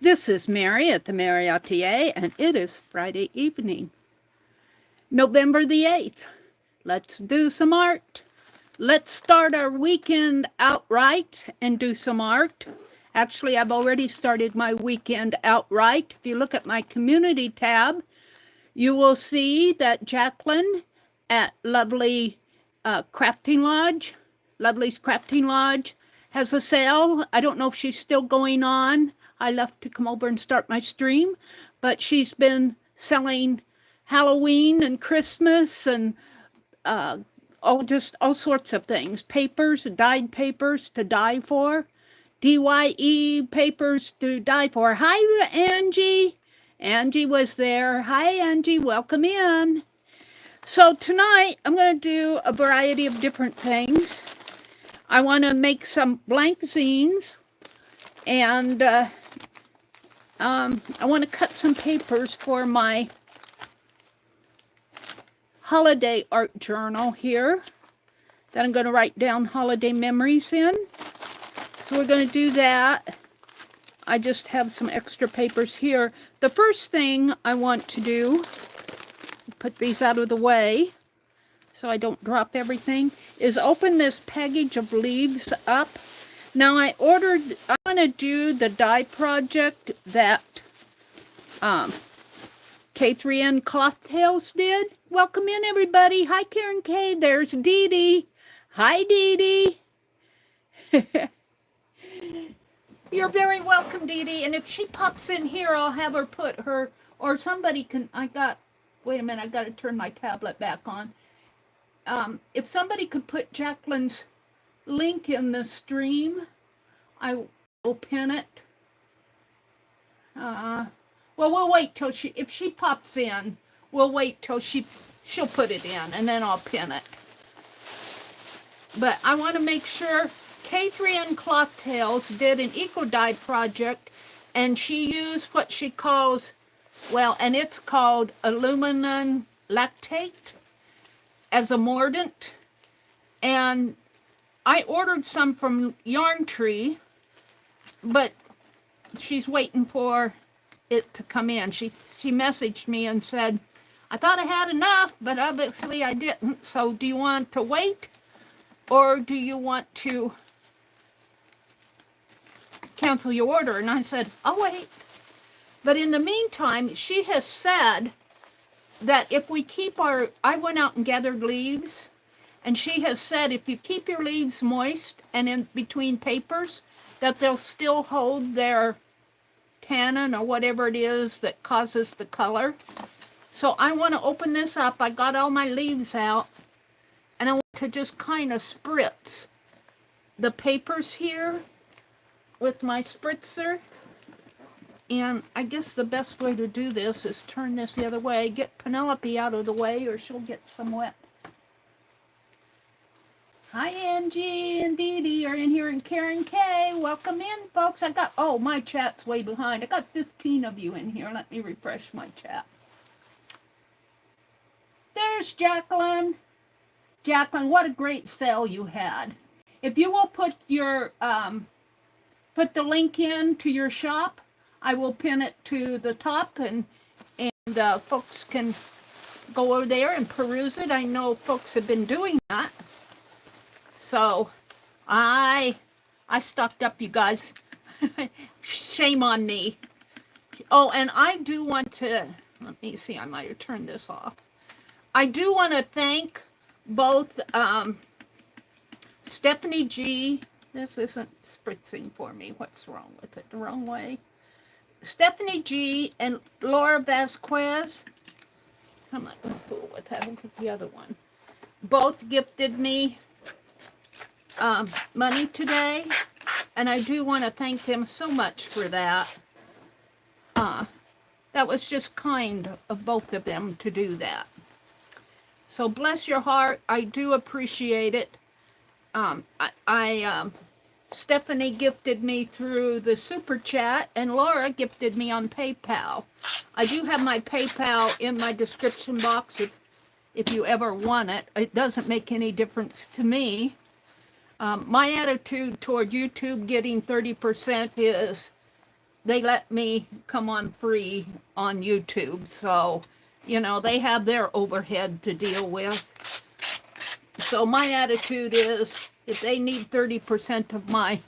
This is Meri at the Meri Atelier, and it is Friday evening, November the 8th. Let's do some art. Let's start our weekend out right and do some art. Actually, I've already started my weekend out right. If you look at my community tab, you will see that Jacqueline at Lovely's Crafting Lodge, has a sale. I don't know if she's still going on. I left to come over and start my stream, but she's been selling Halloween and Christmas and all sorts of things. Papers, dyed papers to dye for. DYE papers to dye for. Hi, Angie. Angie was there. Hi, Angie. Welcome in. So tonight, I'm going to do a variety of different things. I want to make some blank zines, and I want to cut some papers for my holiday art journal here that I'm going to write down holiday memories in. So we're going to do that. I just have some extra papers here. The first thing I want to do, put these out of the way so I don't drop everything, is open this package of leaves up. Now I want to do the die project that K3N Cloth Tales did. Welcome in, everybody. Hi, Karen K. There's Dee Dee. Hi, Dee Dee. You're very welcome, Dee Dee. And if she pops in here, I'll have her put her, or somebody can, wait a minute, I got to turn my tablet back on. If somebody could put Jacqueline's link in the stream, I will pin it. Well, we'll wait till if she pops in, we'll wait till she'll put it in, and then I'll pin it. But I want to make sure K3N Cloth Tales did an eco dye project, and she used what she calls, and it's called aluminum lactate as a mordant. And I ordered some from Yarn Tree, but she's waiting for it to come in. She messaged me and said, I thought I had enough, but obviously I didn't. So do you want to wait, or do you want to cancel your order? And I said, I'll wait. But in the meantime, she has said that if we keep I went out and gathered leaves, and she has said if you keep your leaves moist and in between papers, that they'll still hold their tannin or whatever it is that causes the color. So I want to open this up. I got all my leaves out, and I want to just kind of spritz the papers here with my spritzer. And I guess the best way to do this is turn this the other way. Get Penelope out of the way, or she'll get some wet. Hi, Angie and Dee Dee are in here, and Karen K. Welcome in, folks. My chat's way behind. I got 15 of you in here. Let me refresh my chat. There's Jacqueline. Jacqueline, what a great sale you had. If you will put your, put the link in to your shop, I will pin it to the top, and folks can go over there and peruse it. I know folks have been doing that. So I stocked up, you guys. Shame on me. Oh, and I do want to, let me see, I might have turned this off. I do want to thank both Stephanie G. This isn't spritzing for me. What's wrong with it? The wrong way. Stephanie G. and Laura Vasquez. I'm not going to fool with that. Look at the other one. Both gifted me money today, and I do want to thank them so much for that. That was just kind of both of them to do that. So bless your heart. I do appreciate it. Stephanie gifted me through the super chat, and Laura gifted me on PayPal. I do have my PayPal in my description box if you ever want it. It doesn't make any difference to me. My attitude toward YouTube getting 30% is they let me come on free on YouTube. So, you know, they have their overhead to deal with. So my attitude is, if they need 30% of my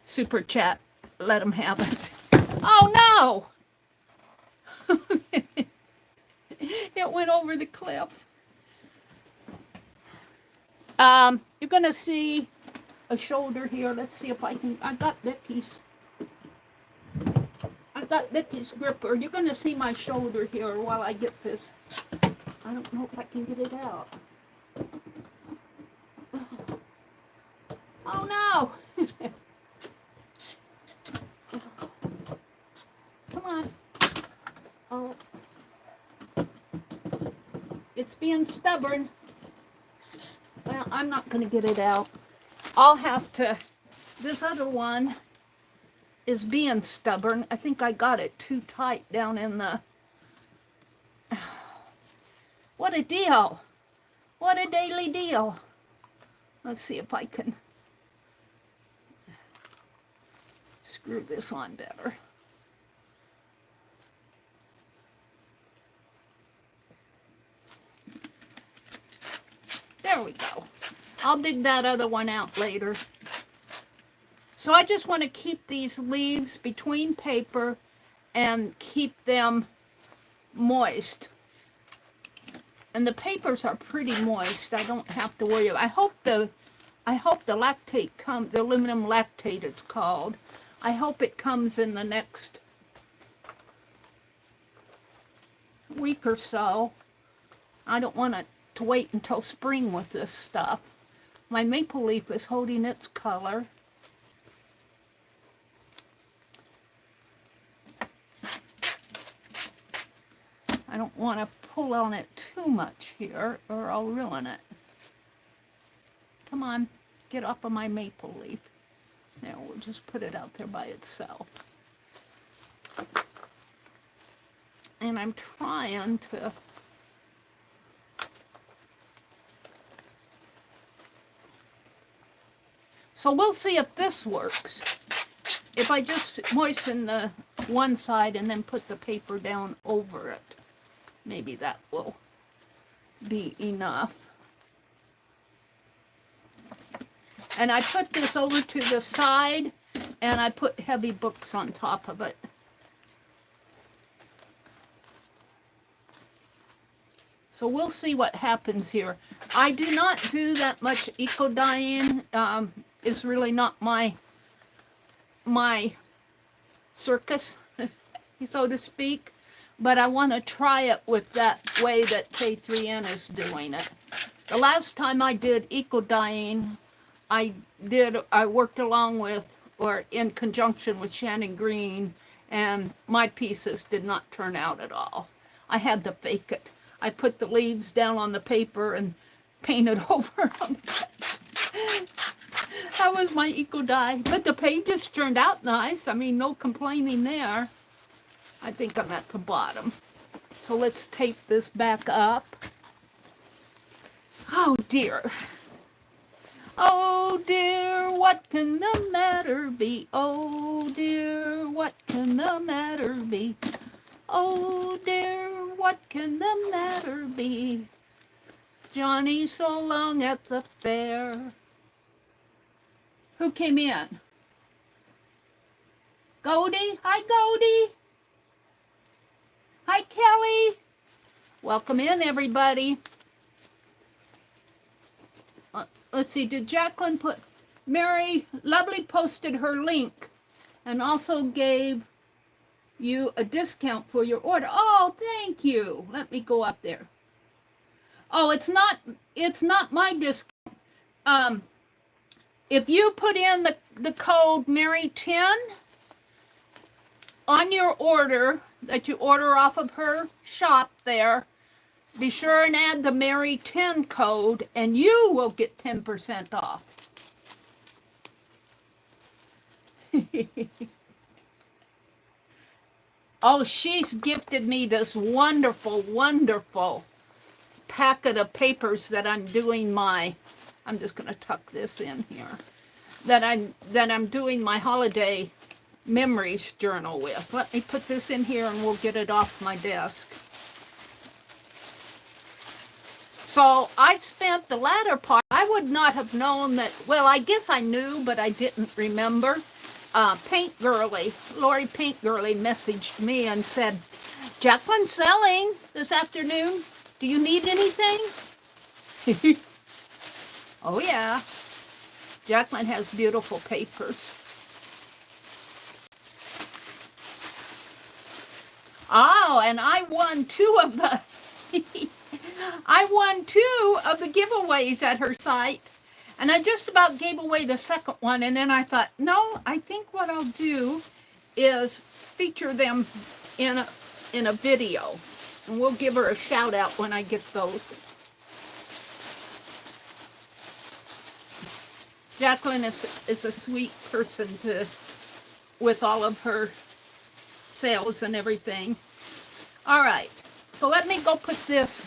super chat, let them have it. Oh no! It went over the cliff. You're gonna see a shoulder here. Let's see if I can. I got Vicky's gripper. You're gonna see my shoulder here while I get this. I don't know if I can get it out. Oh no! Come on. Oh. It's being stubborn. Well, I'm not going to get it out. I'll have to. This other one is being stubborn. I think I got it too tight down in the... What a deal. What a daily deal. Let's see if I can screw this on better. There we go. I'll dig that other one out later. So I just want to keep these leaves between paper and keep them moist. And the papers are pretty moist. I don't have to worry. I hope the lactate comes, the aluminum lactate it's called. I hope it comes in the next week or so. I don't want to wait until spring with this stuff. My maple leaf is holding its color. I don't want to pull on it too much here or I'll ruin it. Come on, get off of my maple leaf. There, we'll just put it out there by itself. And I'm trying to... So we'll see if this works. If I just moisten the one side and then put the paper down over it, maybe that will be enough. And I put this over to the side and I put heavy books on top of it. So we'll see what happens here. I do not do that much eco dyeing. It's really not my circus, so to speak. But I want to try it with that way that K3N is doing it. The last time I did eco dyeing, I worked along with or in conjunction with Shannon Green, and my pieces did not turn out at all. I had to fake it. I put the leaves down on the paper and painted over them. That was my eco dye. But the pages turned out nice. I mean, no complaining there. I think I'm at the bottom. So let's tape this back up. Oh dear. Oh dear, what can the matter be? Oh dear, what can the matter be? Oh dear, what can the matter be? Johnny so long at the fair. Who came in? Goldie? Hi, Goldie. Hi, Kelly. Welcome in, everybody. Let's see, did Jacqueline put... Mary Lovely posted her link and also gave you a discount for your order. Oh, thank you. Let me go up there. Oh, it's not my discount. If you put in the code Meri10 on your order that you order off of her shop there, be sure and add the Meri10 code and you will get 10% off. Oh, she's gifted me this wonderful, wonderful packet of papers that I'm doing my... I'm just going to tuck this in here. That I'm doing my holiday memories journal with. Let me put this in here and we'll get it off my desk. So I spent the latter part, I would not have known that, well, I guess I knew, but I didn't remember. Paint Girly, Lori Paint Girly messaged me and said, Jacqueline's selling this afternoon. Do you need anything? Oh yeah, Jacqueline has beautiful papers. Oh, and I won two of the giveaways at her site, and I just about gave away the second one, and then I thought, no, I think what I'll do is feature them in a video, and we'll give her a shout out when I get those. Jacqueline is a sweet person with all of her sales and everything. All right, so let me go put this,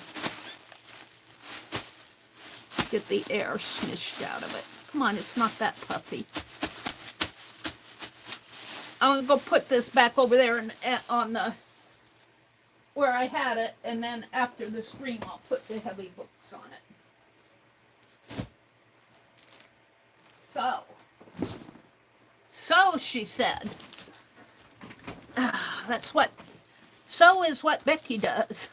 get the air smished out of it. Come on, it's not that puffy. I'm gonna go put this back over there on the, where I had it, and then after the stream I'll put the heavy books on it. So she said, so is what Becky does.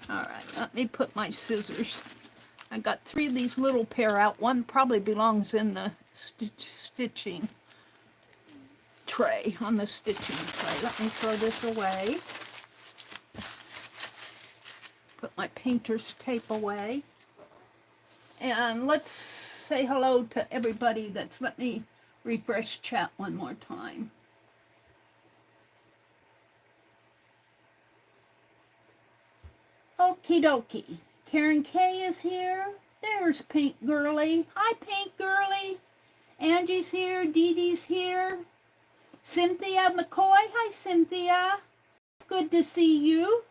All right, let me put my scissors. I got 3 of these little pair out. One probably belongs in the stitching tray, on the stitching tray. Let me throw this away. Put my painter's tape away. And let's say hello to everybody that's, let me refresh chat one more time. Okie dokie. Karen K is here. There's Paint Girly. Hi, Paint Girly. Angie's here. Dee Dee's here. Cynthia McCoy. Hi, Cynthia. Good to see you.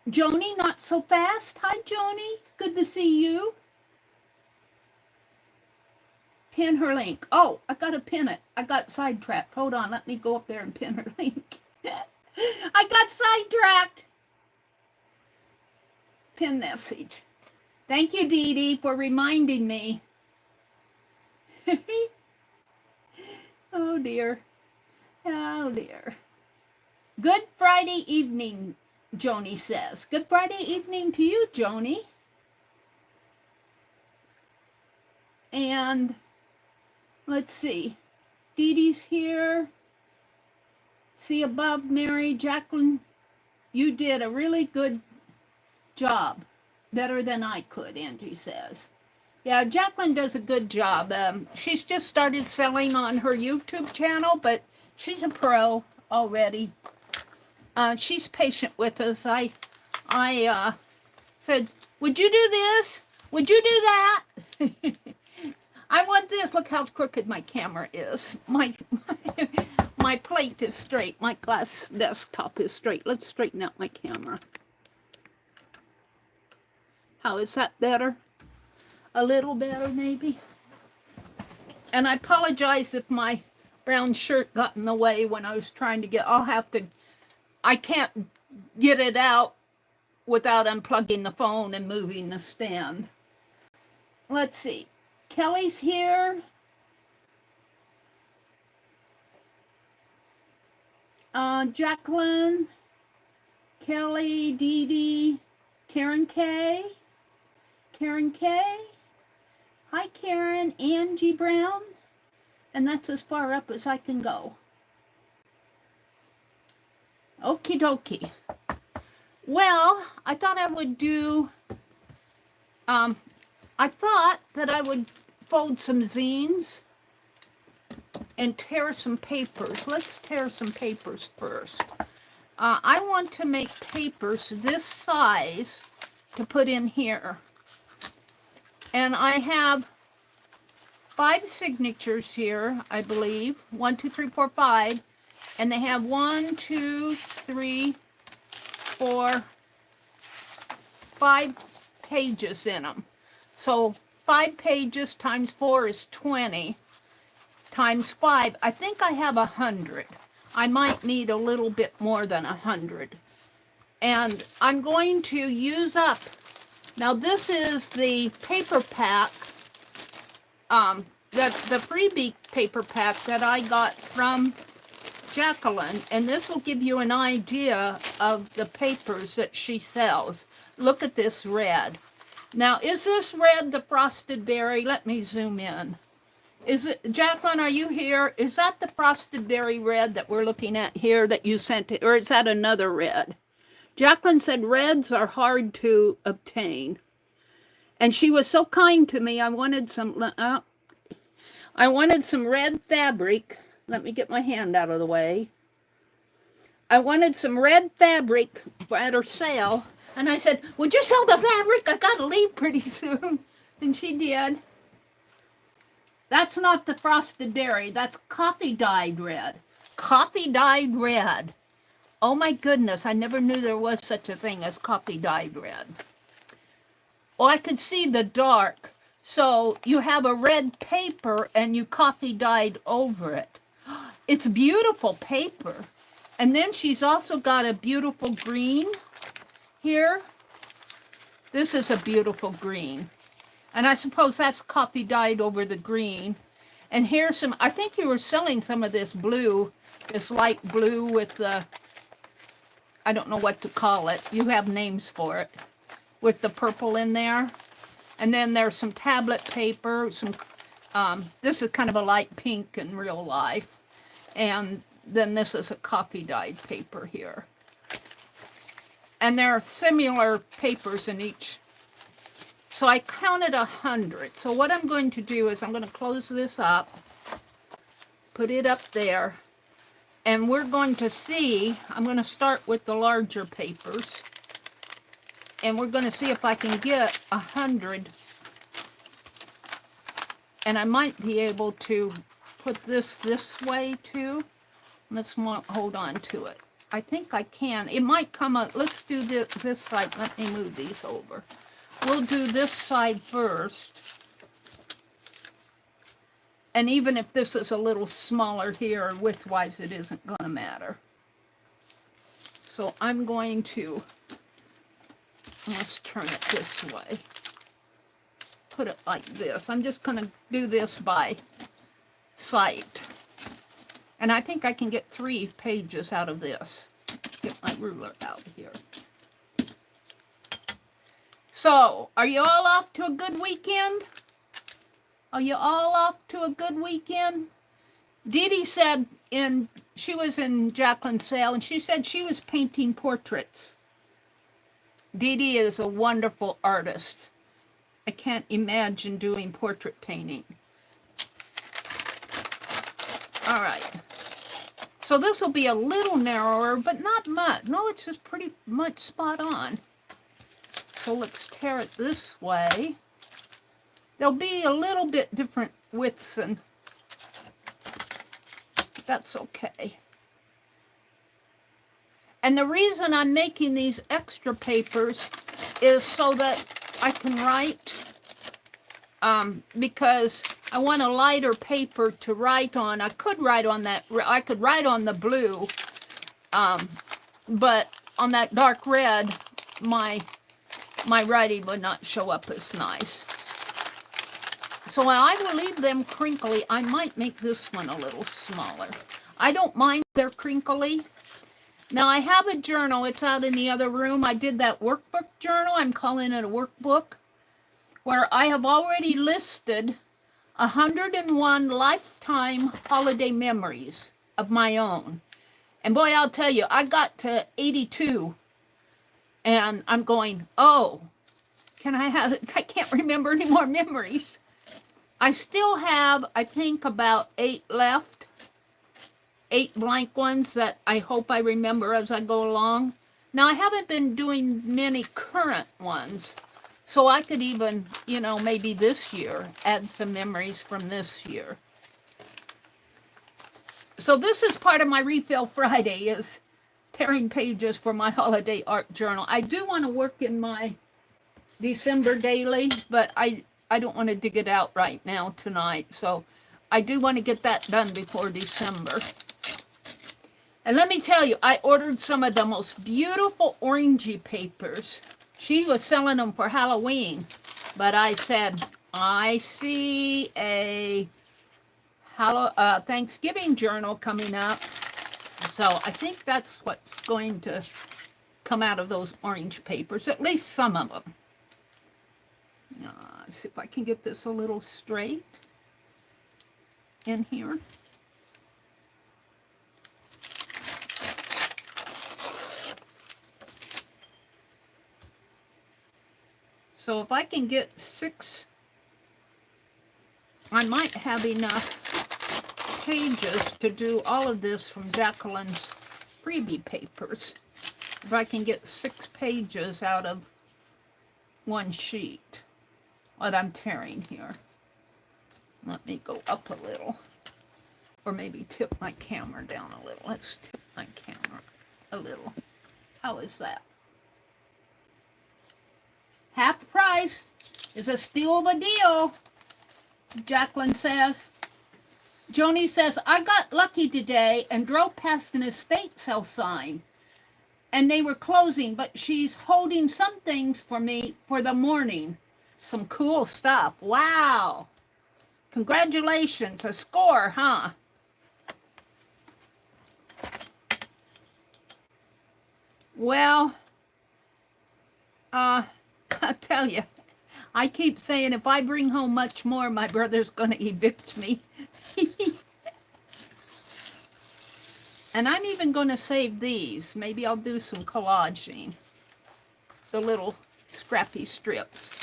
Joni, not so fast. Hi, Joni. It's good to see you. Pin her link. Oh, I got to pin it. I got sidetracked. Hold on. Let me go up there and pin her link. I got sidetracked. Pin message. Thank you, Dee Dee, for reminding me. Oh, dear. Oh, dear. Good Friday evening, Joni says. Good Friday evening to you, Joni. And let's see. Dee Dee's here. See above, Mary. Jacqueline, you did a really good job. Better than I could, Angie says. Yeah, Jacqueline does a good job. She's just started selling on her YouTube channel, but she's a pro already. She's patient with us. I said, would you do this? Would you do that? I want this. Look how crooked my camera is. My plate is straight. My glass desktop is straight. Let's straighten out my camera. How is that better? A little better, maybe? And I apologize if my brown shirt got in the way when I was trying to get... I can't get it out without unplugging the phone and moving the stand. Let's see. Kelly's here. Jacqueline, Kelly, Dee Dee, Karen K. Karen K. Hi, Karen. Angie Brown. And that's as far up as I can go. Okie dokie. Well, I thought I would do... I thought that I would fold some zines and tear some papers. Let's tear some papers first. I want to make papers this size to put in here. And I have 5 signatures here, I believe. 1, 2, 3, 4, 5. And they have 1, 2, 3, 4, 5 pages in them. So 5 pages times 4 is 20. Times 5, I think I have 100. I might need a little bit more than 100. And I'm going to use up, now this is the paper pack, the freebie paper pack that I got from Jacqueline, and this will give you an idea of the papers that she sells. Look at this red. Now, is this red the frosted berry? Let me zoom in. Is it, Jacqueline, are you here? Is that the frosted berry red that we're looking at here that you sent it, or is that another red? Jacqueline said reds are hard to obtain. And she was so kind to me, I wanted some red fabric. Let me get my hand out of the way. I wanted some red fabric at her sale, and I said, would you sell the fabric? I gotta leave pretty soon. And she did. That's not the frosted berry. That's coffee dyed red. Coffee dyed red. Oh my goodness, I never knew there was such a thing as coffee dyed red. Well, I could see the dark. So you have a red paper and you coffee dyed over it. It's beautiful paper. And then she's also got a beautiful green here. This is a beautiful green. And I suppose that's coffee dyed over the green. And here's some, I think you were selling some of this blue, this light blue with the, I don't know what to call it. You have names for it. With the purple in there. And then there's some tablet paper, some, this is kind of a light pink in real life. And then this is a coffee dyed paper here. And there are similar papers in each. So I counted 100. So what I'm going to do is I'm going to close this up, put it up there, and we're going to see, I'm going to start with the larger papers, and we're going to see if I can get 100. And I might be able to put this way too. Let's hold on to it. I think I can. It might come up. Let's do this side. Let me move these over. We'll do this side first. And even if this is a little smaller here, width-wise, it isn't going to matter. So I'm going to, let's turn it this way. Put it like this. I'm just going to do this by sight. And I think I can get 3 pages out of this. Get my ruler out here. So, are you all off to a good weekend? Are you all off to a good weekend? Dee Dee said she was in Jacqueline's sale, and she said she was painting portraits. Dee Dee is a wonderful artist. I can't imagine doing portrait painting. All right. So this will be a little narrower, but not much. No, it's just pretty much spot on. So let's tear it this way. There'll be a little bit different widths, and that's okay. And the reason I'm making these extra papers is so that I can write, because I want a lighter paper to write on. I could write on that, I could write on the blue, but on that dark red, my writing would not show up as nice. So I will leave them crinkly. I might make this one a little smaller. I don't mind they're crinkly. Now I have a journal. It's out in the other room. I did that workbook journal. I'm calling it a workbook, where I have already listed 101 lifetime holiday memories of my own. And boy, I'll tell you, I got to 82. And I'm going, oh, I can't remember any more memories. I still have, I think, about 8 left. 8 blank ones that I hope I remember as I go along. Now, I haven't been doing many current ones. So I could even, maybe this year, add some memories from this year. So this is part of my Refill Friday, is tearing pages for my holiday art journal. I do want to work in my December daily, but I I don't want to dig it out right now tonight. So I do want to get that done before December. And let me tell you, I ordered some of the most beautiful orangey papers. She was selling them for Halloween. But I said, I see a Thanksgiving journal coming up. So I think that's what's going to come out of those orange papers, at least some of them. Let's see if I can get this a little straight in here. So if I can get 6, I might have enough pages to do all of this from Jacqueline's freebie papers. If I can get 6 pages out of one sheet, what I'm tearing here. Let me go up a little, or maybe tip my camera down a little. Let's tip my camera a little. How is that? Half the price is a steal of a deal, Jacqueline says. Joni says, I got lucky today and drove past an estate sale sign, and they were closing, but she's holding some things for me for the morning. Some cool stuff. Wow. Congratulations. A score, huh? Well, I'll tell you, I keep saying if I bring home much more, my brother's going to evict me. And I'm even going to save these. Maybe I'll do some collaging. The little scrappy strips.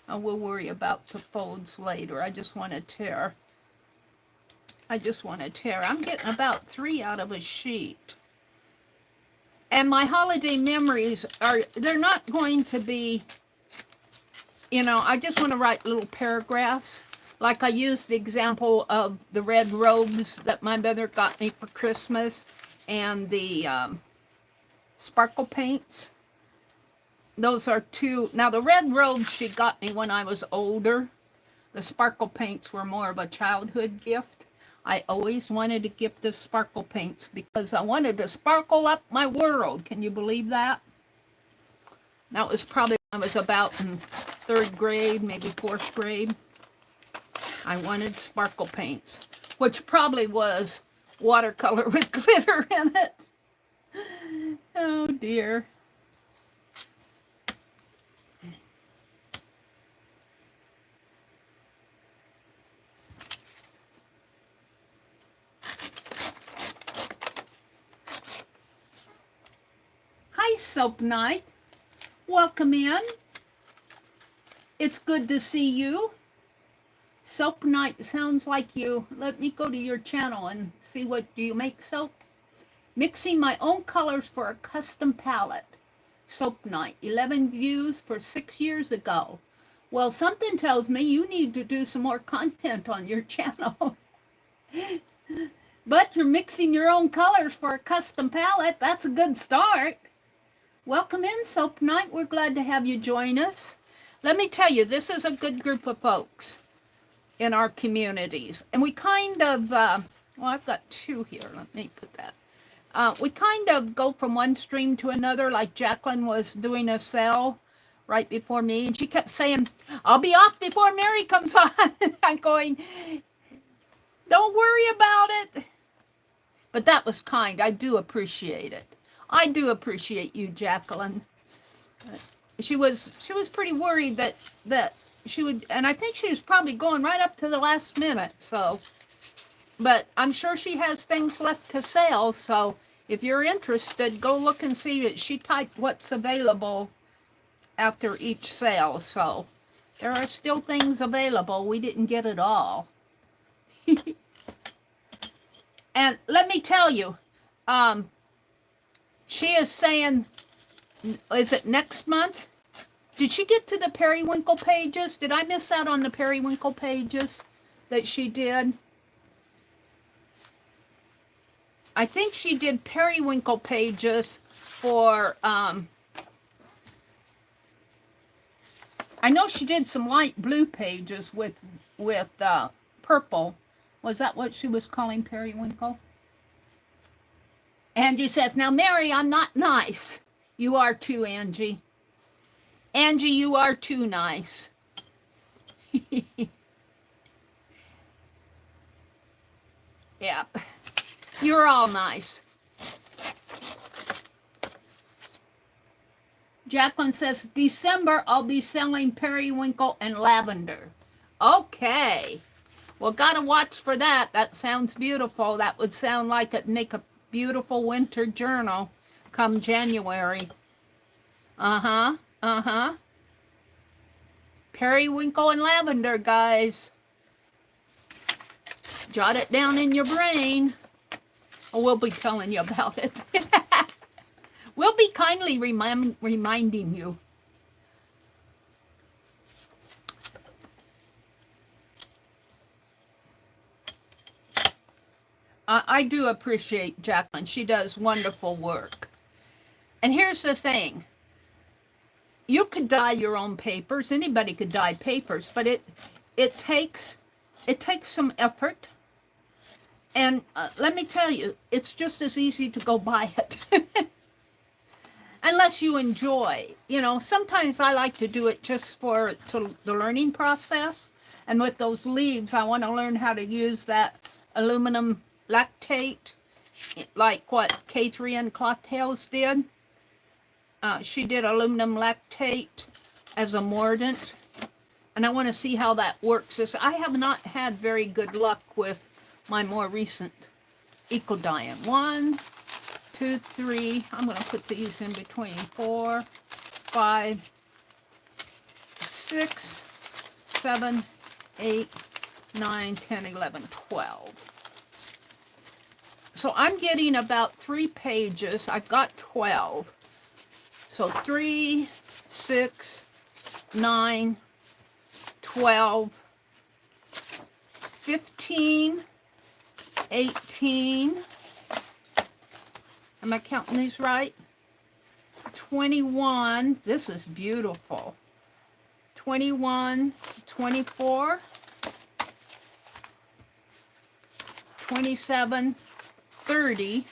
I will worry about the folds later. I just want to tear. I'm getting about 3 out of a sheet. And my holiday memories they're not going to be, I just want to write little paragraphs. Like I used the example of the red robes that my mother got me for Christmas and the sparkle paints. Those are 2. Now the red robes she got me when I was older. The sparkle paints were more of a childhood gift. I always wanted a gift of sparkle paints because I wanted to sparkle up my world. Can you believe that? That was probably when I was about in 3rd grade, maybe 4th grade. I wanted sparkle paints, which probably was watercolor with glitter in it. Oh dear. Hi, Soap Night. Welcome in. It's good to see you. Soap Night sounds like you. Let me go to your channel and see what do you make soap. Mixing my own colors for a custom palette. Soap Night. 11 views for 6 years ago. Well, something tells me you need to do some more content on your channel. But you're mixing your own colors for a custom palette. That's a good start. Welcome in, Soap Night. We're glad to have you join us. Let me tell you, this is a good group of folks in our communities. And we kind of, well, I've got 2 here. Let me put that. We kind of go from one stream to another, like Jacqueline was doing a sale right before me. And she kept saying, I'll be off before Meri comes on. I'm going, don't worry about it. But that was kind. I do appreciate it. I do appreciate you, Jacqueline. She was pretty worried that she would, and I think she was probably going right up to the last minute. So, but I'm sure she has things left to sell. So if you're interested, go look and see it. She typed what's available after each sale. So there are still things available. We didn't get it all. And let me tell you, she is saying, is it next month? Did she get to the periwinkle pages? Did I miss out on the periwinkle pages that she did? I think she did periwinkle pages for know she did some light blue pages with purple. Was that what she was calling periwinkle? Angie says, now, Meri, I'm not nice. You are too, Angie. Angie, you are too nice. Yeah, you're all nice. Jacqueline says, December, I'll be selling periwinkle and lavender. Okay. Well, gotta watch for that. That sounds beautiful. That would sound like it'd make a beautiful winter journal come January. Uh-huh. Uh-huh. Periwinkle and lavender, guys. Jot it down in your brain. Oh, we'll be telling you about it. We'll be kindly reminding you. I do appreciate Jacqueline. She does wonderful work. And here's the thing. You could dye your own papers. Anybody could dye papers, but it takes some effort. And let me tell you, it's just as easy to go buy it. Unless you enjoy. You know, sometimes I like to do it just for the learning process. And with those leaves, I want to learn how to use that aluminum lactate, like what K3 and Cloth Tales did. She did aluminum lactate as a mordant. And I want to see how that works. I have not had very good luck with my more recent eco dyeing. 1, 2, 3. I'm going to put these in between. 4, 5, 6, 7, 8, 9, 10, 11, 12. So I'm getting about 3 pages. I've got 12. So 3, 6, 9, 12, 15, 18. Am I counting these right? 21. This is beautiful. 21, 24, 27, 30.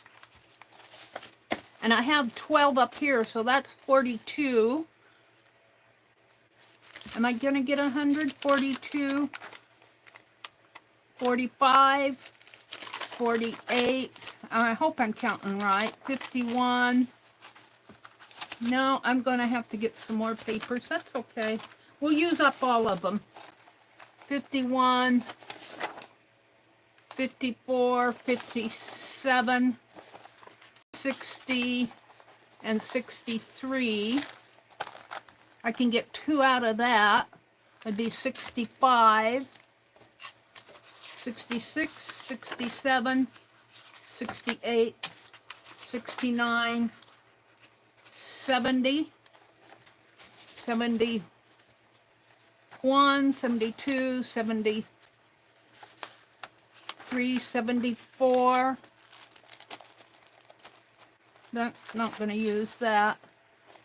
And I have 12 up here, so that's 42. Am I going to get 100? 42, 45, 48. I hope I'm counting right. 51. No, I'm going to have to get some more papers. That's okay. We'll use up all of them. 51, 54, 57, 60, and 63. I can get 2 out of that. That'd be 65, 66, 67, 68, 69, 70, 71, 72, 73, 74. Not going to use that.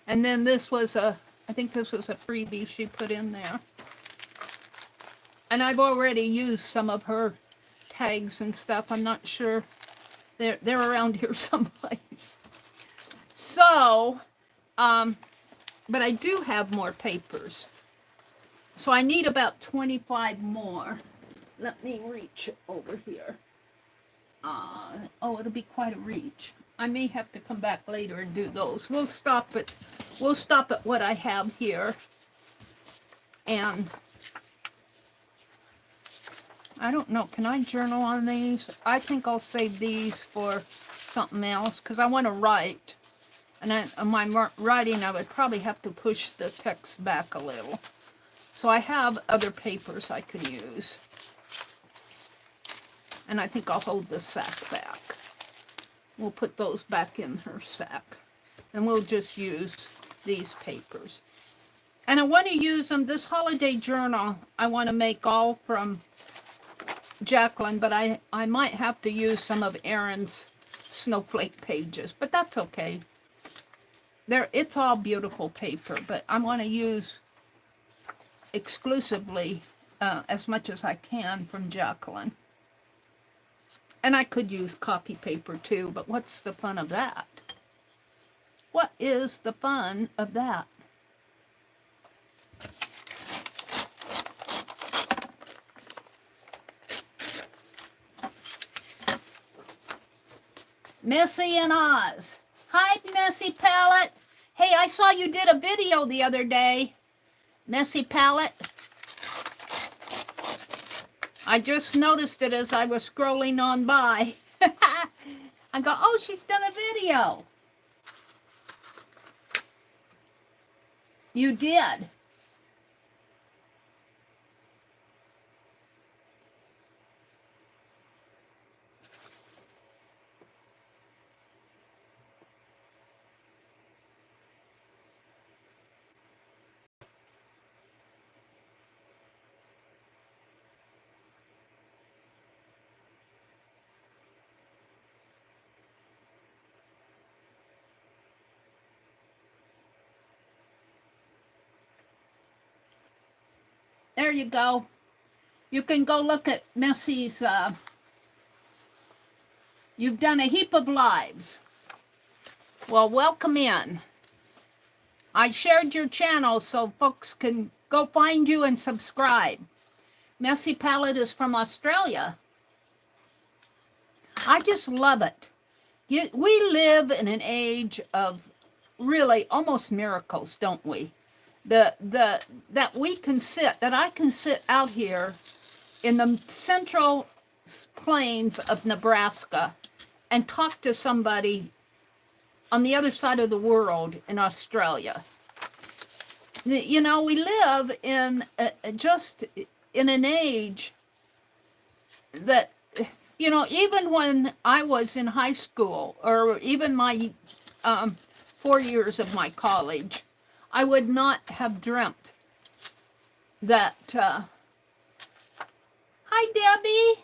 And then this was I think this was a freebie she put in there. And I've already used some of her tags and stuff. I'm not sure. They're around here someplace. So, but I do have more papers. So I need about 25 more. Let me reach it over here. Oh, it'll be quite a reach. I may have to come back later and do those. We'll stop at what I have here. And I don't know, can I journal on these? I think I'll save these for something else because I want to write. And my writing, I would probably have to push the text back a little. So I have other papers I can use. And I think I'll hold the sack back. We'll put those back in her sack. And we'll just use these papers. And I want to use them, this holiday journal, I want to make all from Jacqueline, but I might have to use some of Erin's snowflake pages, but that's okay. It's all beautiful paper, but I want to use exclusively as much as I can from Jacqueline. And I could use copy paper too, but what's the fun of that? What is the fun of that? Missy and Oz. Hi, Messy Palette. Hey, I saw you did a video the other day. Messy Palette. I just noticed it as I was scrolling on by. I go, oh, she's done a video. You did. There you go. You can go look at Messy's, you've done a heap of lives. Well, welcome in. I shared your channel so folks can go find you and subscribe. Messy Palette is from Australia. I just love it. We live in an age of really almost miracles, don't we? That we can sit, that I can sit out here in the central plains of Nebraska and talk to somebody on the other side of the world in Australia. You know, we live in just in an age that, you know, even when I was in high school or even my 4 years of my college, I would not have dreamt that, hi Debbie.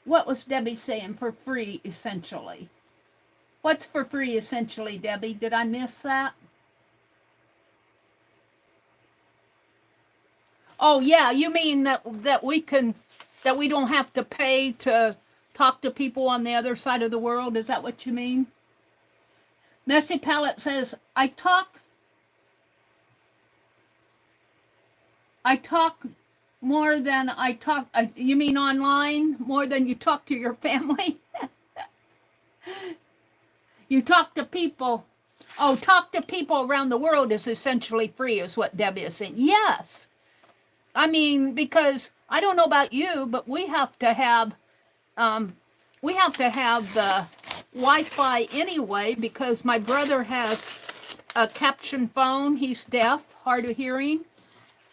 What was Debbie saying? For free, essentially. What's for free, essentially, Debbie? Did I miss that? Oh yeah, you mean that we don't have to pay to talk to people on the other side of the world? Is that what you mean? Messy Palette says, I talk more than I talk, you mean online? More than you talk to your family? You talk to people. Oh, talk to people around the world is essentially free, is what Debbie is saying. Yes. I mean, because I don't know about you, but we have to have the Wi-Fi anyway, because my brother has a caption phone. He's deaf, hard of hearing,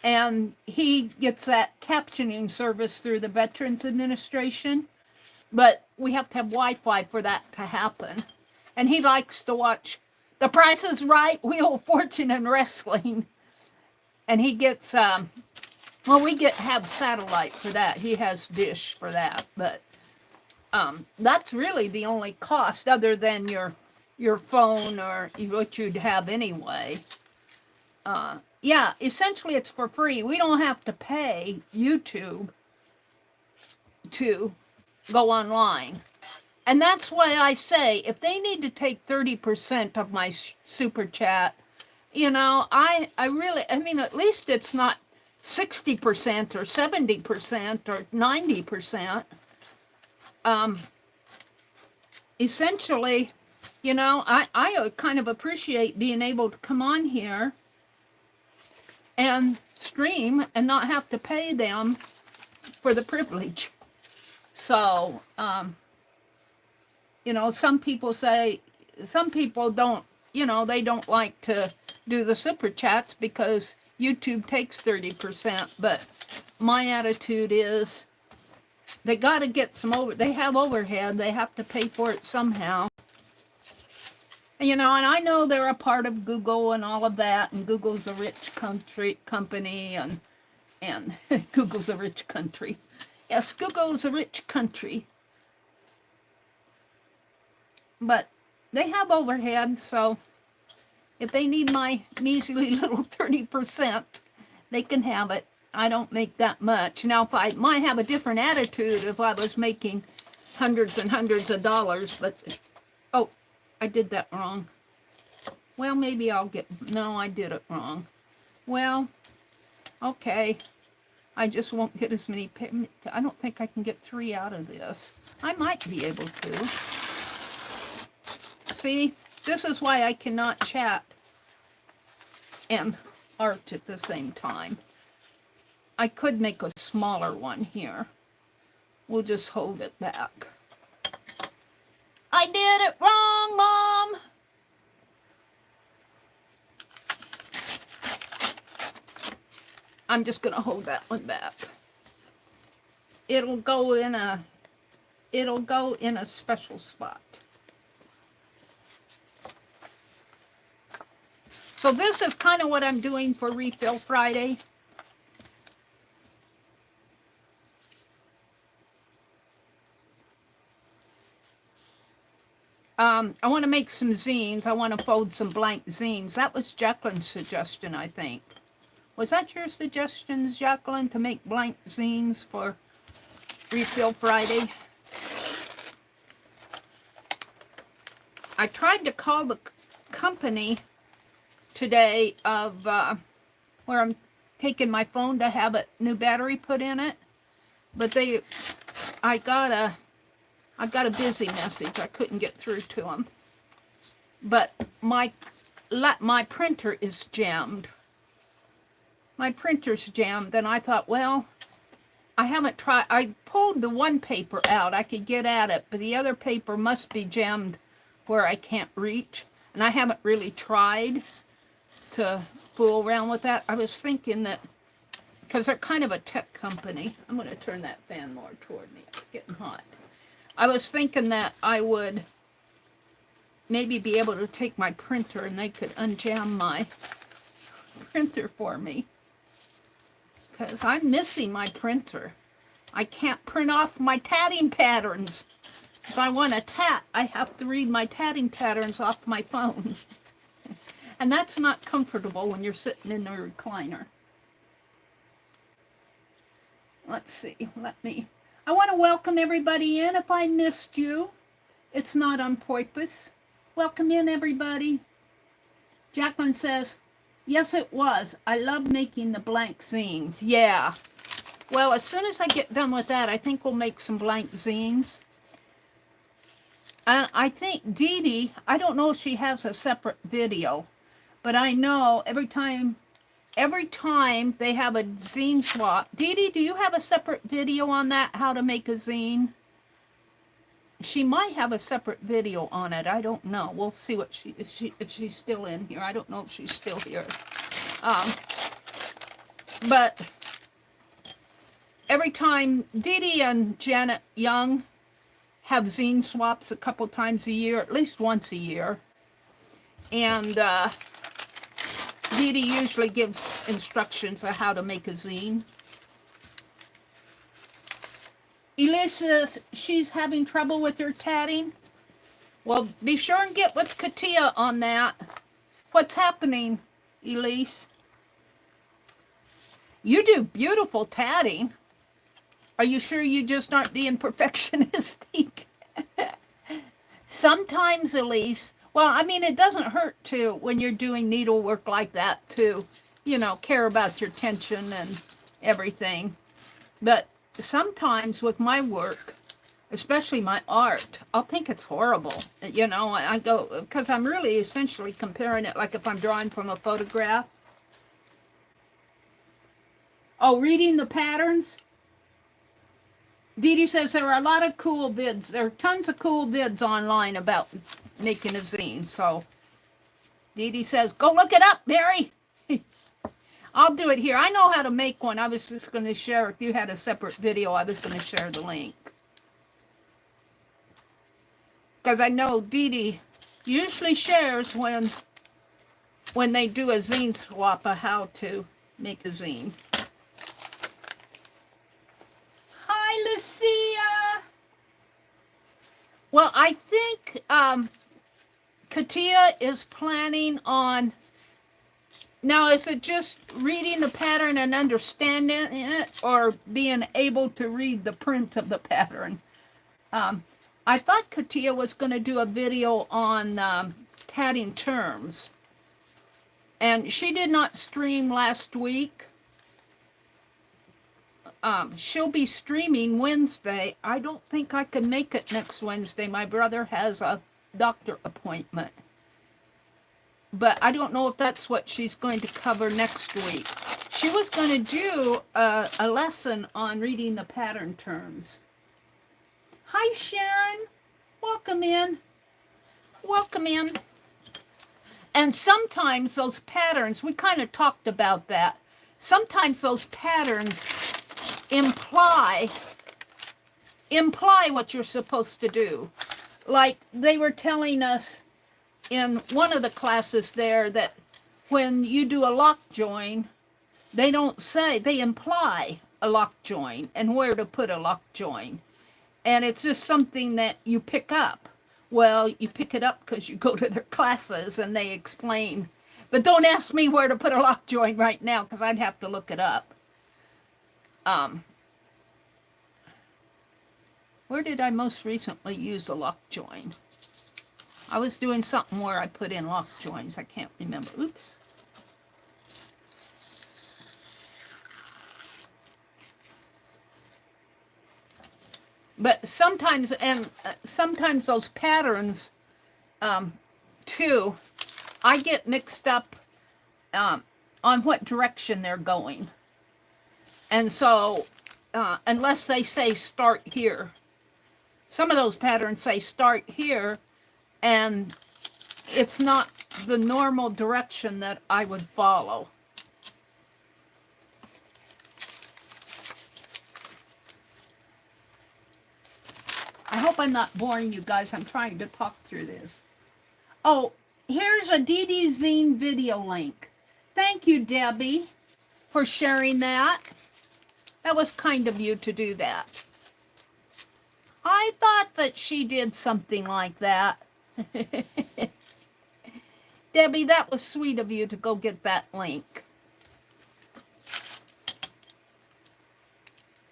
and he gets that captioning service through the Veterans Administration. But we have to have Wi-Fi for that to happen. And he likes to watch The Price is Right, Wheel of Fortune, and wrestling. And he gets, well, we have satellite for that. He has Dish for that, but that's really the only cost other than your phone or what you'd have anyway. Yeah, essentially it's for free. We don't have to pay YouTube to go online. And that's why I say, if they need to take 30% of my super chat, you know, I mean, at least it's not 60% or 70% or 90%. Essentially, you know, I kind of appreciate being able to come on here and stream and not have to pay them for the privilege. So, you know, some people don't, you know, they don't like to do the super chats because YouTube takes 30%, but my attitude is they got to get they have overhead, they have to pay for it somehow. And, you know, and I know they're a part of Google and all of that, and Google's a rich company, and Google's a rich country. Yes, Google's a rich country. But they have overhead, so if they need my measly little 30%, They can have it. I don't make that much. Now, if I might have a different attitude if I was making hundreds and hundreds of dollars, but, oh, I did that wrong. Well, maybe I'll get, no, I did it wrong. Well, okay. I just won't get as many, I don't think I can get 3 out of this. I might be able to. See, this is why I cannot chat and art at the same time. I could make a smaller one here. We'll just hold it back. I did it wrong, Mom! I'm just going to hold that one back. It'll go in a special spot. So this is kind of what I'm doing for Refill Friday. I want to make some zines. I want to fold some blank zines. That was Jacqueline's suggestion, I think. Was that your suggestion, Jacqueline, to make blank zines for Refill Friday? I tried to call the company today of where I'm taking my phone to have a new battery put in it, but I got a busy message. I couldn't get through to them. But my printer is jammed. My printer's jammed, and I thought, well, I haven't tried. I pulled the one paper out. I could get at it, but the other paper must be jammed where I can't reach, and I haven't really tried to fool around with that. I was thinking that, because they're kind of a tech company. I'm going to turn that fan more toward me. It's getting hot. I was thinking that I would maybe be able to take my printer and they could unjam my printer for me. Because I'm missing my printer. I can't print off my tatting patterns. If I want to tat, I have to read my tatting patterns off my phone. And that's not comfortable when you're sitting in a recliner. Let's see, I want to welcome everybody in. If I missed you, it's not on purpose. Welcome in, everybody. Jacqueline says, yes, it was. I love making the blank zines. Yeah. Well, as soon as I get done with that, I think we'll make some blank zines. And I think Dee Dee, I don't know if she has a separate video, but I know every time they have a zine swap. Dee Dee, do you have a separate video on that, how to make a zine? She might have a separate video on it. I don't know. We'll see what if she's still in here. I don't know if she's still here. But every time Dee Dee and Janet Young have zine swaps a couple times a year, at least once a year. And Dee Dee usually gives instructions on how to make a zine. Elise says she's having trouble with her tatting. Well, be sure and get with Katia on that. What's happening, Elise? You do beautiful tatting. Are you sure you just aren't being perfectionistic? Sometimes, Elise. Well, I mean, it doesn't hurt to, when you're doing needlework like that, to, care about your tension and everything. But sometimes with my work, especially my art, I'll think it's horrible. I go, because I'm really essentially comparing it like if I'm drawing from a photograph. Oh, reading the patterns? Dee Dee says there are a lot of cool vids. There are tons of cool vids online about making a zine. So Dee Dee says, go look it up, Meri. I'll do it here. I know how to make one. I was just going to share. If you had a separate video, I was going to share the link. Because I know Dee Dee usually shares when they do a zine swap of how to make a zine. Hi, Lucia. Well, I think Katia is planning on Now, is it just reading the pattern and understanding it, or being able to read the print of the pattern? I thought Katia was going to do a video on tatting terms, and she did not stream last week. She'll be streaming Wednesday. I don't think I can make it next Wednesday. My brother has a doctor appointment. But I don't know if that's what she's going to cover next week. She was going to do a lesson on reading the pattern terms. Hi, Sharon. Welcome in. Welcome in. And sometimes those patterns, we kind of talked about that. Sometimes those patterns imply what you're supposed to do. Like they were telling us in one of the classes there that when you do a lock join, they don't say, they imply a lock join and where to put a lock join. And it's just something that you pick up. Well, you pick it up because you go to their classes and they explain. But don't ask me where to put a lock join right now because I'd have to look it up. Where did I most recently use a lock join? I was doing something where I put in lock joins. I can't remember. Oops. But sometimes, sometimes those patterns, too, I get mixed up on what direction they're going. And so, unless they say start here, some of those patterns say start here, and it's not the normal direction that I would follow. I hope I'm not boring you guys. I'm trying to talk through this. Oh, here's a DD Zine video link. Thank you, Debbie, for sharing that. That was kind of you to do that. I thought that she did something like that. Debbie, that was sweet of you to go get that link.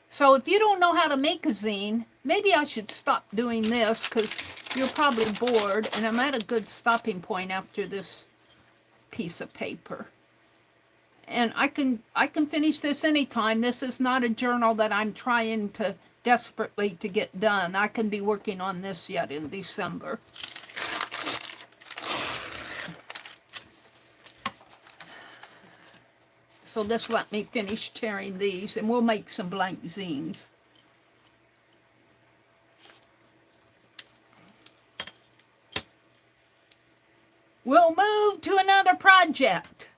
So if you don't know how to make a zine, maybe I should stop doing this because you're probably bored, and I'm at a good stopping point after this piece of paper. And I can finish this anytime. This is not a journal that I'm trying to desperately to get done. I can be working on this yet in December. So just let me finish tearing these, and we'll make some blank zines. We'll move to another project.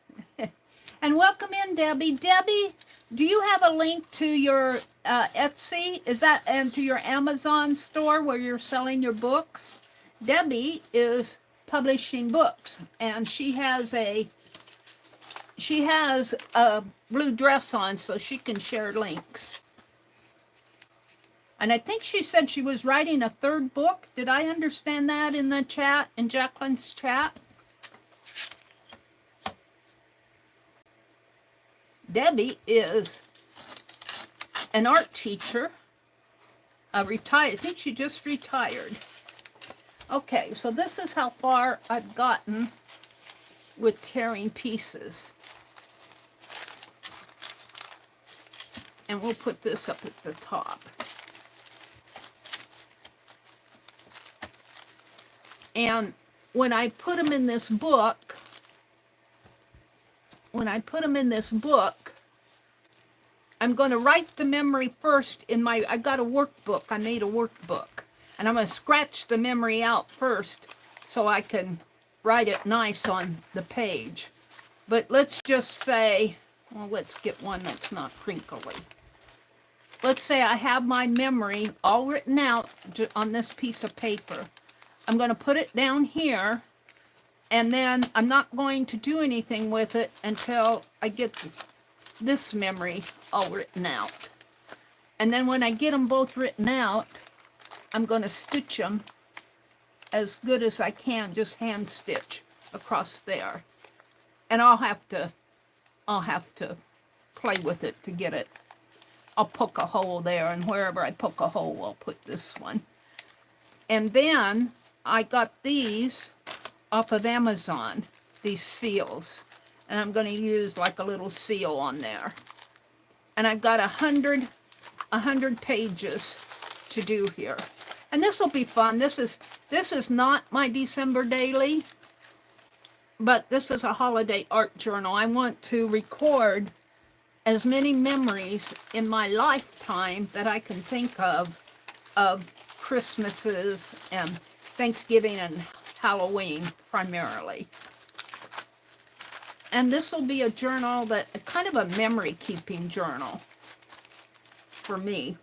And welcome in, Debbie. Debbie, do you have a link to your Etsy? Is that, and to your Amazon store where you're selling your books? Debbie is publishing books, and she has a blue dress on, so she can share links. And I think she said she was writing a third book. Did I understand that in the chat, in Jacqueline's chat? Debbie is an art teacher, I think she just retired. Okay, so this is how far I've gotten with tearing pieces. And we'll put this up at the top. And when I put them in this book, I'm going to write the memory first in my, I got a workbook. I made a workbook. And I'm going to scratch the memory out first so I can write it nice on the page. But let's just say, well, let's get one that's not crinkly. Let's say I have my memory all written out on this piece of paper. I'm going to put it down here, and then I'm not going to do anything with it until I get this memory all written out. And then when I get them both written out, I'm going to stitch them as good as I can, just hand stitch across there. And I'll have to I'll have to play with it to get it. I'll poke a hole there, and wherever I poke a hole, I'll put this one. And then I got these off of Amazon, these seals. And I'm going to use like a little seal on there. And I've got 100 pages to do here. And this will be fun. This is not my December daily, but this is a holiday art journal. I want to record as many memories in my lifetime that I can think of Christmases and Thanksgiving and Halloween primarily. And this will be a journal that, kind of a memory keeping journal for me.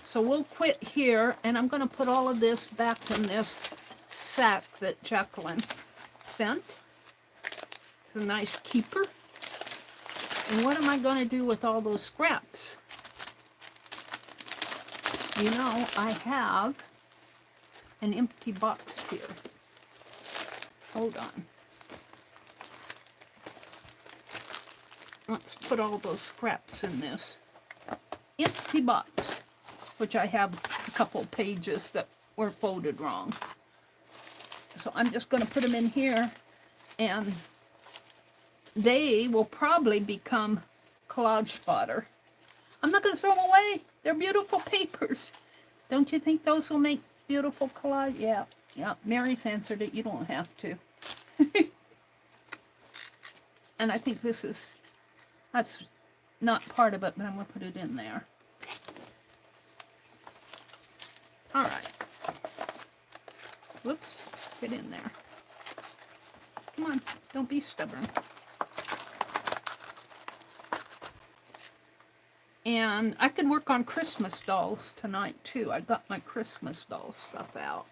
So we'll quit here, and I'm going to put all of this back in this sack that Jacqueline sent. It's a nice keeper. And what am I going to do with all those scraps? You know, I have an empty box here. Hold on. Let's put all those scraps in this empty box, which I have a couple pages that were folded wrong. So I'm just going to put them in here, and they will probably become collage fodder. I'm not going to throw them away. They're beautiful papers. Don't you think those will make beautiful collage? Yeah. Mary's answered it. You don't have to. And I think that's not part of it, but I'm going to put it in there. All right. Whoops. Get in there. Come on. Don't be stubborn. And I could work on Christmas dolls tonight, too. I got my Christmas doll stuff out.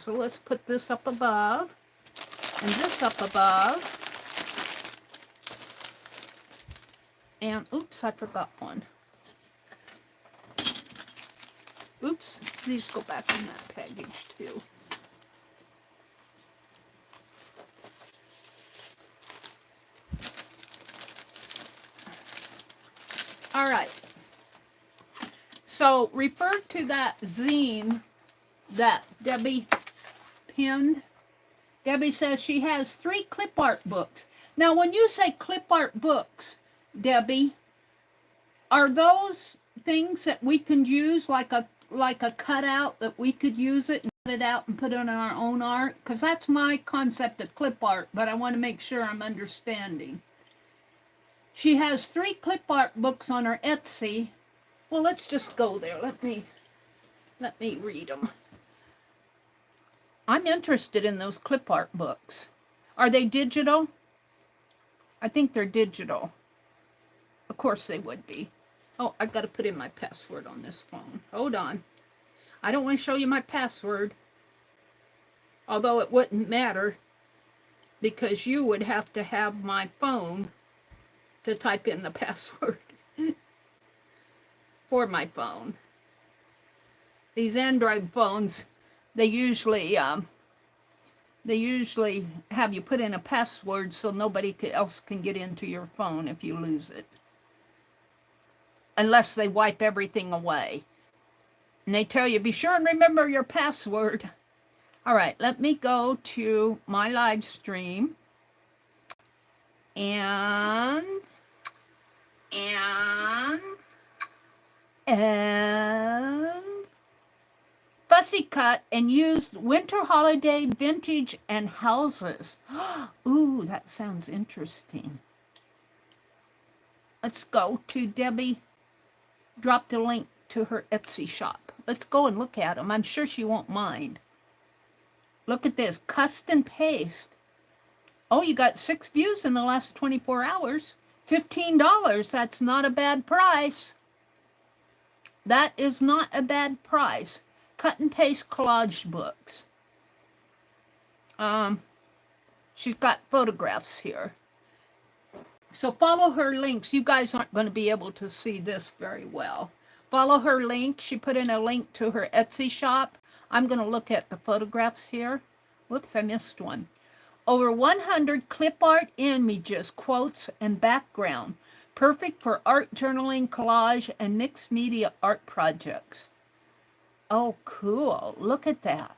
So let's put this up above. And this up above. And, oops, I forgot one. Oops, these go back in that package, too. All right. So, refer to that zine that Debbie pinned. Debbie says she has 3 clip art books. Now, when you say clip art books, Debbie, are those things that we can use like a cutout that we could use it and cut it out and put it on our own art? Because that's my concept of clip art, but I want to make sure I'm understanding. She has 3 clip art books on her Etsy. Well, let's just go there. Let me read them. I'm interested in those clip art books. Are they digital? I think they're digital. Of course they would be. Oh, I've got to put in my password on this phone. Hold on. I don't want to show you my password. Although it wouldn't matter, because you would have to have my phone to type in the password for my phone. These Android phones, they usually have you put in a password so nobody else can get into your phone if you lose it. Unless they wipe everything away. And they tell you, be sure and remember your password. All right, let me go to my live stream. And fussy cut and used winter holiday vintage and houses. Ooh, that sounds interesting. Let's go to Debbie. Dropped a link to her Etsy shop. Let's go and look at them. I'm sure she won't mind. Look at this. Custom paste. Oh, you got 6 views in the last 24 hours. $15. That's not a bad price. That is not a bad price. Cut and paste collage books. She's got photographs here. So follow her links. You guys aren't going to be able to see this very well. Follow her link. She put in a link to her Etsy shop. I'm going to look at the photographs here. Whoops, I missed one. Over 100 clip art images, quotes, and background. Perfect for art journaling, collage, and mixed media art projects. Oh, cool. Look at that.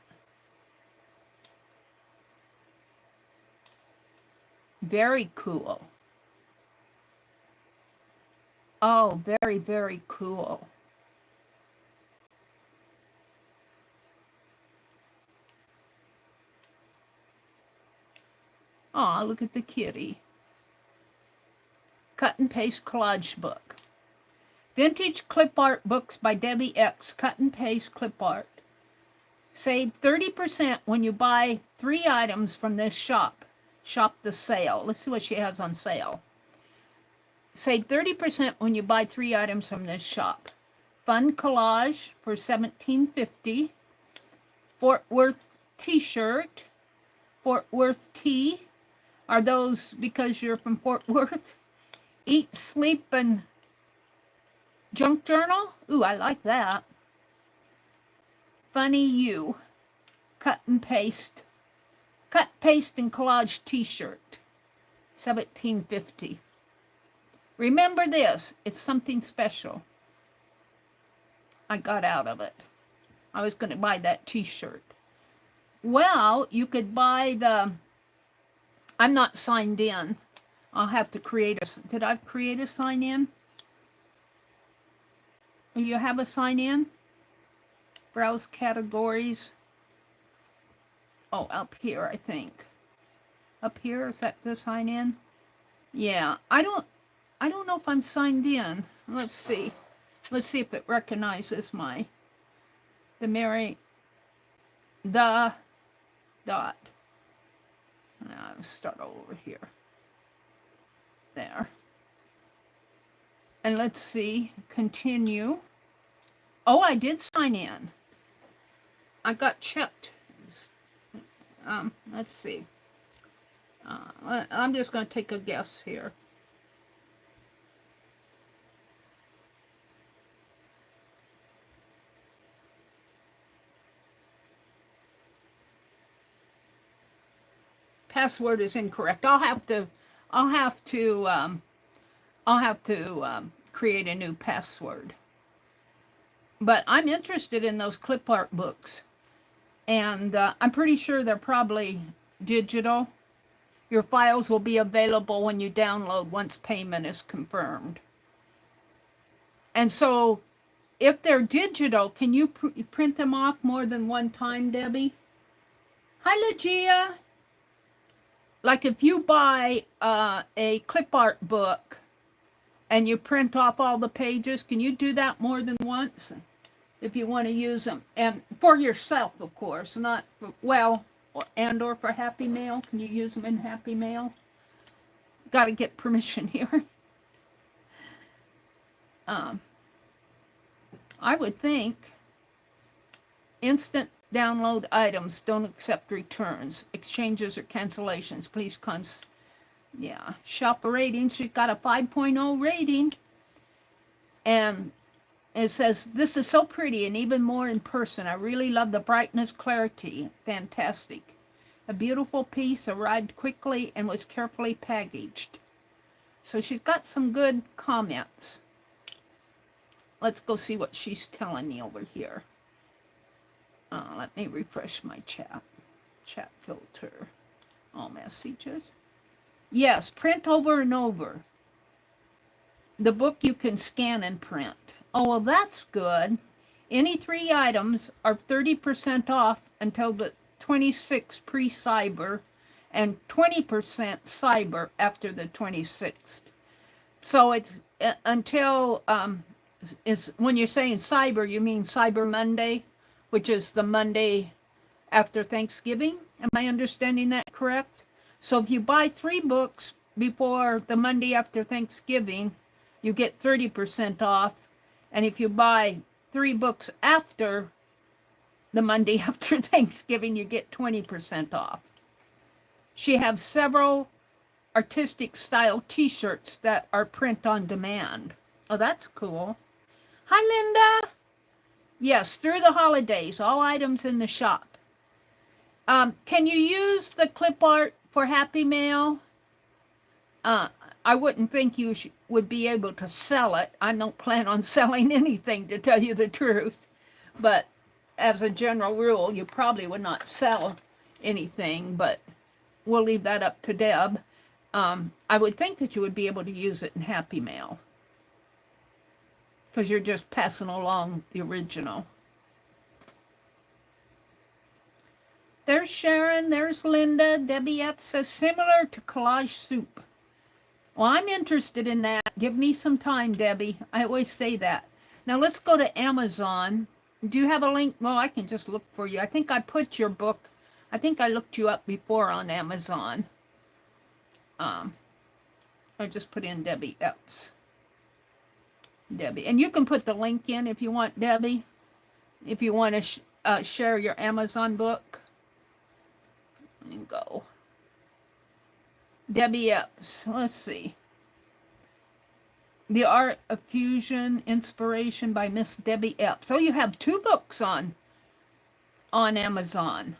Very cool. Oh, very, very cool. Aw, look at the kitty. Cut and paste collage book. Vintage clip art books by Debbie X. Cut and paste clip art. Save 30% when you buy 3 items from this shop. Shop the sale. Let's see what she has on sale. Save 30% when you buy 3 items from this shop. Fun collage for $17.50. Fort Worth t-shirt. Fort Worth tea. Are those because you're from Fort Worth? Eat, sleep, and junk journal. Ooh, I like that. Funny you. Cut and paste. Cut, paste, and collage t-shirt. $17.50. Remember this. It's something special. I got out of it. I was going to buy that t-shirt. Well, you could buy the... I'm not signed in. I'll have to create a... Did I create a sign-in? You have a sign-in? Browse categories. Oh, up here, I think. Up here, is that the sign-in? Yeah, I don't know if I'm signed in. Let's see. Let's see if it recognizes the Meri, the dot. I'll start over here. There. And let's see, continue. Oh, I did sign in. I got checked. Let's see. I'm just going to take a guess here. Password is incorrect. I'll have to create a new password. But I'm interested in those clip art books, and I'm pretty sure they're probably digital. Your files will be available when you download once payment is confirmed. And so, if they're digital, can you print them off more than one time, Debbie? Hi, Legia. Like if you buy a clip art book and you print off all the pages, can you do that more than once if you want to use them? And for yourself, of course, not for, well, and or for Happy Mail. Can you use them in Happy Mail? Got to get permission here. I would think instant download items don't accept returns, exchanges, or cancellations. Please yeah. Shop ratings. She's got a 5.0 rating. And it says, this is so pretty and even more in person. I really love the brightness, clarity. Fantastic. A beautiful piece arrived quickly and was carefully packaged. So she's got some good comments. Let's go see what she's telling me over here. Let me refresh my chat. Chat filter. All messages. Yes, print over and over. The book you can scan and print. Oh, well, that's good. Any 3 items are 30% off until the 26th pre-cyber and 20% cyber after the 26th. So it's until, when you're saying cyber, you mean Cyber Monday, which is the Monday after Thanksgiving. Am I understanding that correct? So if you buy 3 books before the Monday after Thanksgiving, you get 30% off. And if you buy 3 books after the Monday after Thanksgiving, you get 20% off. She has several artistic style t-shirts that are print on demand. Oh, that's cool. Hi, Linda. Yes, through the holidays, all items in the shop. Can you use the clip art for Happy Mail, I wouldn't think you would be able to sell it. I don't plan on selling anything, to tell you the truth. But as a general rule, you probably would not sell anything, but we'll leave that up to Deb. I would think that you would be able to use it in Happy Mail, because you're just passing along the original. There's Sharon, there's Linda. Debbie F says, similar to collage soup. Well, I'm interested in that. Give me some time, Debbie. I always say that. Now let's go to Amazon. Do you have a link? Well, I can just look for you. I think I put your book. I think I looked you up before on Amazon. I just put in Debbie Epps. Debbie. And you can put the link in if you want, Debbie. If you want to share your Amazon book. And go. Debbie Epps. Let's see. The Art of Fusion, Inspiration by Miss Debbie Epps. So you have 2 books on Amazon.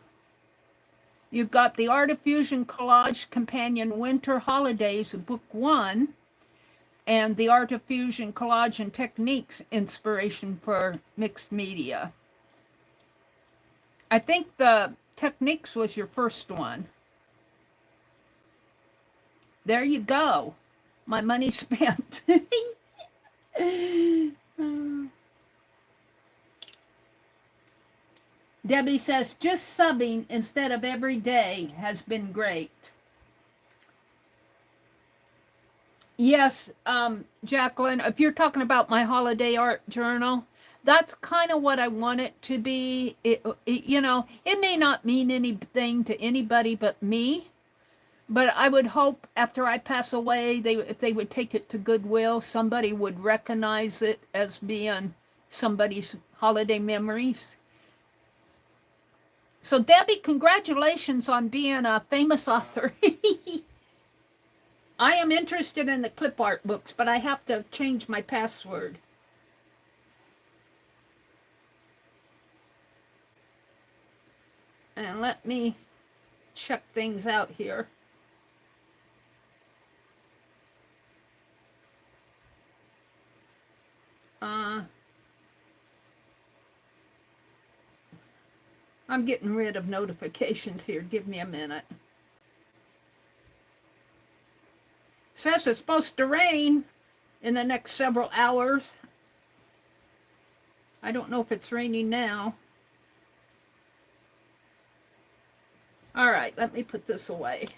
You've got The Art of Fusion Collage Companion Winter Holidays, Book 1, and The Art of Fusion Collage and Techniques, Inspiration for Mixed Media. I think the Techniques was your first one. There you go. My money spent. Debbie says, just subbing instead of every day has been great. Yes, Jacqueline, if you're talking about my holiday art journal, that's kind of what I want it to be. You know, it may not mean anything to anybody but me, but I would hope after I pass away, if they would take it to Goodwill, somebody would recognize it as being somebody's holiday memories. So, Debbie, congratulations on being a famous author. I am interested in the clip art books, but I have to change my password. And let me check things out here. I'm getting rid of notifications here. Give me a minute. Says it's supposed to rain in the next several hours. I don't know if it's raining now. All right, let me put this away.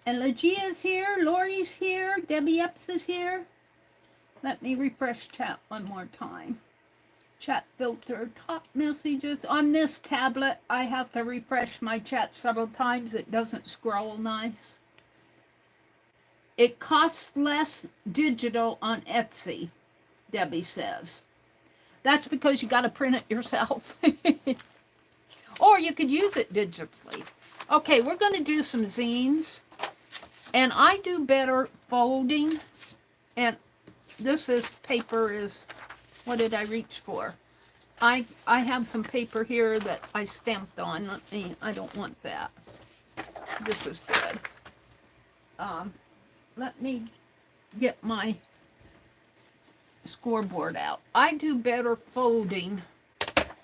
And Legia's here, Lori's here, Debbie Epps is here. Let me refresh chat one more time. Chat filter, top messages. On this tablet, I have to refresh my chat several times. It doesn't scroll nice. It costs less digital on Etsy, Debbie says. That's because you got to print it yourself. Or you could use it digitally. Okay, we're going to do some zines. And I do better folding. And this paper is, what did I reach for? I have some paper here that I stamped on. I don't want that. This is good. Let me get my scoreboard out. I do better folding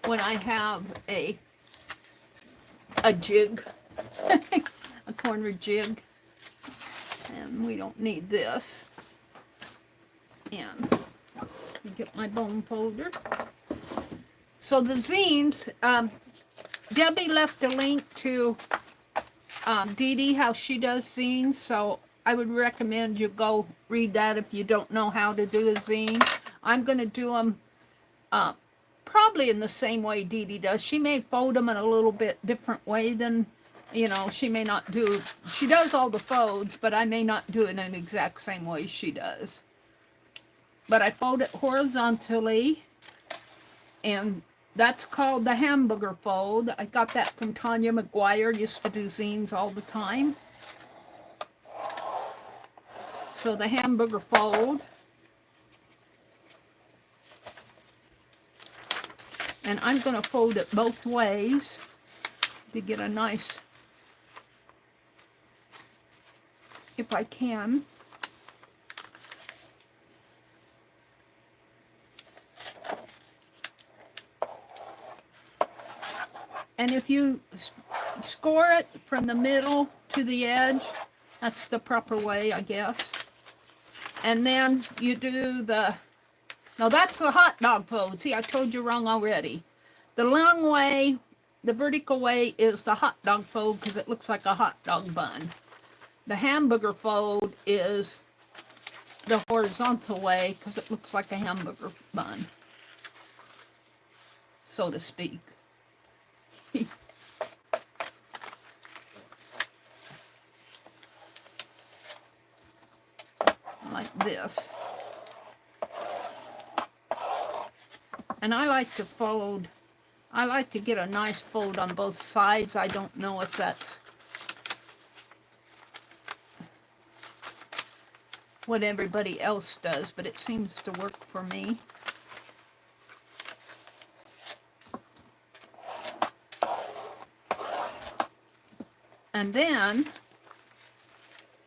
when I have a jig, a corner jig. And we don't need this. And get my bone folder. So the zines, Debbie left a link to Dee Dee, how she does zines. So I would recommend you go read that if you don't know how to do a zine. I'm going to do them probably in the same way Dee Dee does. She may fold them in a little bit different way than, you know, she may not do. She does all the folds, but I may not do it in an exact same way she does. But I fold it horizontally, and that's called the hamburger fold. I got that from Tanya McGuire, used to do zines all the time. So the hamburger fold. And I'm going to fold it both ways to get a nice, if I can. And if you score it from the middle to the edge, that's the proper way, I guess. And then you do the, now that's the hot dog fold. See, I told you wrong already. The long way, the vertical way is the hot dog fold because it looks like a hot dog bun. The hamburger fold is the horizontal way because it looks like a hamburger bun, so to speak. Like this. And I like to fold, I like to get a nice fold on both sides. I don't know if that's what everybody else does, but it seems to work for me. And then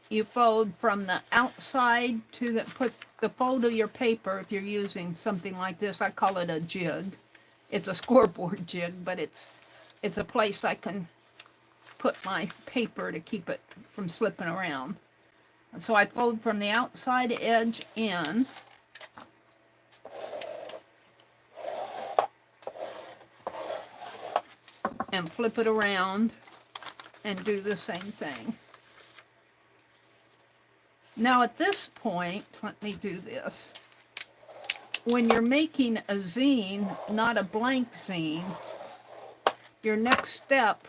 you fold from the outside to the, put the fold of your paper, if you're using something like this, I call it a jig. It's a scoreboard jig, but it's a place I can put my paper to keep it from slipping around. So I fold from the outside edge in. And flip it around and do the same thing. Now at this point, let me do this. When you're making a zine, not a blank zine, your next step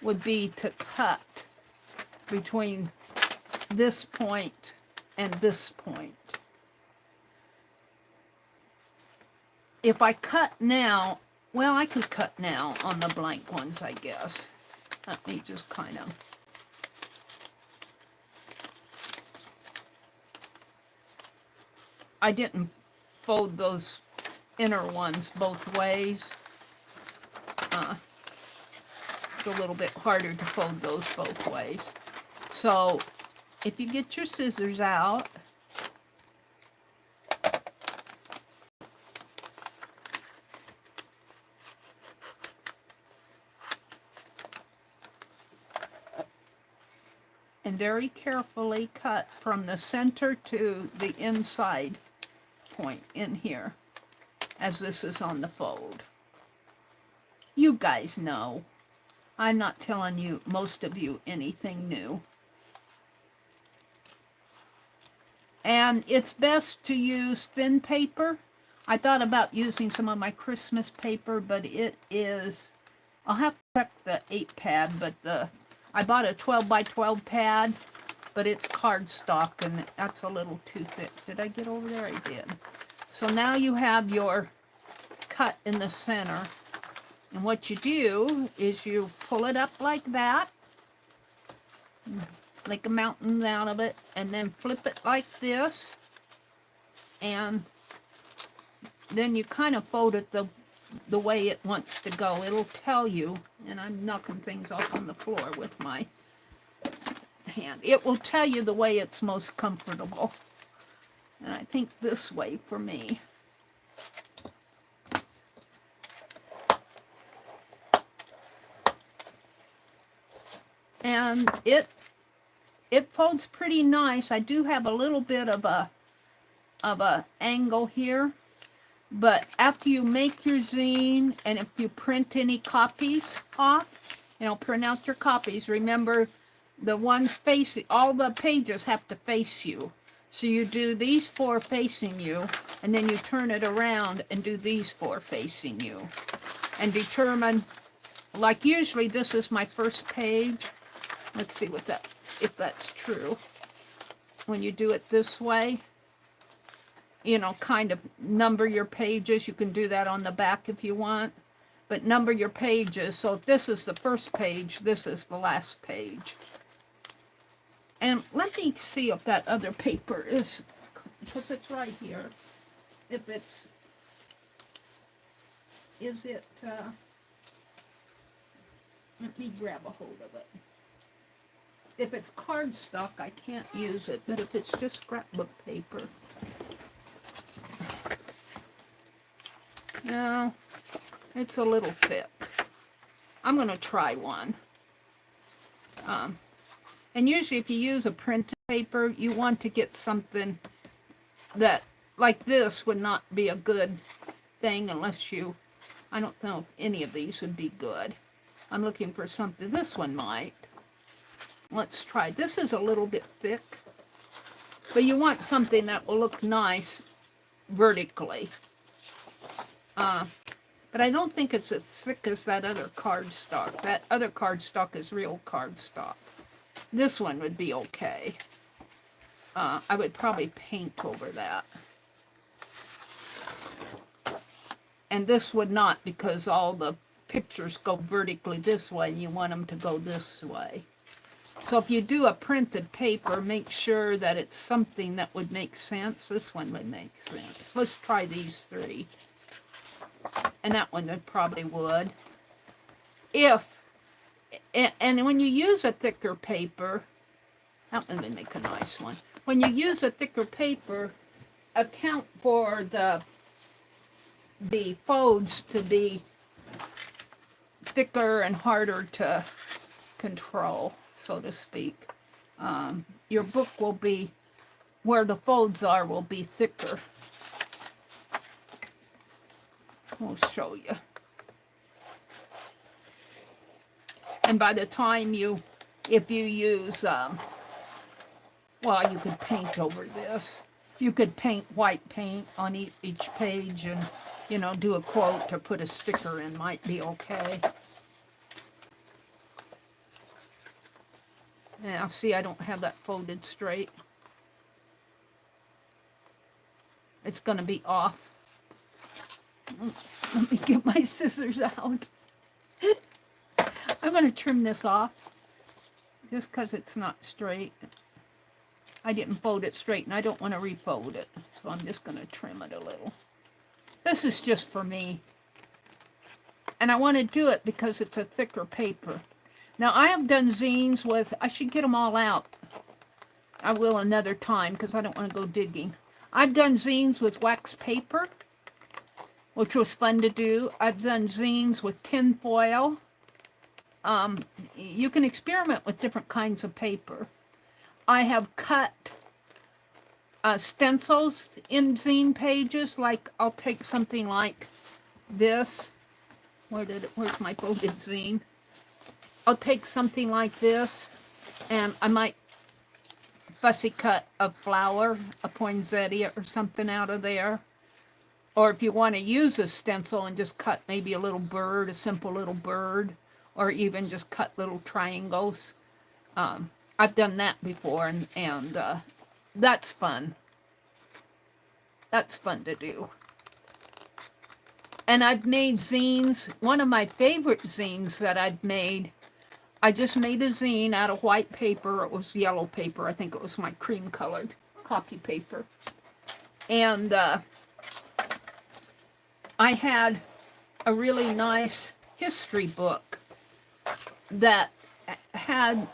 would be to cut between this point and this point. If I cut now, well, I could cut now on the blank ones, I guess. Let me just kind of... I didn't fold those inner ones both ways. It's a little bit harder to fold those both ways. So if you get your scissors out, and very carefully cut from the center to the inside point in here, as this is on the fold. You guys know. I'm not telling you, most of you, anything new. And it's best to use thin paper. I thought about using some of my Christmas paper, but it is, I'll have to check the 8 pad, but I bought a 12 by 12 pad, but it's cardstock and that's a little too thick. Did I get over there? I did. So now you have your cut in the center. And what you do is you pull it up like that, make a mountain out of it, and then flip it like this. And then you kind of fold it the way it wants to go. It'll tell you, and I'm knocking things off on the floor with my hand. It will tell you the way it's most comfortable. And I think this way for me. And it folds pretty nice. I do have a little bit of a angle here. But after you make your zine, and if you print any copies off, print out your copies. Remember, the ones facing, all the pages have to face you. So you do these 4 facing you, and then you turn it around and do these 4 facing you. And determine, like usually this is my first page. Let's see if that's true. When you do it this way, kind of number your pages. You can do that on the back if you want, but number your pages. So if this is the first page, this is the last page. And let me see if that other paper is, because it's right here. If it's, is it, let me grab a hold of it. If it's cardstock, I can't use it, but if it's just scrapbook paper, no, it's a little thick. I'm going to try one. And usually if you use a printed paper, you want to get something that, like this, would not be a good thing unless you, I don't know if any of these would be good. I'm looking for something, this one might. Let's try, this is a little bit thick, but you want something that will look nice vertically. But I don't think it's as thick as that other cardstock. That other cardstock is real cardstock. This one would be okay. I would probably paint over that. And this would not, because all the pictures go vertically this way and you want them to go this way. So if you do a printed paper, make sure that it's something that would make sense. This one would make sense. Let's try these three. And that one would probably would. And when you use a thicker paper, that one would make a nice one. When you use a thicker paper, account for the folds to be thicker and harder to control, so to speak. Your book will be, where the folds are, will be thicker. We'll show you. And by the time if you use, well, you could paint over this. You could paint white paint on each page and, you know, do a quote or put a sticker in, might be okay. Now, see, I don't have that folded straight. It's going to be off. Let me get my scissors out. I'm going to trim this off just because it's not straight. I didn't fold it straight and I don't want to refold it. So I'm just going to trim it a little. This is just for me. And I want to do it because it's a thicker paper. Now I have done zines with, I should get them all out. I will another time because I don't want to go digging. I've done zines with wax paper, which was fun to do. I've done zines with tin foil. You can experiment with different kinds of paper. I have cut stencils in zine pages. Like, I'll take something like this. Where's my folded zine? I'll take something like this, and I might fussy cut a flower, a poinsettia or something out of there. Or if you want to use a stencil and just cut maybe a little bird, a simple little bird, or even just cut little triangles. I've done that before, and that's fun. That's fun to do. And I've made zines. One of my favorite zines that I've made, I just made a zine out of white paper. It was yellow paper. I think it was my cream colored copy paper. And I had a really nice history book that had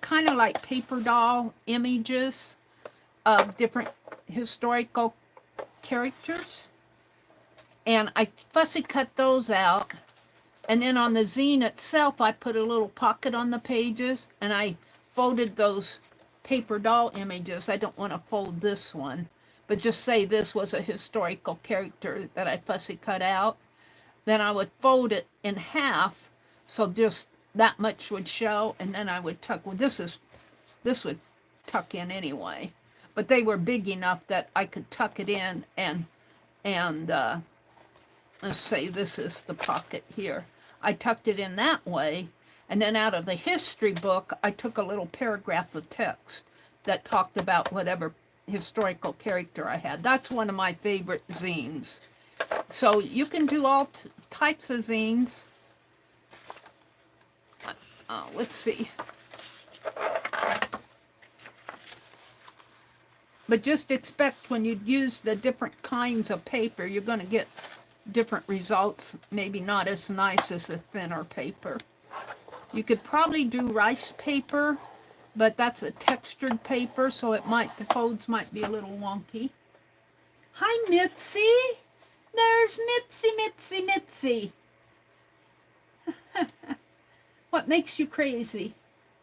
kind of like paper doll images of different historical characters. And I fussy cut those out. And then on the zine itself, I put a little pocket on the pages, and I folded those paper doll images. I don't want to fold this one, but just say this was a historical character that I fussy cut out. Then I would fold it in half, so just that much would show, and then I would tuck. Well, this would tuck in anyway, but they were big enough that I could tuck it in, and let's say this is the pocket here. I tucked it in that way, and then out of the history book, I took a little paragraph of text that talked about whatever historical character I had. That's one of my favorite zines. So you can do all types of zines. Let's see. But just expect when you use the different kinds of paper, you're going to get different results, maybe not as nice as the thinner paper. You could probably do rice paper, but that's a textured paper, so it might, the folds might be a little wonky. Hi, Mitzi. There's Mitzi, Mitzi, Mitzi. What makes you crazy,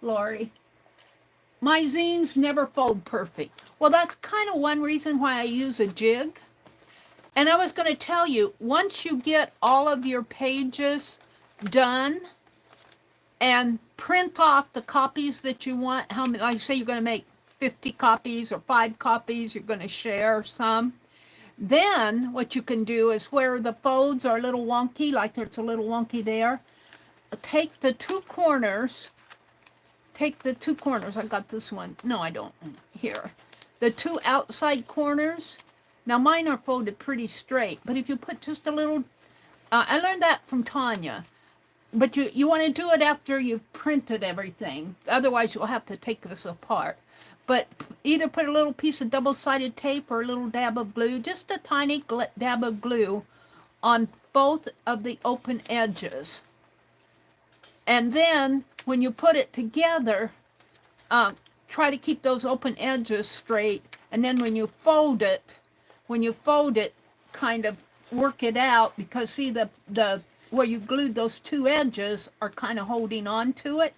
Lori? My zines never fold perfect. Well, that's kind of one reason why I use a jig. And I was going to tell you, once you get all of your pages done and print off the copies that you want, how many, like say you're going to make 50 copies or 5 copies, you're going to share some. Then what you can do is where the folds are a little wonky, like it's a little wonky there, take the two corners, I got this one, no I don't, here. The two outside corners, now mine are folded pretty straight, but if you put just a little, I learned that from Tanya, but you want to do it after you've printed everything, otherwise you'll have to take this apart. But either put a little piece of double-sided tape or a little dab of glue, just a tiny dab of glue on both of the open edges. And then when you put it together, try to keep those open edges straight. And then when you fold it, kind of work it out, because see the where you glued those two edges are kind of holding on to it.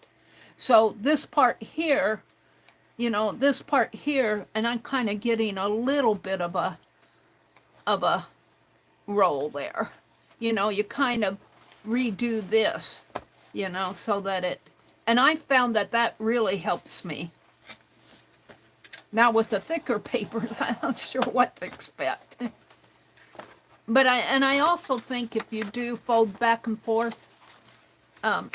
So this part here, you know, this part here, and I'm kind of getting a little bit of a roll there. You know, you kind of redo this, you know, so that it, and I found that that really helps me. Now with the thicker papers, I'm not sure what to expect. But I also think if you do fold back and forth,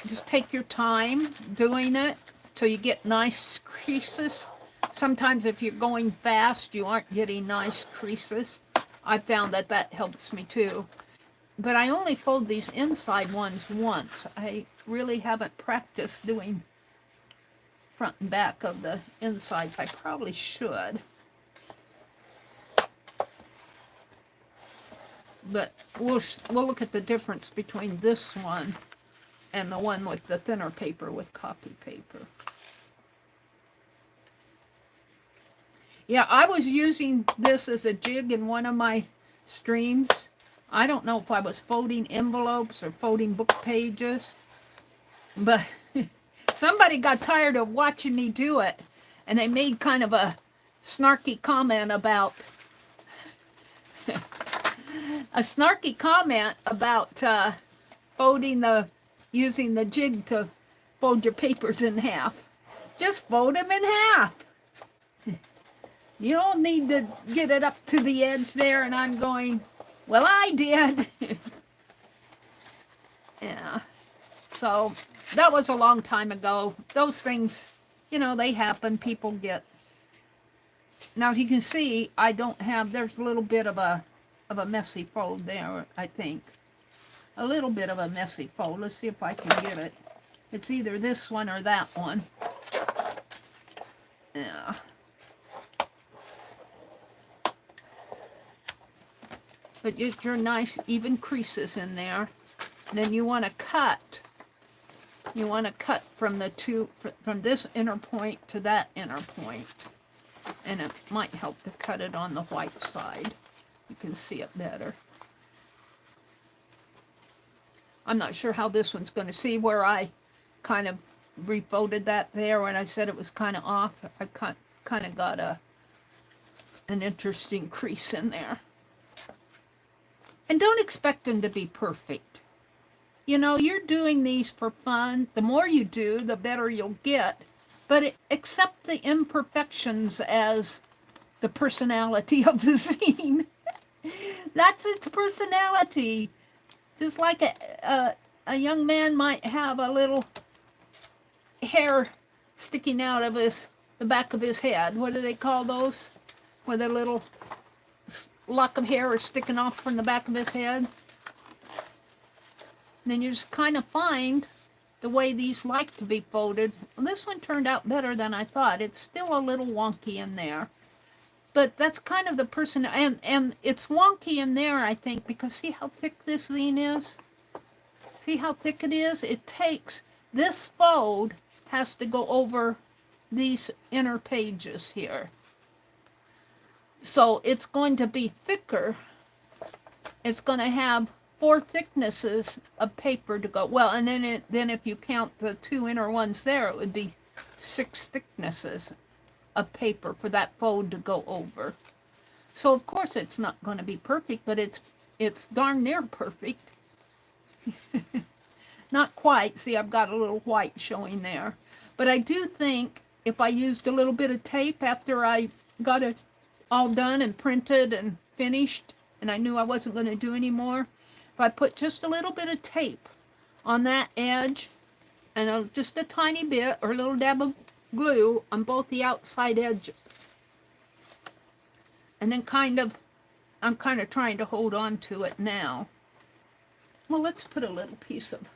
just take your time doing it till you get nice creases. Sometimes if you're going fast, you aren't getting nice creases. I found that that helps me too. But I only fold these inside ones once. I really haven't practiced doing front and back of the insides. I probably should. But we'll look at the difference between this one and the one with the thinner paper with copy paper. Yeah, I was using this as a jig in one of my streams. I don't know if I was folding envelopes or folding book pages, but somebody got tired of watching me do it, and they made kind of a snarky comment about using the jig to fold your papers in half. Just fold them in half. You don't need to get it up to the edge there, and I'm going, well, I did. Yeah. So that was a long time ago. Those things, you know, they happen. People get. Now, as you can see, I don't have, there's a little bit of a messy fold there, I think. A little bit of a messy fold. Let's see if I can get it. It's either this one or that one. Yeah. But get your nice even creases in there. And then you want to cut. You want to cut from the two, from this inner point to that inner point. And it might help to cut it on the white side. You can see it better. I'm not sure how this one's going to see where I kind of refolded that there when I said it was kind of off. I kind of got an interesting crease in there. And don't expect them to be perfect. You know, you're doing these for fun. The more you do, the better you'll get. But accept the imperfections as the personality of the zine. That's its personality. Just like a young man might have a little hair sticking out of the back of his head. What do they call those? Where the little lock of hair is sticking off from the back of his head. And then you just kind of find the way these like to be folded. Well, this one turned out better than I thought. It's still a little wonky in there. But that's kind of the person, and it's wonky in there, I think, because see how thick this zine is? See how thick it is? It takes, this fold has to go over these inner pages here. So it's going to be thicker. It's going to have 4 thicknesses of paper to go. Well, and then if you count the 2 inner ones there, it would be 6 thicknesses of paper for that fold to go over. So of course it's not going to be perfect, but it's darn near perfect. Not quite. See, I've got a little white showing there. But I do think if I used a little bit of tape after I got it all done and printed and finished, and I knew I wasn't going to do any more, if I put just a little bit of tape on that edge and just a tiny bit or a little dab of glue on both the outside edges, and then I'm kind of trying to hold on to it now. Well, let's put a little piece of,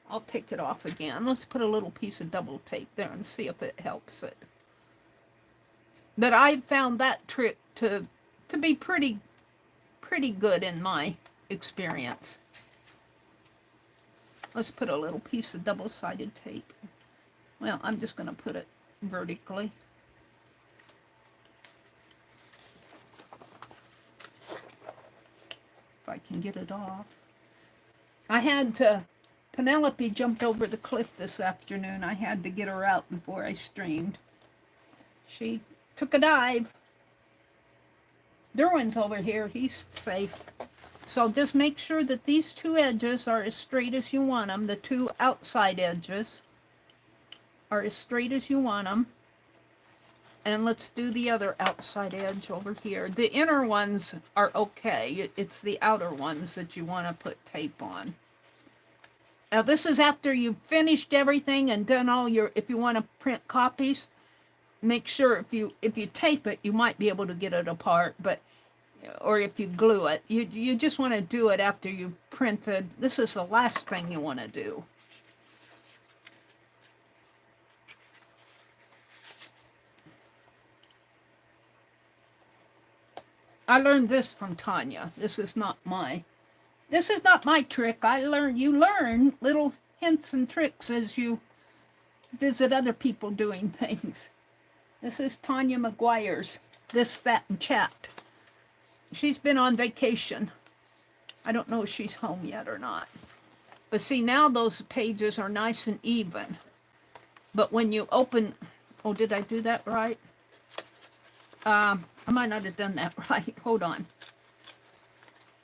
I'll take it off again. Let's put a little piece of double tape there and see if it helps it. But I found that trick to be pretty good in my experience. Let's put a little piece of double-sided tape. Well, I'm just going to put it vertically. If I can get it off. I had to, Penelope jumped over the cliff this afternoon. I had to get her out before I streamed. She took a dive. Derwin's over here. He's safe. So just make sure that these 2 edges are as straight as you want them. The 2 outside edges are as straight as you want them. And let's do the other outside edge over here. The inner ones are okay. It's the outer ones that you want to put tape on. Now this is after you've finished everything and done all your, if you want to print copies, make sure if you tape it, you might be able to get it apart, but, or if you glue it, you just want to do it after you've printed. This is the last thing you want to do. I learned this from Tanya. This is not my trick. You learn little hints and tricks as you visit other people doing things. This is Tanya McGuire's This, That, and Chat. She's been on vacation. I don't know if she's home yet or not. But see, now those pages are nice and even. But when you open, oh, did I do that right? I might not have done that right. Hold on.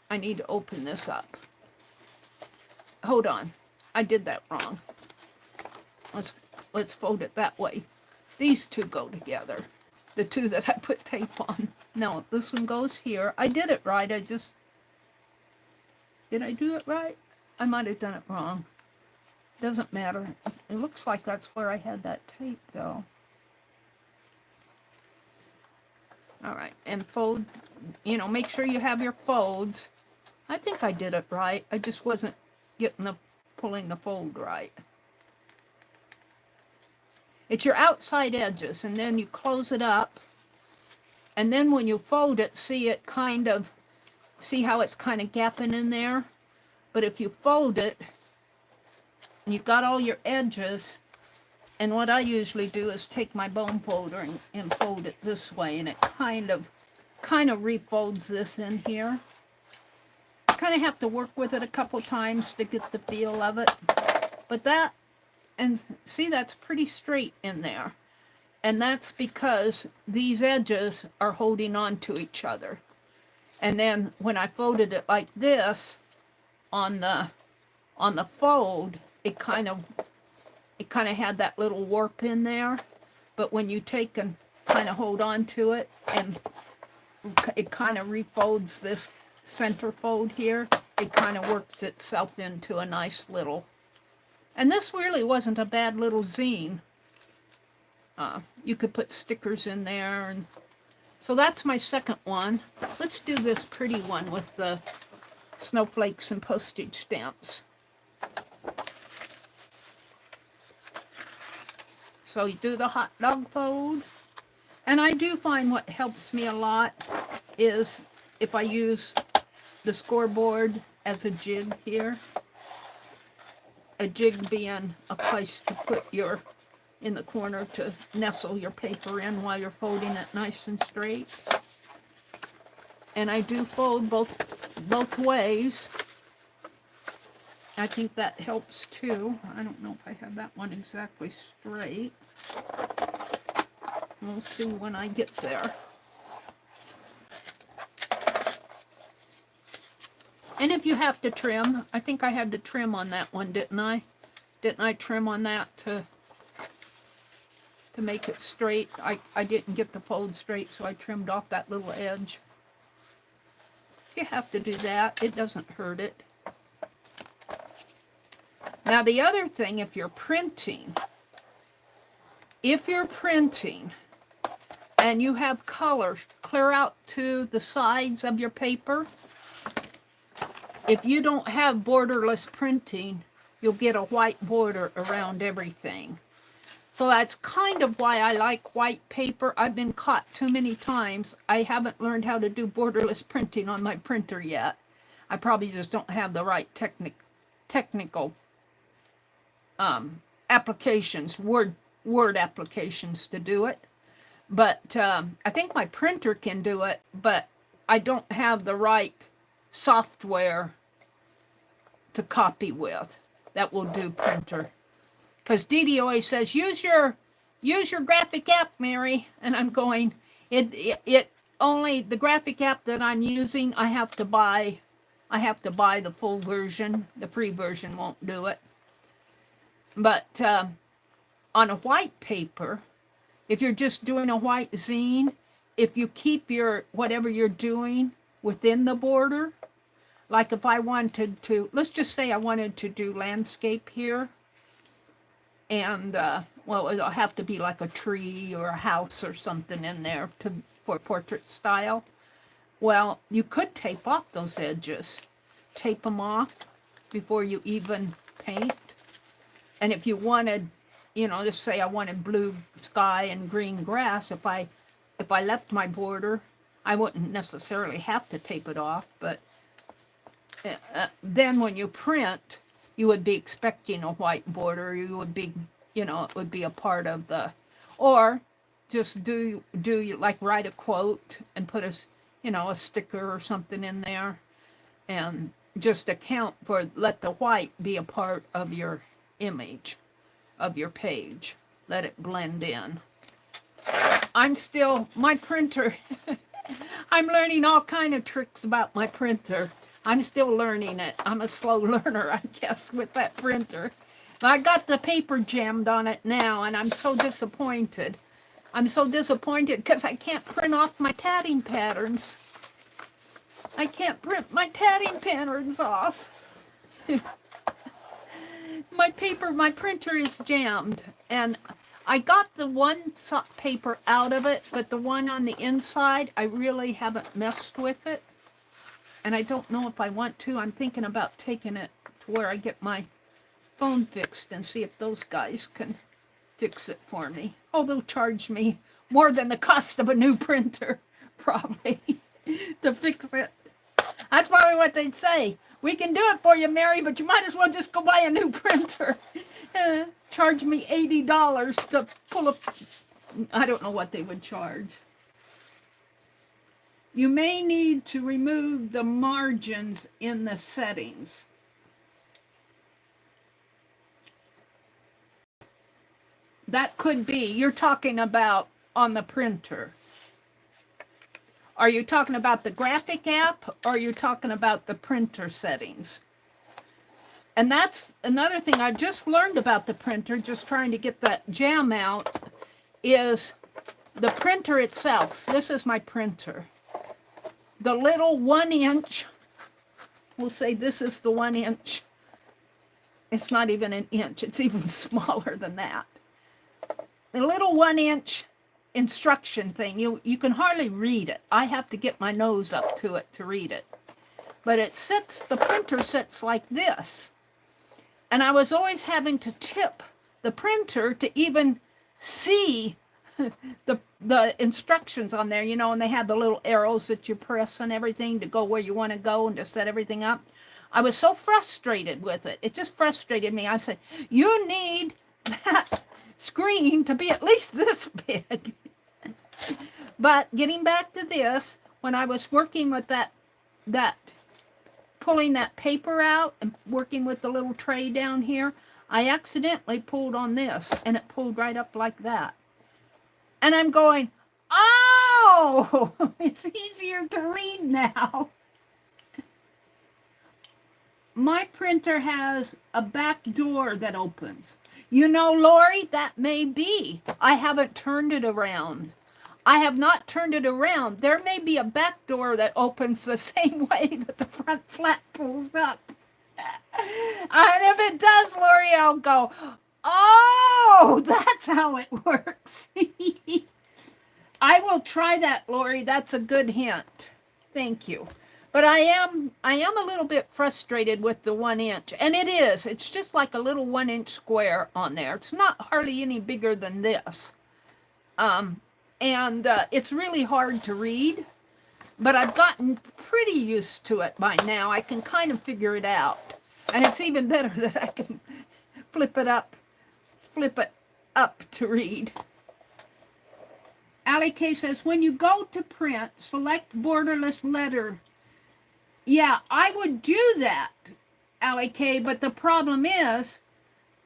I need to open this up. Hold on. I did that wrong. Let's fold it that way. These 2 go together. The 2 that I put tape on. No, this one goes here. I did it right. Did I do it right? I might have done it wrong. Doesn't matter. It looks like that's where I had that tape though. All right, and fold, make sure you have your folds. I think I did it right. I just wasn't pulling the fold right. It's your outside edges, and then you close it up. And then when you fold it, see how it's kind of gapping in there? But if you fold it, and you've got all your edges, and what I usually do is take my bone folder and fold it this way, and it kind of refolds this in here. I kind of have to work with it a couple times to get the feel of it. But that, and see, that's pretty straight in there. And that's because these edges are holding on to each other. And then when I folded it like this on the fold, it kind of had that little warp in there. But when you take and kind of hold on to it, and it kind of refolds this center fold here, it kind of works itself into a nice little, and this really wasn't a bad little zine. You could put stickers in there, and so that's my second one. Let's do this pretty one with the snowflakes and postage stamps. So you do the hot dog fold, And I do find what helps me a lot is if I use the scoreboard as a jig here. A jig being a place to put your, in the corner to nestle your paper in while you're folding it nice and straight. And I do fold both ways. I think that helps too. I don't know if I have that one exactly straight. We'll see when I get there. And if you have to trim, I think I had to trim on that one, didn't I? Didn't I trim on that to make it straight? I didn't get the fold straight, so I trimmed off that little edge. You have to do that. It doesn't hurt it. Now the other thing, if you're printing and you have color clear out to the sides of your paper, if you don't have borderless printing, you'll get a white border around everything. So that's kind of why I like white paper. I've been caught too many times. I haven't learned how to do borderless printing on my printer yet. I probably just don't have the right technical applications, word applications to do it. But I think my printer can do it, but I don't have the right software to copy with that will do printer. Because Dee Dee always says, use your graphic app, Mary. And I'm going, it only the graphic app that I'm using, I have to buy the full version. The free version won't do it. But on a white paper, if you're just doing a white zine, if you keep your whatever you're doing within the border, like if I wanted to, let's just say I wanted to do landscape here, and well, it'll have to be like a tree or a house or something in there for portrait style. Well, you could tape off those edges, tape them off before you even paint. And if you wanted, you know, just say I wanted blue sky and green grass, if I left my border, I wouldn't necessarily have to tape it off, but then when you print, you would be expecting a white border. You would be, you know, it would be a part of the, or just do like write a quote and put a, you know, a sticker or something in there, and just account for, let the white be a part of your image, of your page. Let it blend in. I'm still, my printer, I'm learning all kind of tricks about my printer. I'm still learning it. I'm a slow learner, I guess, with that printer. I got the paper jammed on it now, and I'm so disappointed. I'm so disappointed because I can't print off my tatting patterns. I can't print my tatting patterns off. My printer is jammed, and I got the one paper out of it, but the one on the inside, I really haven't messed with it. And I don't know if I want to. I'm thinking about taking it to where I get my phone fixed and see if those guys can fix it for me. Oh, they'll charge me more than the cost of a new printer, probably, to fix it. That's probably what they'd say. We can do it for you, Mary, but you might as well just go buy a new printer. Charge me $80 to pull up. I don't know what they would charge. You may need to remove the margins in the settings. That could be, you're talking about on the printer. Are you talking about the graphic app, or are you talking about the printer settings? And that's another thing I just learned about the printer, just trying to get that jam out, is the printer itself. This is my printer. The little 1 inch, we'll say this is the 1 inch. It's not even an inch, it's even smaller than that. The little 1 inch instruction thing, you can hardly read it. I have to get my nose up to it to read it. But it sits, the printer sits like this. And I was always having to tip the printer to even see the instructions on there, you know, and they have the little arrows that you press and everything to go where you want to go and to set everything up. I was so frustrated with it. It just frustrated me. I said, you need that screen to be at least this big. But getting back to this, when I was working with that pulling that paper out and working with the little tray down here, I accidentally pulled on this and it pulled right up like that. And I'm going, oh, it's easier to read now. My printer has a back door that opens. You know, Lori, that may be. I haven't turned it around. I have not turned it around. There may be a back door that opens the same way that the front flap pulls up. And if it does, Lori, I'll go, oh, that's how it works. I will try that, Lori. That's a good hint. Thank you. But I am a little bit frustrated with the 1 inch. And it is. It's just like a little 1 inch square on there. It's not hardly any bigger than this. It's really hard to read. But I've gotten pretty used to it by now. I can kind of figure it out. And it's even better that I can flip it up to read. Allie K says, when you go to print, select borderless letter. Yeah, I would do that, Allie K, but the problem is,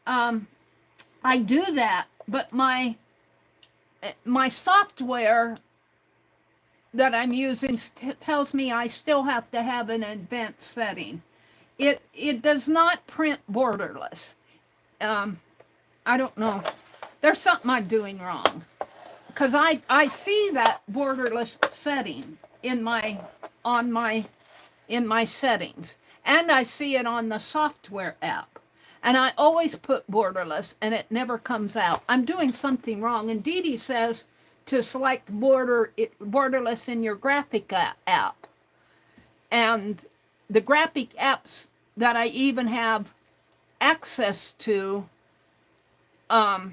I do that, but my software that I'm using tells me I still have to have an advanced setting. It does not print borderless. I don't know. There's something I'm doing wrong. Because I see that borderless setting in my settings. And I see it on the software app. And I always put borderless and it never comes out. I'm doing something wrong. And Dee Dee says to select borderless in your graphic app. And the graphic apps that I even have access to, I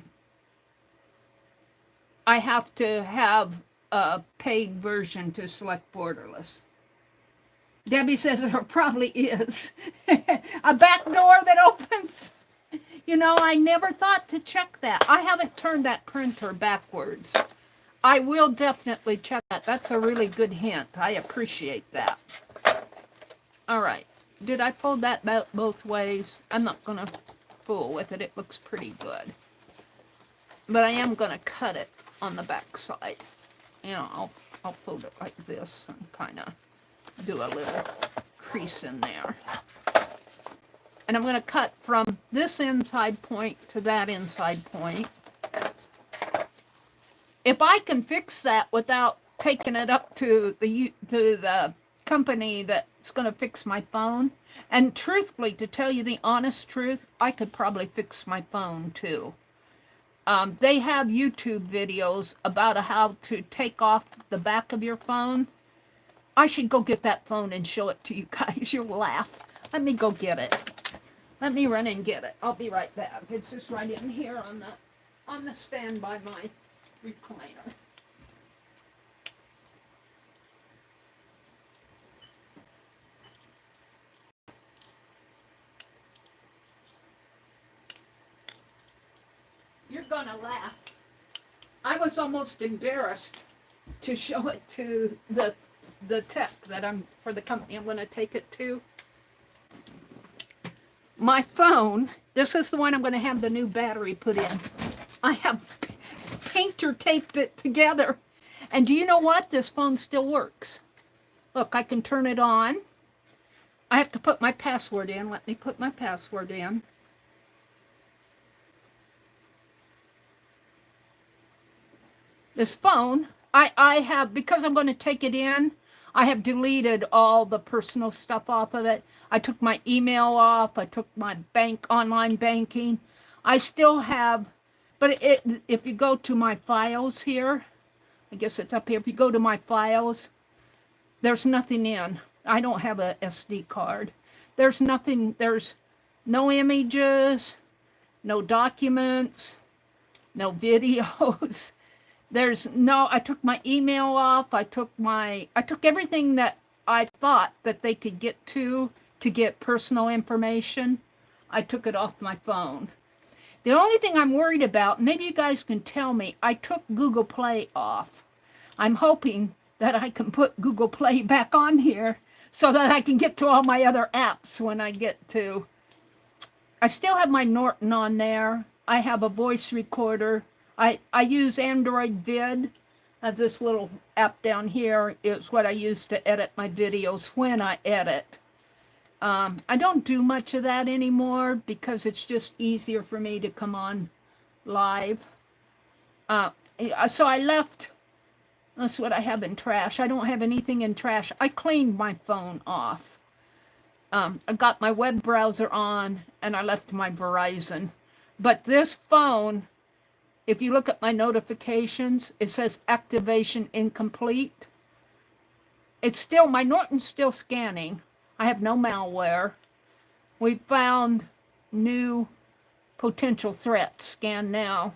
have to have a paid version to select borderless. Debbie says there probably is. A back door that opens. You know, I never thought to check that. I haven't turned that printer backwards. I will definitely check that. That's a really good hint. I appreciate that. All right. Did I fold that both ways? I'm not going to fool with it. It looks pretty good. But I am going to cut it on the back side. You know, I'll fold it like this and kind of do a little crease in there. And I'm going to cut from this inside point to that inside point. If I can fix that without taking it up to the company that's going to fix my phone, and truthfully, to tell you the honest truth, I could probably fix my phone too. They have YouTube videos about how to take off the back of your phone. I should go get that phone and show it to you guys. You'll laugh. Let me go get it. Let me run and get it. I'll be right back. It's just right in here on the stand by my recliner. You're gonna laugh. I was almost embarrassed to show it to the tech that for the company I'm gonna take it to. My phone, this is the one I'm gonna have the new battery put in. I have painter taped it together. And do you know what? This phone still works. Look, I can turn it on. I have to put my password in. Let me put my password in. This phone, I have, because I'm going to take it in, I have deleted all the personal stuff off of it. I took my email off. I took my online banking. I still have, but if you go to my files here, I guess it's up here. If you go to my files, there's nothing in. I don't have a SD card. There's nothing, there's no images, no documents, no videos. I took my email off. I took everything that I thought that they could get to get personal information. I took it off my phone. The only thing I'm worried about, maybe you guys can tell me, I took Google Play off. I'm hoping that I can put Google Play back on here so that I can get to all my other apps when I get to. I still have my Norton on there. I have a voice recorder. I use Android Vid. I have this little app down here. It's what I use to edit my videos when I edit. I don't do much of that anymore because it's just easier for me to come on live. So I left, that's what I have in trash. I don't have anything in trash. I cleaned my phone off. I got my web browser on and I left my Verizon. But this phone, if you look at my notifications, it says activation incomplete. It's still, my Norton's still scanning. I have no malware. We found new potential threats. Scan now.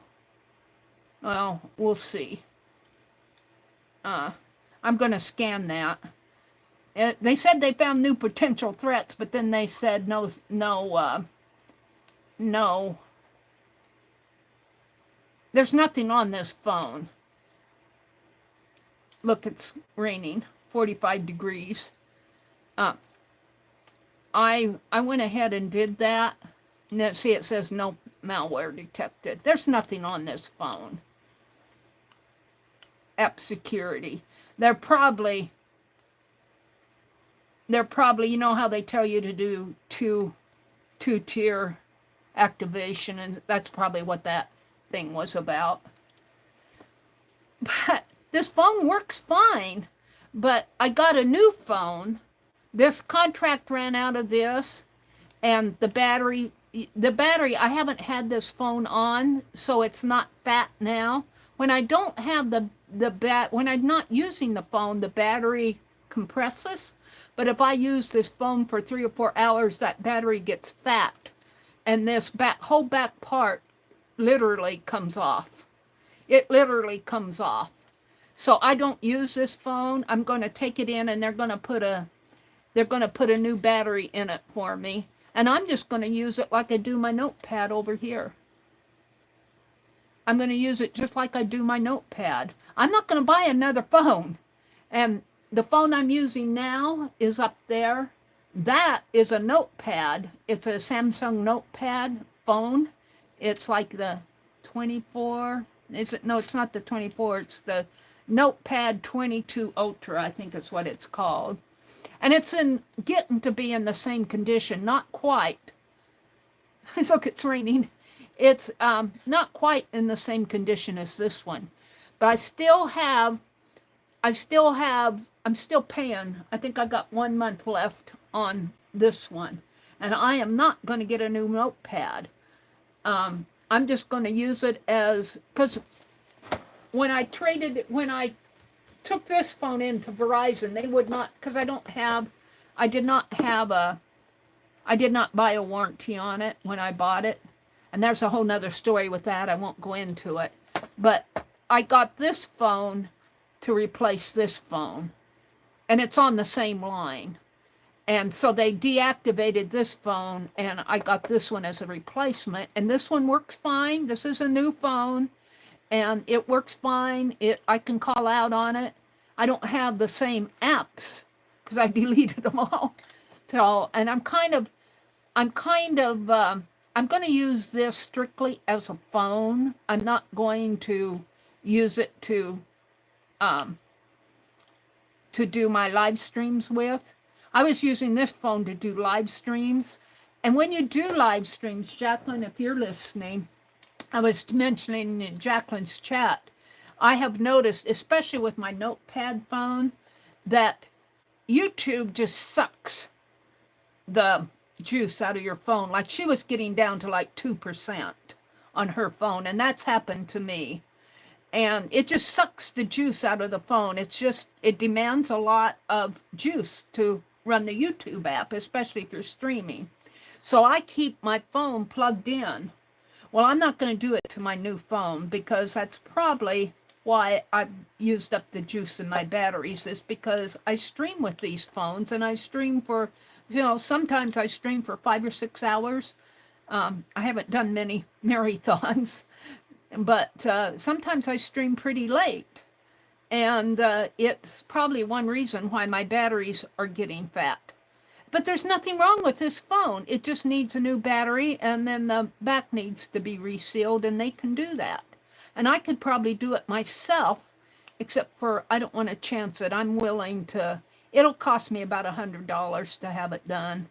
Well, we'll see. I'm going to scan that. They said they found new potential threats, but then they said no. There's nothing on this phone. Look, it's raining. 45 degrees. I went ahead and did that. And then, see, it says no malware detected. There's nothing on this phone. App security. They're probably, you know how they tell you to do two-tier activation, and that's probably what that thing was about. But this phone works fine. But I got a new phone. This contract ran out of this, and the battery, I haven't had this phone on, so it's not fat now. When I don't have when I'm not using the phone, the battery compresses. But if I use this phone for 3 or 4 hours, that battery gets fat, and this whole back part literally comes off. It literally comes off. So I don't use this phone. I'm going to take it in, and they're going to put a new battery in it for me. And I'm just going to use it like I do my notepad over here. I'm going to use it just like I do my notepad. I'm not going to buy another phone. And the phone I'm using now is up there. That is a notepad. It's a Samsung notepad phone. It's like the 24. No, it's not the 24. It's the Notepad 22 Ultra, I think is what it's called. And it's getting to be in the same condition. Not quite. Look, it's raining. It's not quite in the same condition as this one. But I'm still paying. I think I got 1 month left on this one. And I am not going to get a new notepad. I'm just going to use it as, because when I took this phone into Verizon, they would not, because I did not buy a warranty on it when I bought it. And there's a whole nother story with that. I won't go into it. But I got this phone to replace this phone. And it's on the same line. And so they deactivated this phone, and I got this one as a replacement. And this one works fine. This is a new phone, and it works fine. I can call out on it. I don't have the same apps because I deleted them all. So, and I'm going to use this strictly as a phone. I'm not going to use it to do my live streams with. I was using this phone to do live streams. And when you do live streams, Jacqueline, if you're listening, I was mentioning in Jacqueline's chat, I have noticed, especially with my notepad phone, that YouTube just sucks the juice out of your phone. Like she was getting down to like 2% on her phone, and that's happened to me. And it just sucks the juice out of the phone. It demands a lot of juice to run the YouTube app, especially if you're streaming. So I keep my phone plugged in. Well, I'm not going to do it to my new phone because that's probably why I've used up the juice in my batteries is because I stream with these phones, and I stream for, sometimes I stream for 5 or 6 hours. I haven't done many marathons, but sometimes I stream pretty late. And it's probably one reason why my batteries are getting fat. But there's nothing wrong with this phone. It just needs a new battery, and then the back needs to be resealed, and they can do that. And I could probably do it myself, except for I don't want to chance it. I'm willing to, it'll cost me about $100 to have it done.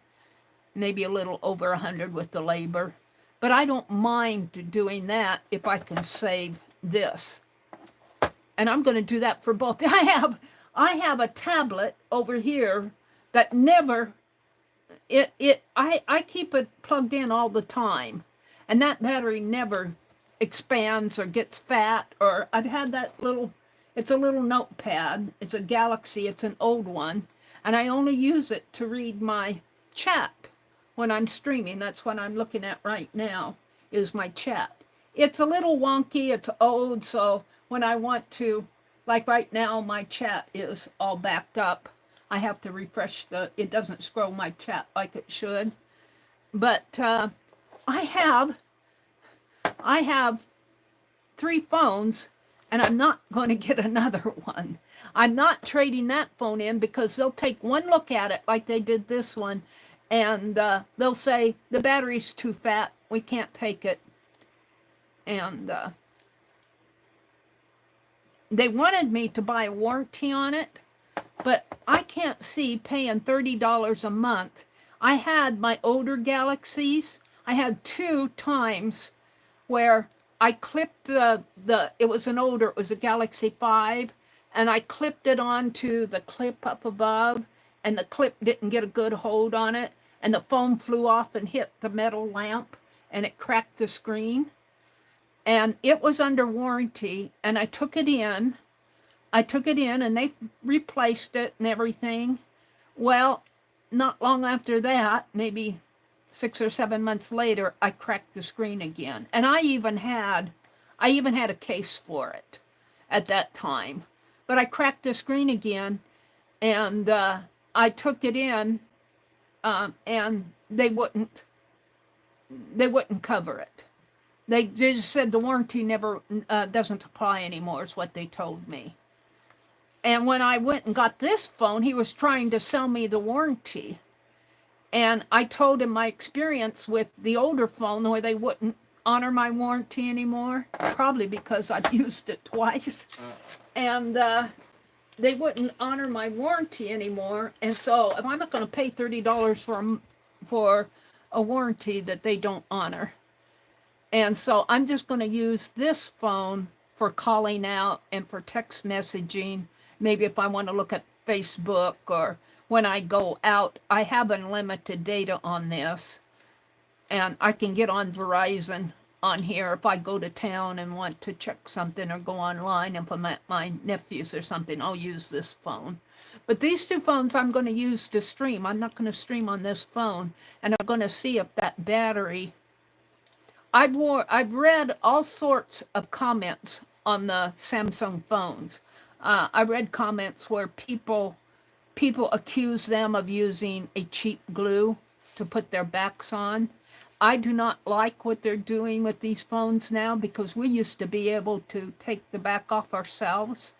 Maybe a little over 100 with the labor. But I don't mind doing that if I can save this. And I'm going to do that for both. I have a tablet over here that never, I keep it plugged in all the time. And that battery never expands or gets fat, or I've had that little, it's a little notepad. It's a Galaxy, it's an old one. And I only use it to read my chat when I'm streaming. That's what I'm looking at right now, is my chat. It's a little wonky, it's old, so when I want to, like right now, my chat is all backed up. I have to refresh it doesn't scroll my chat like it should. But I have 3 phones, and I'm not going to get another one. I'm not trading that phone in, because they'll take one look at it like they did this one, and they'll say, the battery's too fat, we can't take it. And they wanted me to buy a warranty on it, but I can't see paying $30 a month. I had my older Galaxies. I had 2 times where I clipped it was a Galaxy 5, and I clipped it onto the clip up above, and the clip didn't get a good hold on it, and the foam flew off and hit the metal lamp, and it cracked the screen. And it was under warranty, and I took it in, and they replaced it and everything. Well, not long after that, maybe 6 or 7 months later, I cracked the screen again. And I even had a case for it at that time. But I cracked the screen again, and I took it in, and they wouldn't cover it. They just said the warranty never doesn't apply anymore, is what they told me. And when I went and got this phone, he was trying to sell me the warranty. And I told him my experience with the older phone, where they wouldn't honor my warranty anymore, probably because I've used it twice. And they wouldn't honor my warranty anymore. And so I'm not going to pay $30 for a warranty that they don't honor. And so I'm just going to use this phone for calling out and for text messaging. Maybe if I want to look at Facebook, or when I go out, I have unlimited data on this. And I can get on Verizon on here if I go to town and want to check something or go online. If I'm at my nephew's or something, I'll use this phone. But these 2 phones I'm going to use to stream. I'm not going to stream on this phone. And I'm going to see if that battery... I've read all sorts of comments on the Samsung phones. I read comments where people accuse them of using a cheap glue to put their backs on. I do not like what they're doing with these phones now, because we used to be able to take the back off ourselves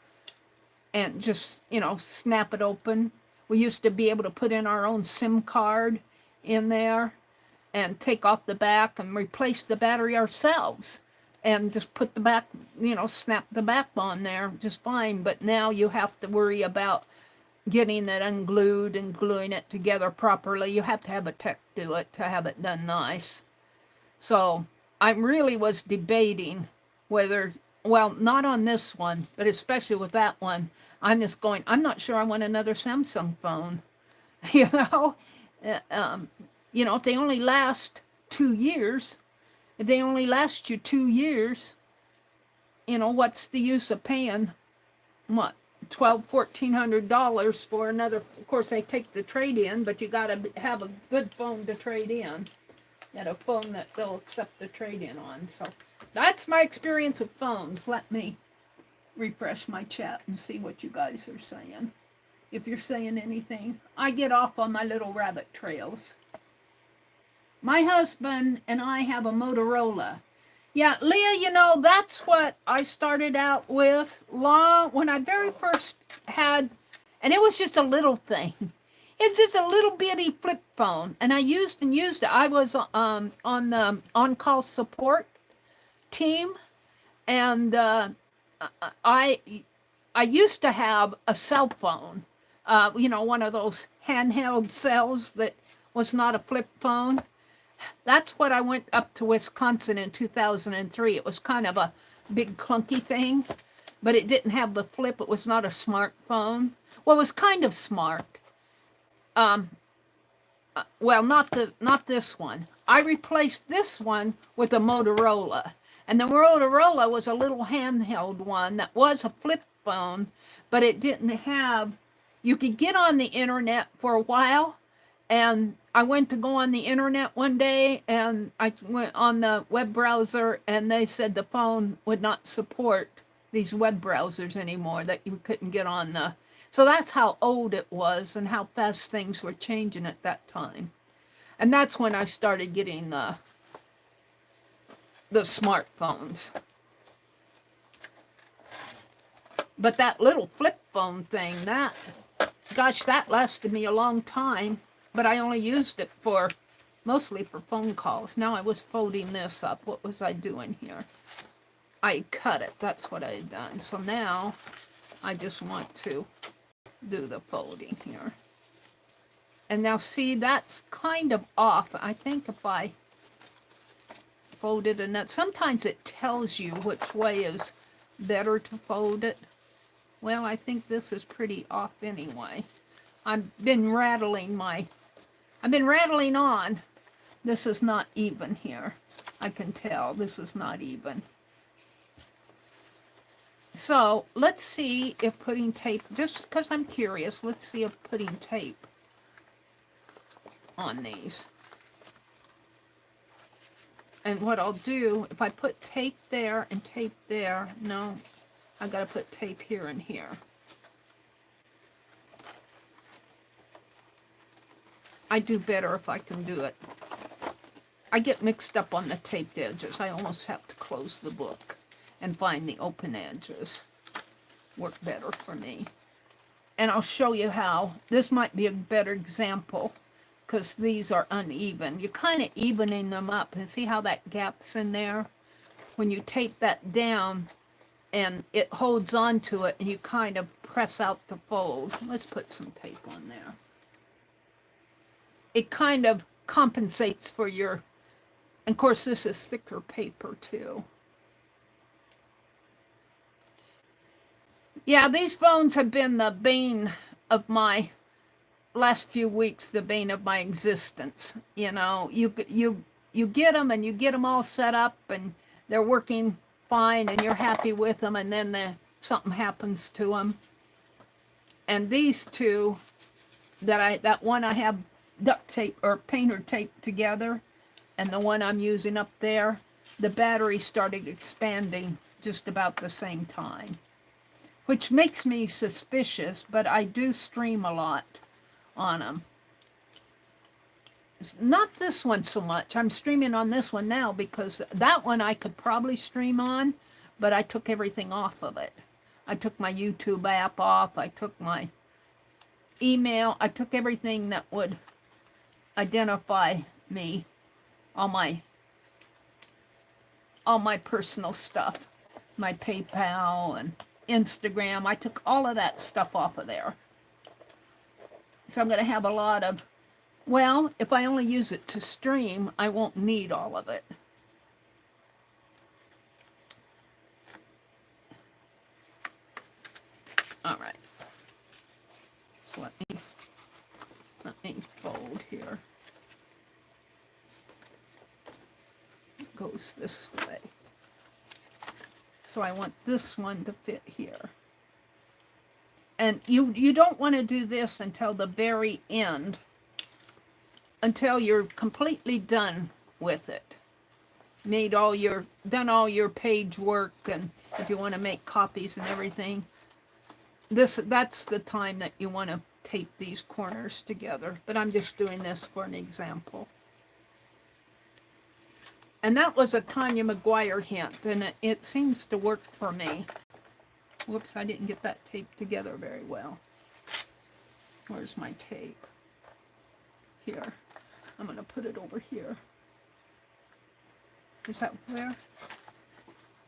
and just, snap it open. We used to be able to put in our own SIM card in there and take off the back and replace the battery ourselves, and just put the back, snap the back on there just fine. But now you have to worry about getting it unglued and gluing it together properly. You have to have a tech do it to have it done nice. So I really was debating whether, well, not on this one, but especially with that one, I'm not sure I want another Samsung phone. If they only last 2 years, if they only last you 2 years, what's the use of paying, $1,200-$1,400 for another? Of course, they take the trade-in, but you got to have a good phone to trade in. And a phone that they'll accept the trade-in on. So that's my experience with phones. Let me refresh my chat and see what you guys are saying. If you're saying anything, I get off on my little rabbit trails. My husband and I have a Motorola. Yeah, Leah, you know, that's what I started out with when I very first had, and it was just a little thing. It's just a little bitty flip phone, and I used it. I was on the on-call support team, and I used to have a cell phone, you know, one of those handheld cells that was not a flip phone. That's what I went up to Wisconsin in 2003. It was kind of a big clunky thing, but it didn't have the flip. It was not a smartphone. Well, it was kind of smart. Well, not this one. I replaced this one with a Motorola. And the Motorola was a little handheld one that was a flip phone, but it didn't have, you could get on the internet for a while. And I went to go on the internet one day, and I went on the web browser, and they said the phone would not support these web browsers anymore, that you couldn't get on the... So that's how old it was and how fast things were changing at that time. And that's when I started getting the smartphones. But that little flip phone thing, that lasted me a long time. But I only used it mostly for phone calls. Now I was folding this up. What was I doing here? I cut it. That's what I had done. So now I just want to do the folding here. And now see, that's kind of off. I think if I fold it, and that sometimes it tells you which way is better to fold it. Well, I think this is pretty off anyway. I've been rattling on. This is not even here. I can tell this is not even. So let's see if putting tape, just because I'm curious, let's see if putting tape on these. And what I'll do, if I put tape there and tape there, no, I gotta put tape here and here. I do better if I can do it. I get mixed up on the taped edges. I almost have to close the book and find the open edges. Work better for me. And I'll show you how. This might be a better example because these are uneven. You're kind of evening them up, and see how that gap's in there? When you tape that down and it holds on to it, and you kind of press out the fold. Let's put some tape on there. It kind of compensates for your, and of course this is thicker paper too. Yeah, these phones have been the bane of my last few weeks, the bane of my existence. You know, you get them, and you get them all set up, and they're working fine, and you're happy with them, and then something happens to them. And these two, that one I have duct tape or painter tape together, and the one I'm using up there, the battery started expanding just about the same time, which makes me suspicious, but I do stream a lot on them. It's not this one so much. I'm streaming on this one now because that one I could probably stream on, but I took everything off of it. I took my YouTube app off. I took my email. I took everything that would identify me, all my personal stuff, my PayPal and Instagram. I took all of that stuff off of there. So I'm going to have a lot of, well, if I only use it to stream, I won't need all of it. All right. So let me fold here. It goes this way. So I want this one to fit here. And you don't want to do this until the very end, until you're completely done with it. done all your page work, and if you want to make copies and everything, that's the time that you want to tape these corners together. But I'm just doing this for an example. And that was a Tanya McGuire hint, and it seems to work for me. Whoops, I didn't get that taped together very well. Where's my tape? Here. I'm going to put it over here. Is that where?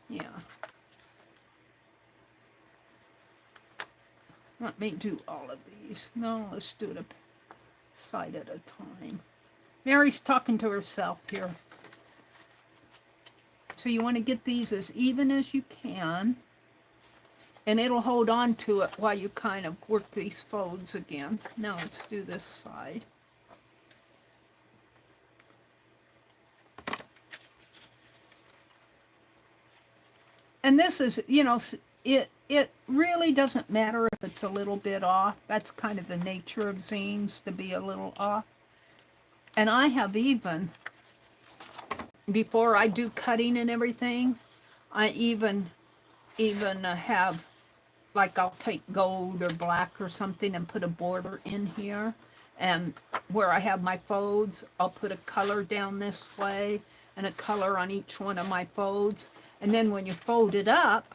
Yeah. Let me do all of these. No, let's do it a side at a time. Mary's talking to herself here. So you want to get these as even as you can. And it'll hold on to it while you kind of work these folds again. Now let's do this side. And this is, you know, it really doesn't matter if it's a little bit off. That's kind of the nature of zines, to be a little off. And I have even, before I do cutting and everything, I even have, like, I'll take gold or black or something and put a border in here. And where I have my folds, I'll put a color down this way and a color on each one of my folds. And then when you fold it up,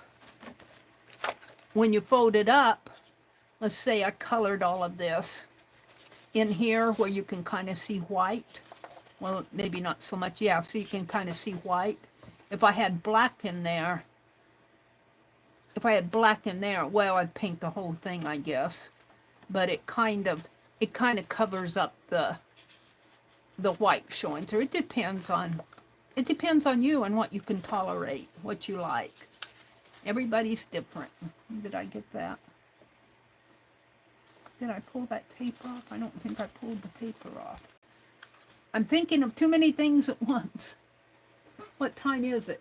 let's say I colored all of this in here where you can kind of see white. Well, maybe not so much. Yeah, so you can kind of see white. If I had black in there, well, I'd paint the whole thing, I guess. But it kind of covers up the white showing through. It depends on you and what you can tolerate, what you like. Everybody's different. Did I get that? Did I pull that tape off? I don't think I pulled the paper off. I'm thinking of too many things at once. What time is it?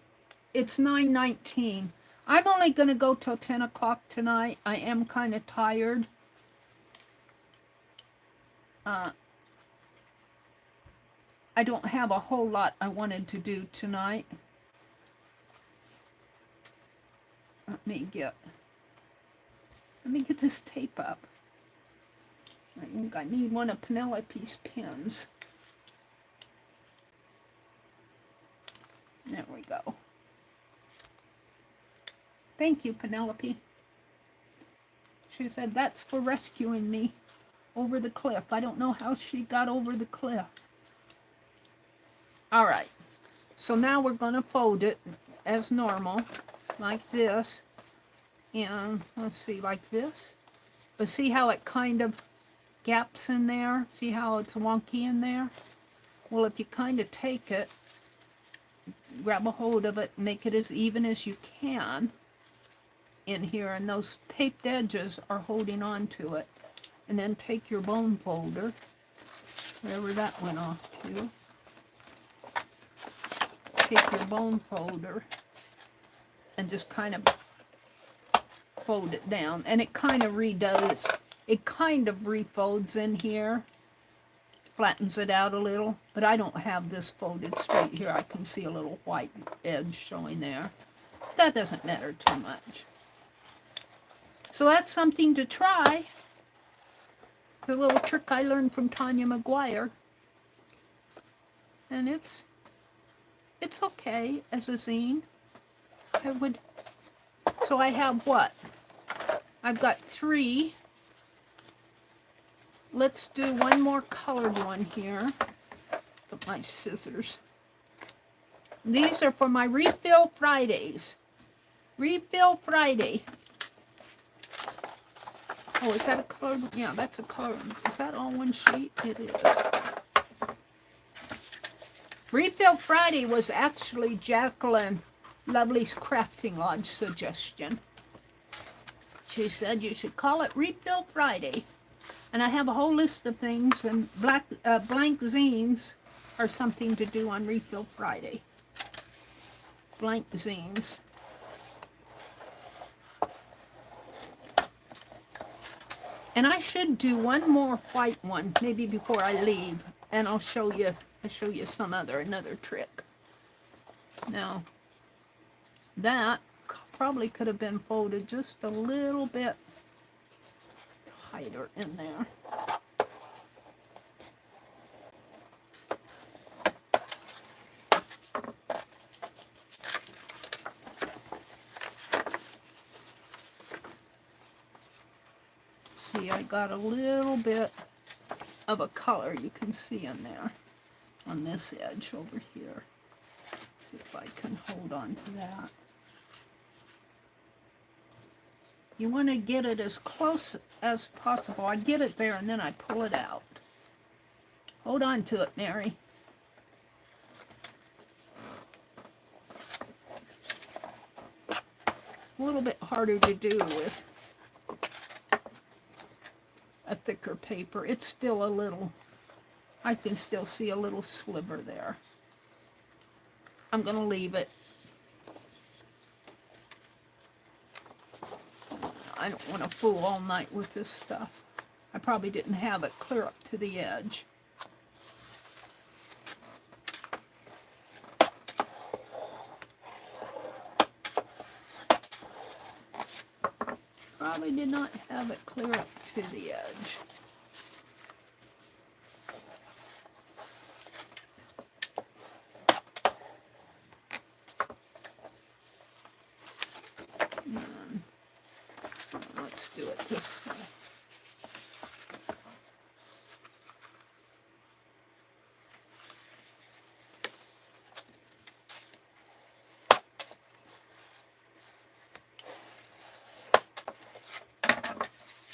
It's 9:19. I'm only going to go till 10 o'clock tonight. I am kind of tired. I don't have a whole lot I wanted to do tonight. Let me get this tape up. I think I need one of Penelope's pins. There we go. Thank you, Penelope. She said that's for rescuing me over the cliff. I don't know how she got over the cliff. All right. So now we're going to fold it as normal, like this. And let's see, like this. But see how it kind of gaps in there? See how it's wonky in there? Well, if you kind of take it, grab a hold of it, make it as even as you can in here, and those taped edges are holding on to it. And then take your bone folder, wherever that went off to. Take your bone folder and just kind of fold it down. And it kind of redoes, it kind of refolds in here, flattens it out a little, but I don't have this folded straight here. I can see a little white edge showing there. That doesn't matter too much. So that's something to try. It's a little trick I learned from Tanya McGuire. And it's okay as a zine. So I have what? I've got 3. Let's do one more colored one here. Put my scissors. These are for my Refill Fridays. Refill Friday. Oh, is that a colored? Yeah, that's a colored. Is that all one sheet? It is. Refill Friday was actually Jacqueline Lovely's Crafting Lodge suggestion. She said you should call it Refill Friday. And I have a whole list of things, and blank zines are something to do on Refill Friday. Blank zines. And I should do one more white one, maybe before I leave, and I'll show you another trick. Now, that probably could have been folded just a little bit tighter in there. See, I got a little bit of a color you can see in there on this edge over here. See if I can hold on to that. You want to get it as close as possible. I get it there and then I pull it out. Hold on to it, Mary. A little bit harder to do with a thicker paper. It's still a little, I can still see a little sliver there. I'm going to leave it. I don't want to fool all night with this stuff. I probably didn't have it clear up to the edge. Probably did not have it clear up to the edge. Let's do it this way.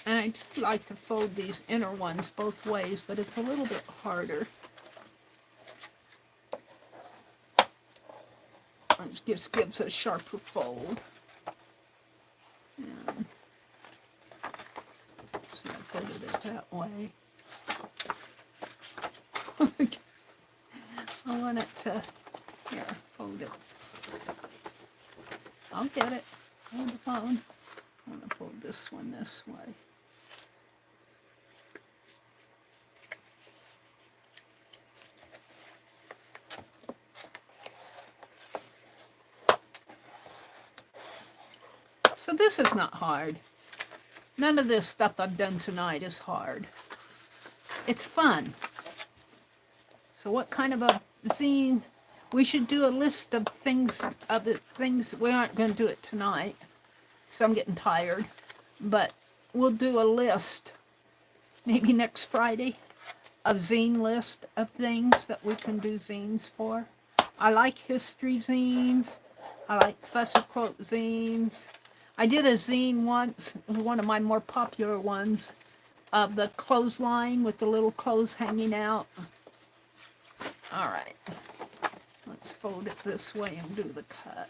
And I do like to fold these inner ones both ways, but it's a little bit harder. It just gives a sharper fold. And so I folded it that way. I want it to, here, fold it. I'll get it. Hold the phone. I want to fold this one this way. So this is not hard. None of this stuff I've done tonight is hard. It's fun. So what kind of a zine? We should do a list of things, we aren't going to do it tonight, because I'm getting tired. But we'll do a list, maybe next Friday, a zine list of things that we can do zines for. I like history zines. I like Professor Quote zines. I did a zine once, one of my more popular ones, of the clothesline with the little clothes hanging out. All right, let's fold it this way and do the cut.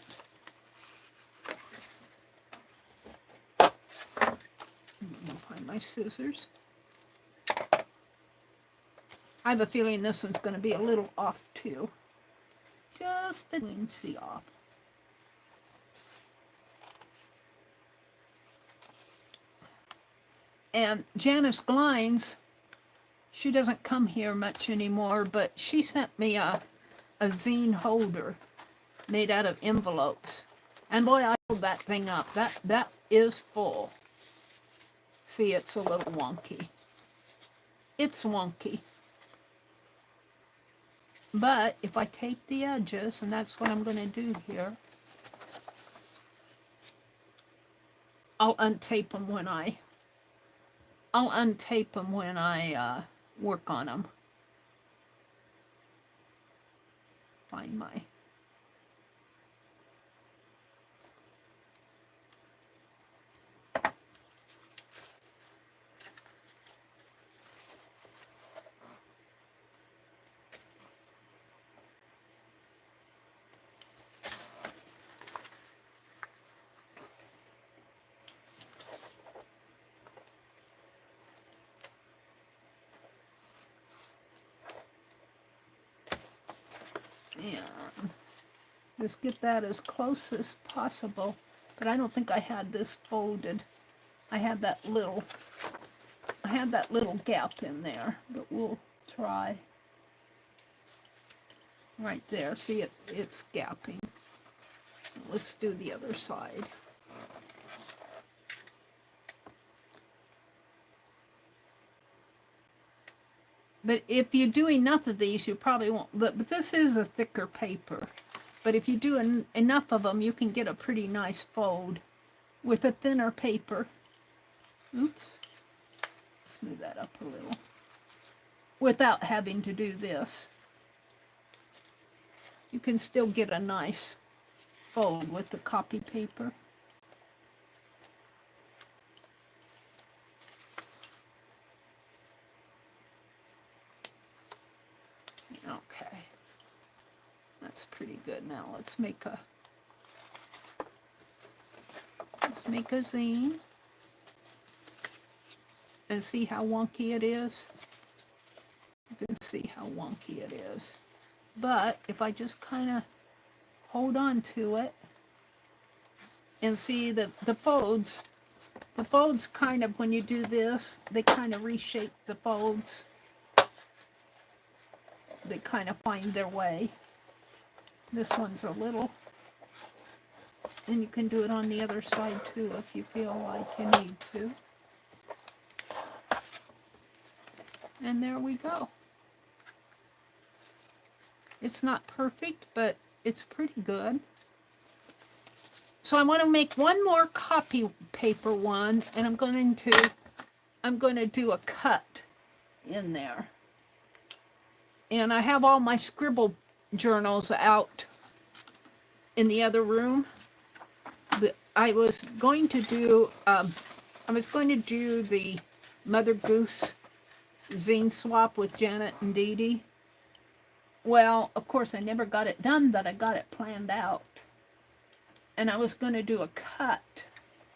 Find my scissors. I have a feeling this one's going to be a little off too. Just the teensy off. And Janice Glines, she doesn't come here much anymore, but she sent me a zine holder made out of envelopes. And boy, I pulled that thing up. That is full. See, it's a little wonky. It's wonky. But if I tape the edges, and that's what I'm going to do here, I'll untape them when I work on them. Find my... And just get that as close as possible. But I don't think I had this folded. I had that little gap in there, but we'll try. right there. See, it's gapping. Let's do the other side. But if you do enough of these, you probably won't. But this is a thicker paper. But if you do enough of them, you can get a pretty nice fold with a thinner paper. Oops. Smooth that up a little. Without having to do this. You can still get a nice fold with the copy paper. Okay. That's pretty good. Now let's make a zine. And see how wonky it is? You can see how wonky it is. But if I just kind of hold on to it and see the folds kind of, when you do this, they kind of reshape the folds. They kind of find their way. This one's a little, and you can do it on the other side too if you feel like you need to. And there we go. It's not perfect, but it's pretty good. So I want to make one more copy paper one, and I'm going to do a cut in there. And I have all my scribble journals out in the other room. But I was going to do the Mother Goose zine swap with Janet and Dee Dee. Well, of course, I never got it done, but I got it planned out. And I was going to do a cut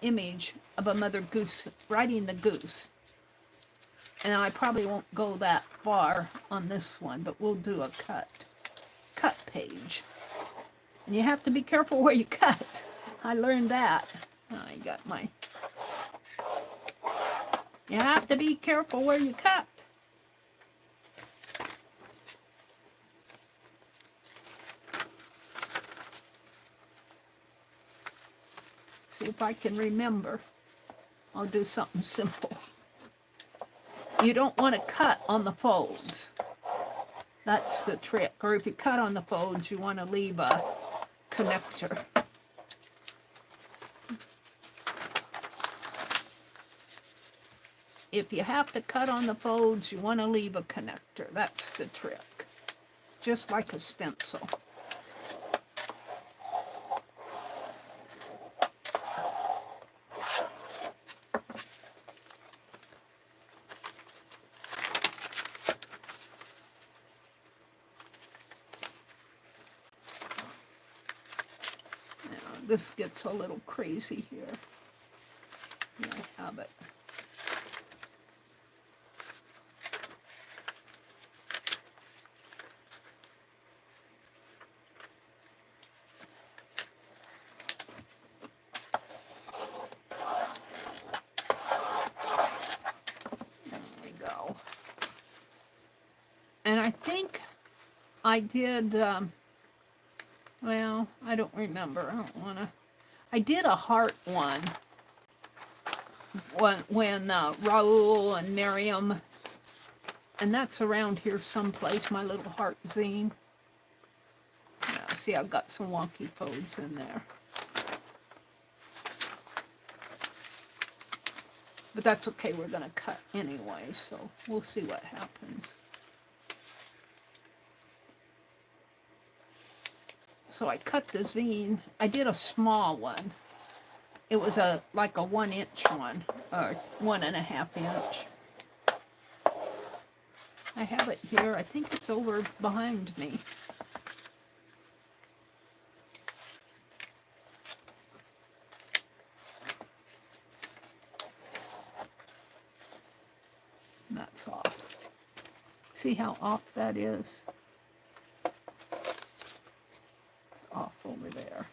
image of a mother goose riding the goose. And I probably won't go that far on this one, but we'll do a cut page. And you have to be careful where you cut. I learned that. I got my... You have to be careful where you cut. See if I can remember. I'll do something simple. You don't want to cut on the folds. That's the trick. Or if you cut on the folds, you want to leave a connector. If you have to cut on the folds, you want to leave a connector. That's the trick. Just like a stencil. This gets a little crazy here. Here I have it. There we go. And I think I did... well, I don't remember. I don't want to... I did a heart one when Raoul and Miriam, and that's around here someplace, my little heart zine. Yeah, see, I've got some wonky folds in there. But that's okay, we're going to cut anyway, so we'll see what happens. So I cut the zine. I did a small one. It was like a 1-inch one, or 1.5 inch. I have it here. I think it's over behind me. And that's off. See how off that is? Off over there.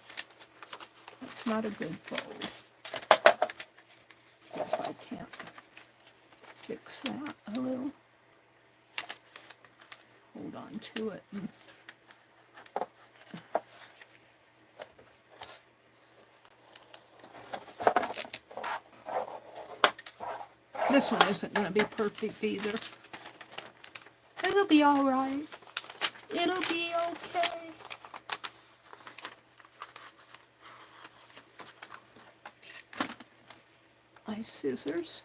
That's not a good fold. See if I can't fix that a little. Hold on to it and This one isn't going to be perfect either. It'll be all right. It'll be okay. My scissors.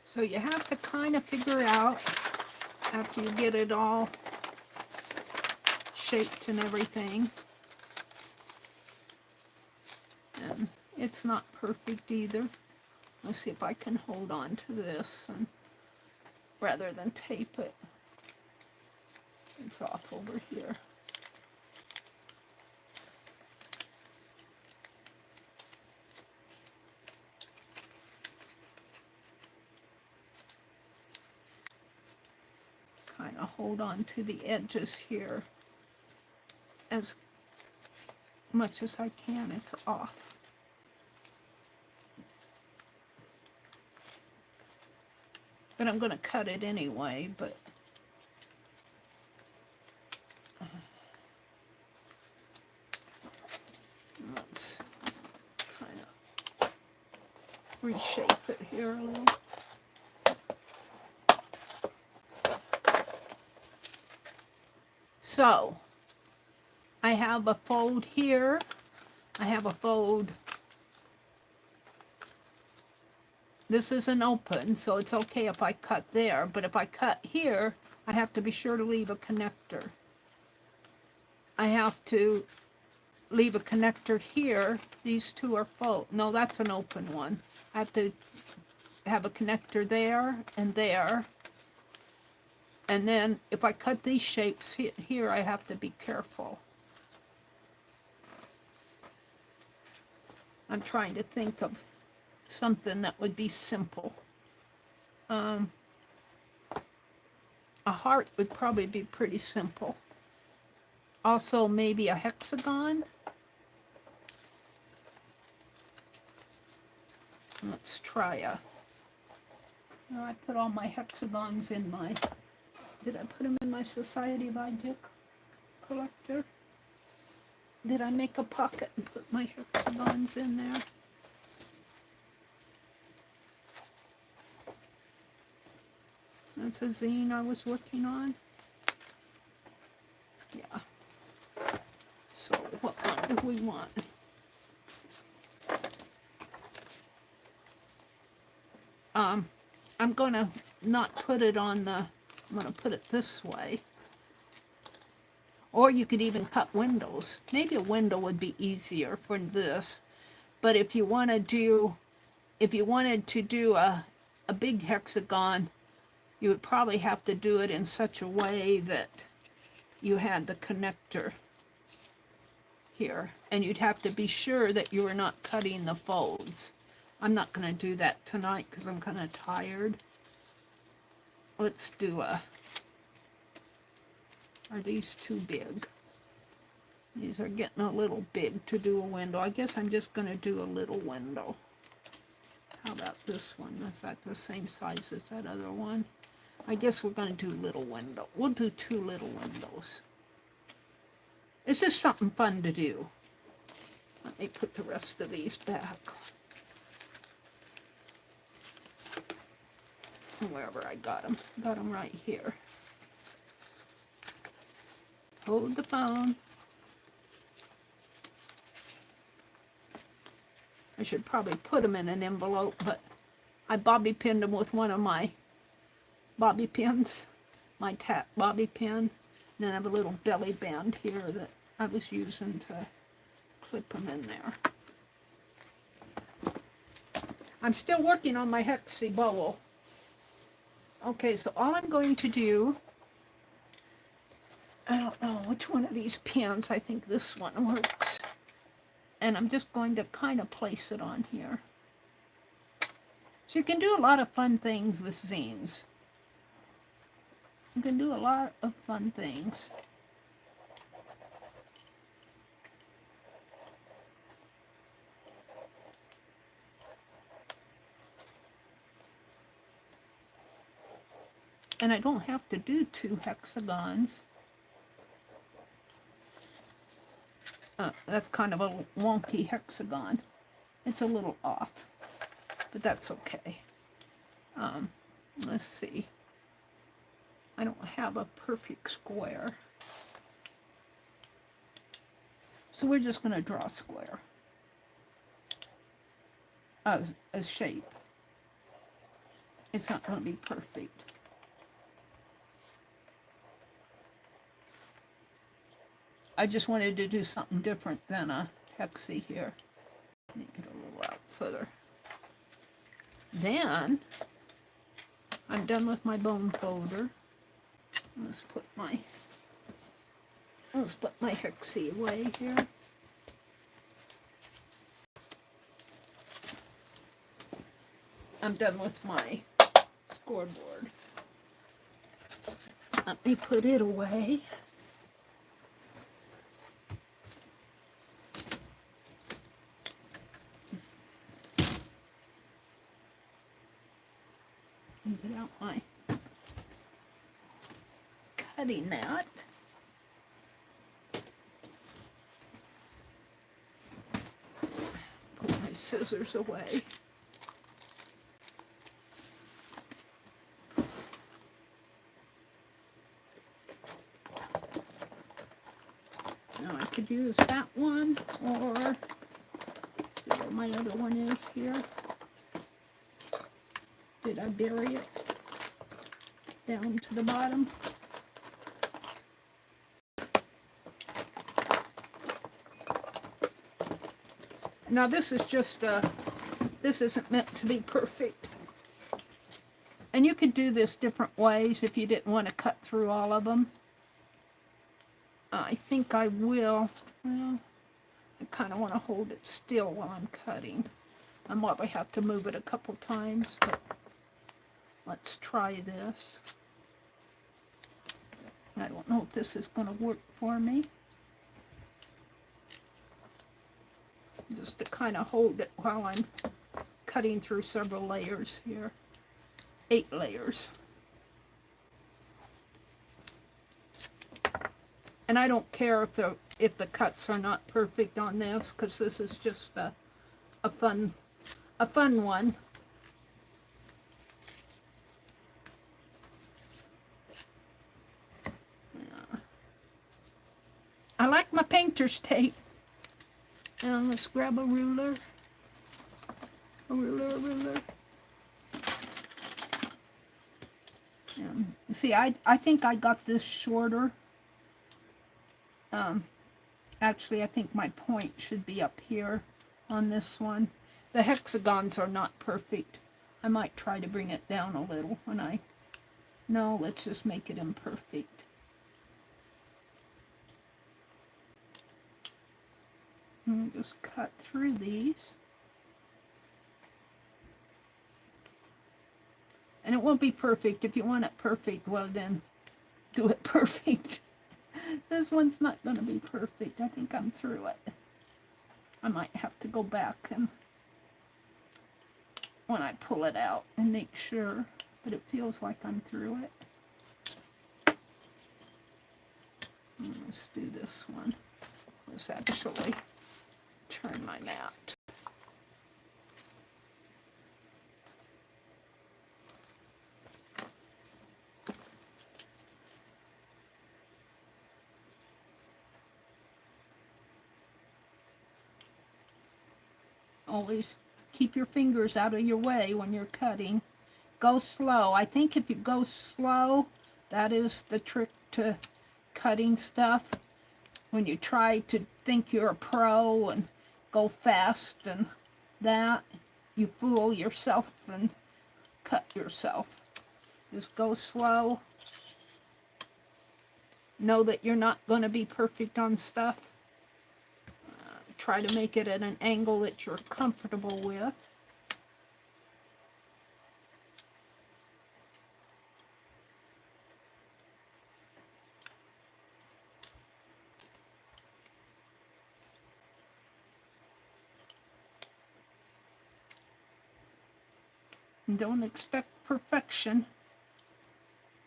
So you have to kind of figure out after you get it all shaped and everything. And it's not perfect either. Let's see if I can hold on to this and rather than tape it. It's off over here. Kind of hold on to the edges here as much as I can. It's off. But I'm going to cut it anyway, but let's kind of reshape it here a little. So, I have a fold here. I have a fold. This isn't open, so it's okay if I cut there. But if I cut here, I have to be sure to leave a connector. I have to leave a connector here. These two are fold. No, that's an open one. I have to have a connector there and there. And then if I cut these shapes here, I have to be careful. I'm trying to think of something that would be simple. A heart would probably be pretty simple. Also, maybe a hexagon. Let's try a... Oh, I put all my hexagons in my... Did I put them in my Society of Object Collector? Did I make a pocket and put my hexagons in there? That's a zine I was working on. Yeah. So what one do we want? I'm gonna not put it on the, I'm gonna put it this way. Or you could even cut windows. Maybe a window would be easier for this. But if you want to do, if you wanted to do a big hexagon, you would probably have to do it in such a way that you had the connector here. And you'd have to be sure that you were not cutting the folds. I'm not going to do that tonight because I'm kind of tired. Let's do a... Are these too big? These are getting a little big to do a window. I guess I'm just going to do a little window. How about this one? Is that the same size as that other one? I guess we're going to do little window. We'll do 2 little windows. It's just something fun to do. Let me put the rest of these back. Wherever I got them. Got them right here. Hold the phone. I should probably put them in an envelope, but I bobby pinned them with one of my bobby pins, my tap bobby pin. And then I have a little belly band here that I was using to clip them in there. I'm still working on my hexy bowl. Okay, so all I'm going to do, I don't know which one of these pins, I think this one works. And I'm just going to kind of place it on here. So you can do a lot of fun things with zines. You can do a lot of fun things. And I don't have to do 2 hexagons. That's kind of a wonky hexagon. It's a little off, but that's okay. Let's see. I don't have a perfect square. So we're just going to draw a square. A shape. It's not going to be perfect. I just wanted to do something different than a hexie here. Make it a little out further. Then, I'm done with my bone folder. Let's put my hexie away here. I'm done with my scoreboard. Let me put it away. And get out my cutting mat. Put my scissors away. Now I could use that one, or let's see where my other one is here. Did I bury it down to the bottom? Now this is just this isn't meant to be perfect. And you could do this different ways if you didn't want to cut through all of them. I think I will. Well, I kind of want to hold it still while I'm cutting. I might have to move it a couple times, but let's try this. I don't know if this is going to work for me. Just to kind of hold it while I'm cutting through several layers here. 8 layers. And I don't care if the cuts are not perfect on this, because this is just a fun one. Yeah. I like my painter's tape. Now let's grab a ruler. A ruler. See, I think I got this shorter. Actually, I think my point should be up here on this one. The hexagons are not perfect. I might try to bring it down a little when I... No, let's just make it imperfect. And just cut through these. And it won't be perfect. If you want it perfect, well then, do it perfect. This one's not going to be perfect. I think I'm through it. I might have to go back and when I pull it out and make sure, but it feels like I'm through it. Let's do this one. Let's actually turn my mat. Always keep your fingers out of your way when you're cutting. Go slow. I think if you go slow, that is the trick to cutting stuff. When you try to think you're a pro and go fast and that, you fool yourself and cut yourself. Just go slow. Know that you're not going to be perfect on stuff. Try to make it at an angle that you're comfortable with. And don't expect perfection.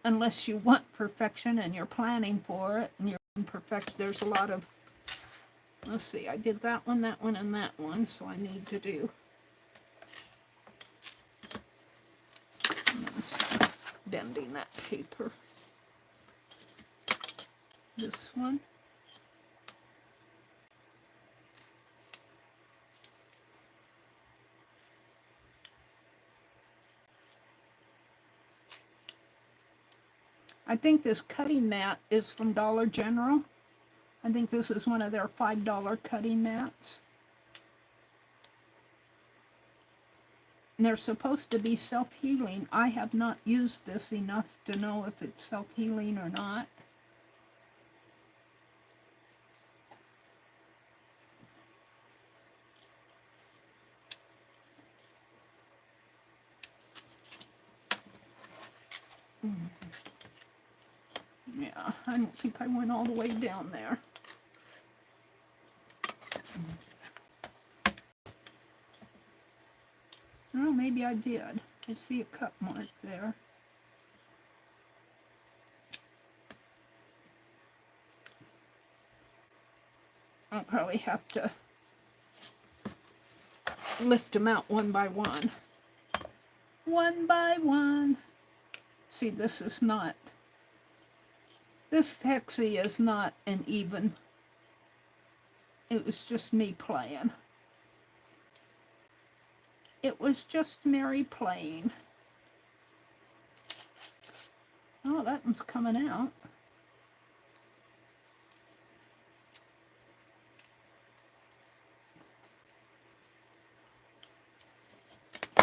unless you want perfection and you're planning for it and you're imperfect. There's a lot of, let's see, I did that one, and that one, so I need to do, bending that paper. This one. I think this cutting mat is from Dollar General. I think this is one of their $5 cutting mats. And they're supposed to be self-healing. I have not used this enough to know if it's self-healing or not. Yeah, I don't think I went all the way down there. Oh, maybe I did. I see a cut mark there. I'll probably have to lift them out one by one. One by one. See, this is not, this hexie is not an even. It was just me playing. It was just Meri playing. Oh, that one's coming out.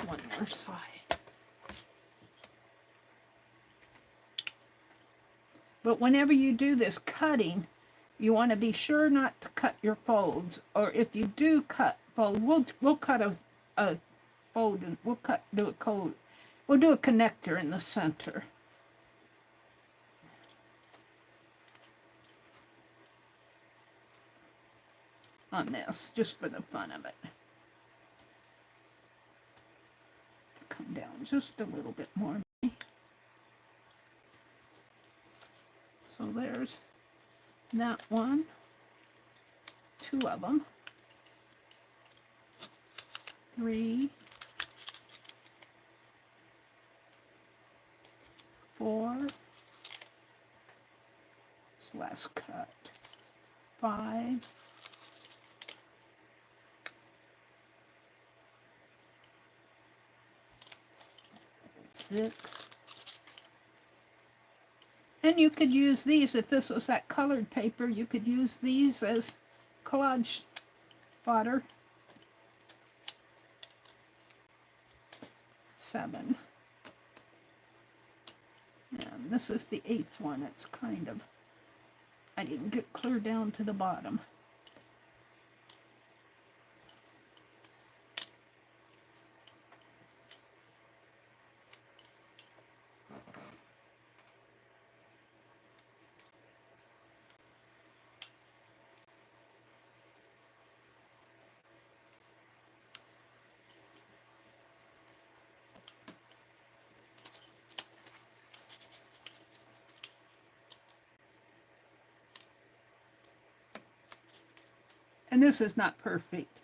One more side. But whenever you do this cutting, you want to be sure not to cut your folds. Or if you do cut fold, we'll cut a fold, and we'll do a code. We'll do a connector in the center. On this, just for the fun of it. Come down just a little bit more. So there's that one, two of them, 3, 4, this last cut, 5, 6. And you could use these, if this was that colored paper, you could use these as collage fodder. 7. And this is the 8th one. It's kind of, I didn't get clear down to the bottom. And this is not perfect,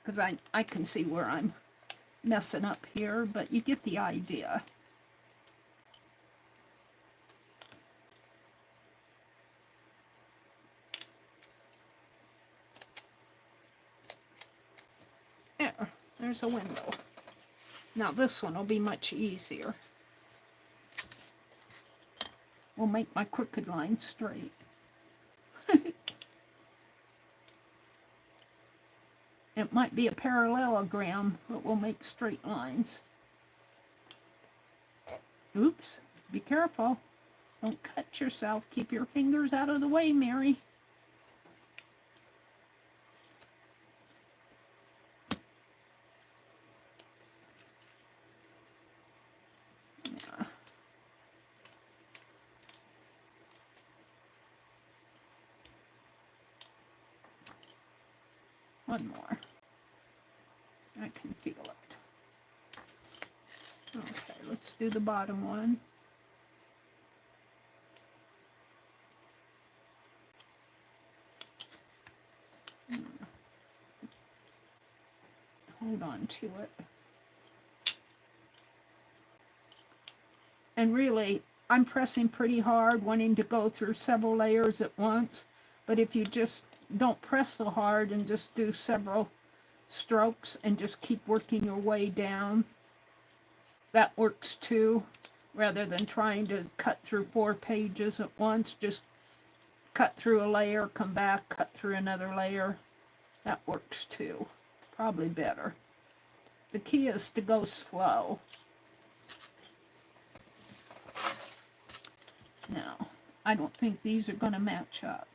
because I can see where I'm messing up here, but you get the idea. There's a window. Now this one will be much easier. We'll make my crooked line straight. It might be a parallelogram, but we'll make straight lines. Oops, be careful. Don't cut yourself. Keep your fingers out of the way, Meri. Yeah. One more. I can feel it. Okay, let's do the bottom one. hold on to it. And really, I'm pressing pretty hard, wanting to go through several layers at once. But if you just don't press so hard and just do several strokes and just keep working your way down, that works too. Rather than trying to cut through 4 pages at once, just cut through a layer, come back, cut through another layer. That works too. Probably better. The key is to go slow. Now, I don't think these are going to match up.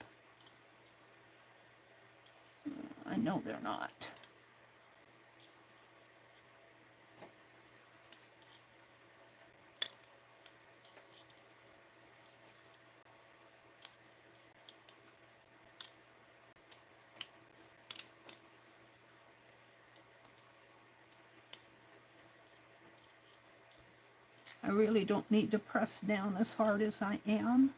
I know they're not. I really don't need to press down as hard as I am.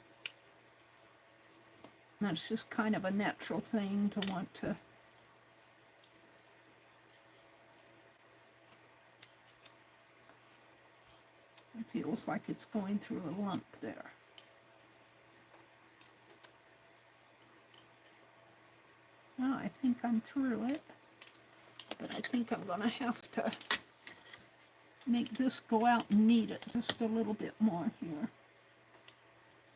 That's just kind of a natural thing to want to. It feels like it's going through a lump there. Oh, I think I'm through it, but I think I'm going to have to make this go out and knead it just a little bit more here.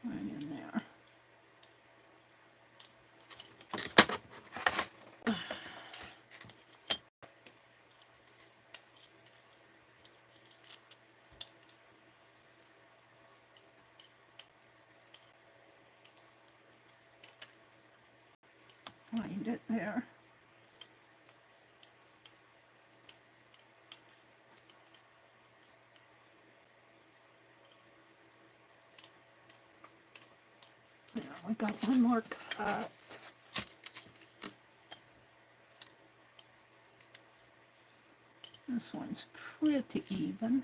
Right in there. Find it there. There, we got one more cut. This one's pretty even.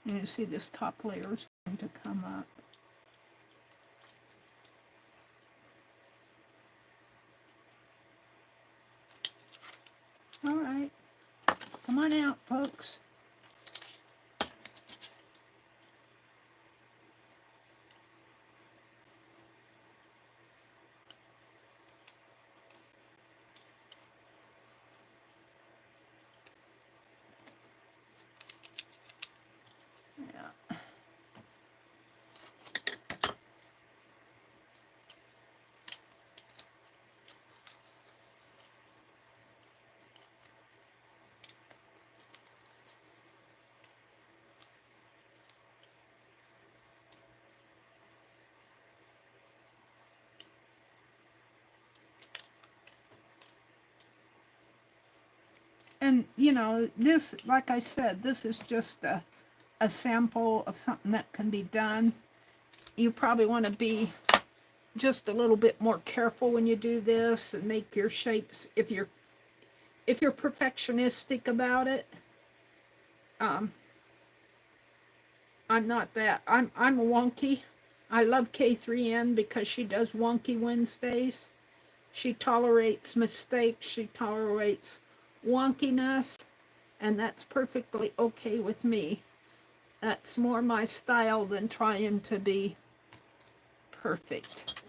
And you see this top layer is going to come up. All right, come on out, folks. Yeah. And, you know, this, like I said, this is just a sample of something that can be done. You probably want to be just a little bit more careful when you do this and make your shapes. If you're perfectionistic about it, I'm not that. I'm a wonky. I love K3N because she does Wonky Wednesdays. She tolerates mistakes. She tolerates wonkiness, and that's perfectly okay with me. That's more my style than trying to be perfect.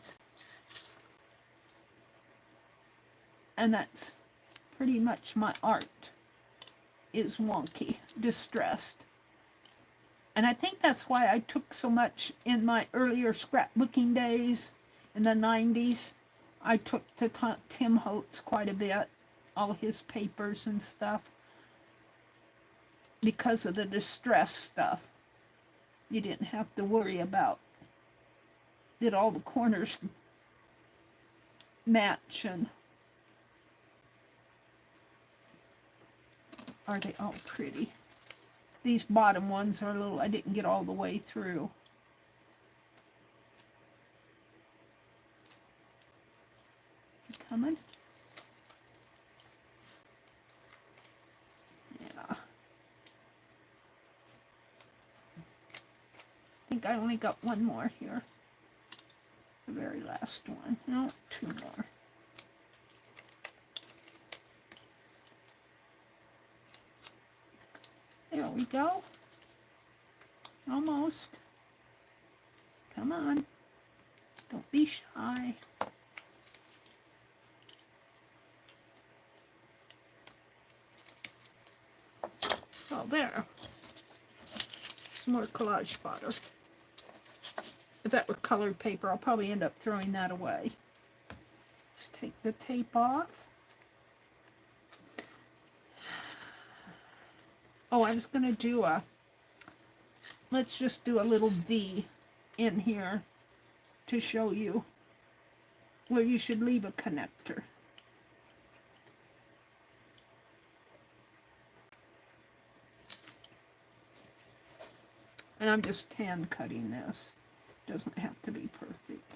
And that's pretty much my art, is wonky, distressed. And I think that's why I took so much in my earlier scrapbooking days in the 90s. I took to Tim Holtz quite a bit, all his papers and stuff, because of the distress stuff. You didn't have to worry about, did all the corners match, and are they all pretty? These bottom ones are a little, I didn't get all the way through. You coming? Yeah. think I only got one more here. The very last one. No, two more. There we go. Almost. Come on. Don't be shy. So there. Some more collage fodder. If that were colored paper, I'll probably end up throwing that away. Just take the tape off. Oh, I was going to do a, let's just do a little V in here to show you where you should leave a connector. And I'm just hand cutting this. Doesn't have to be perfect.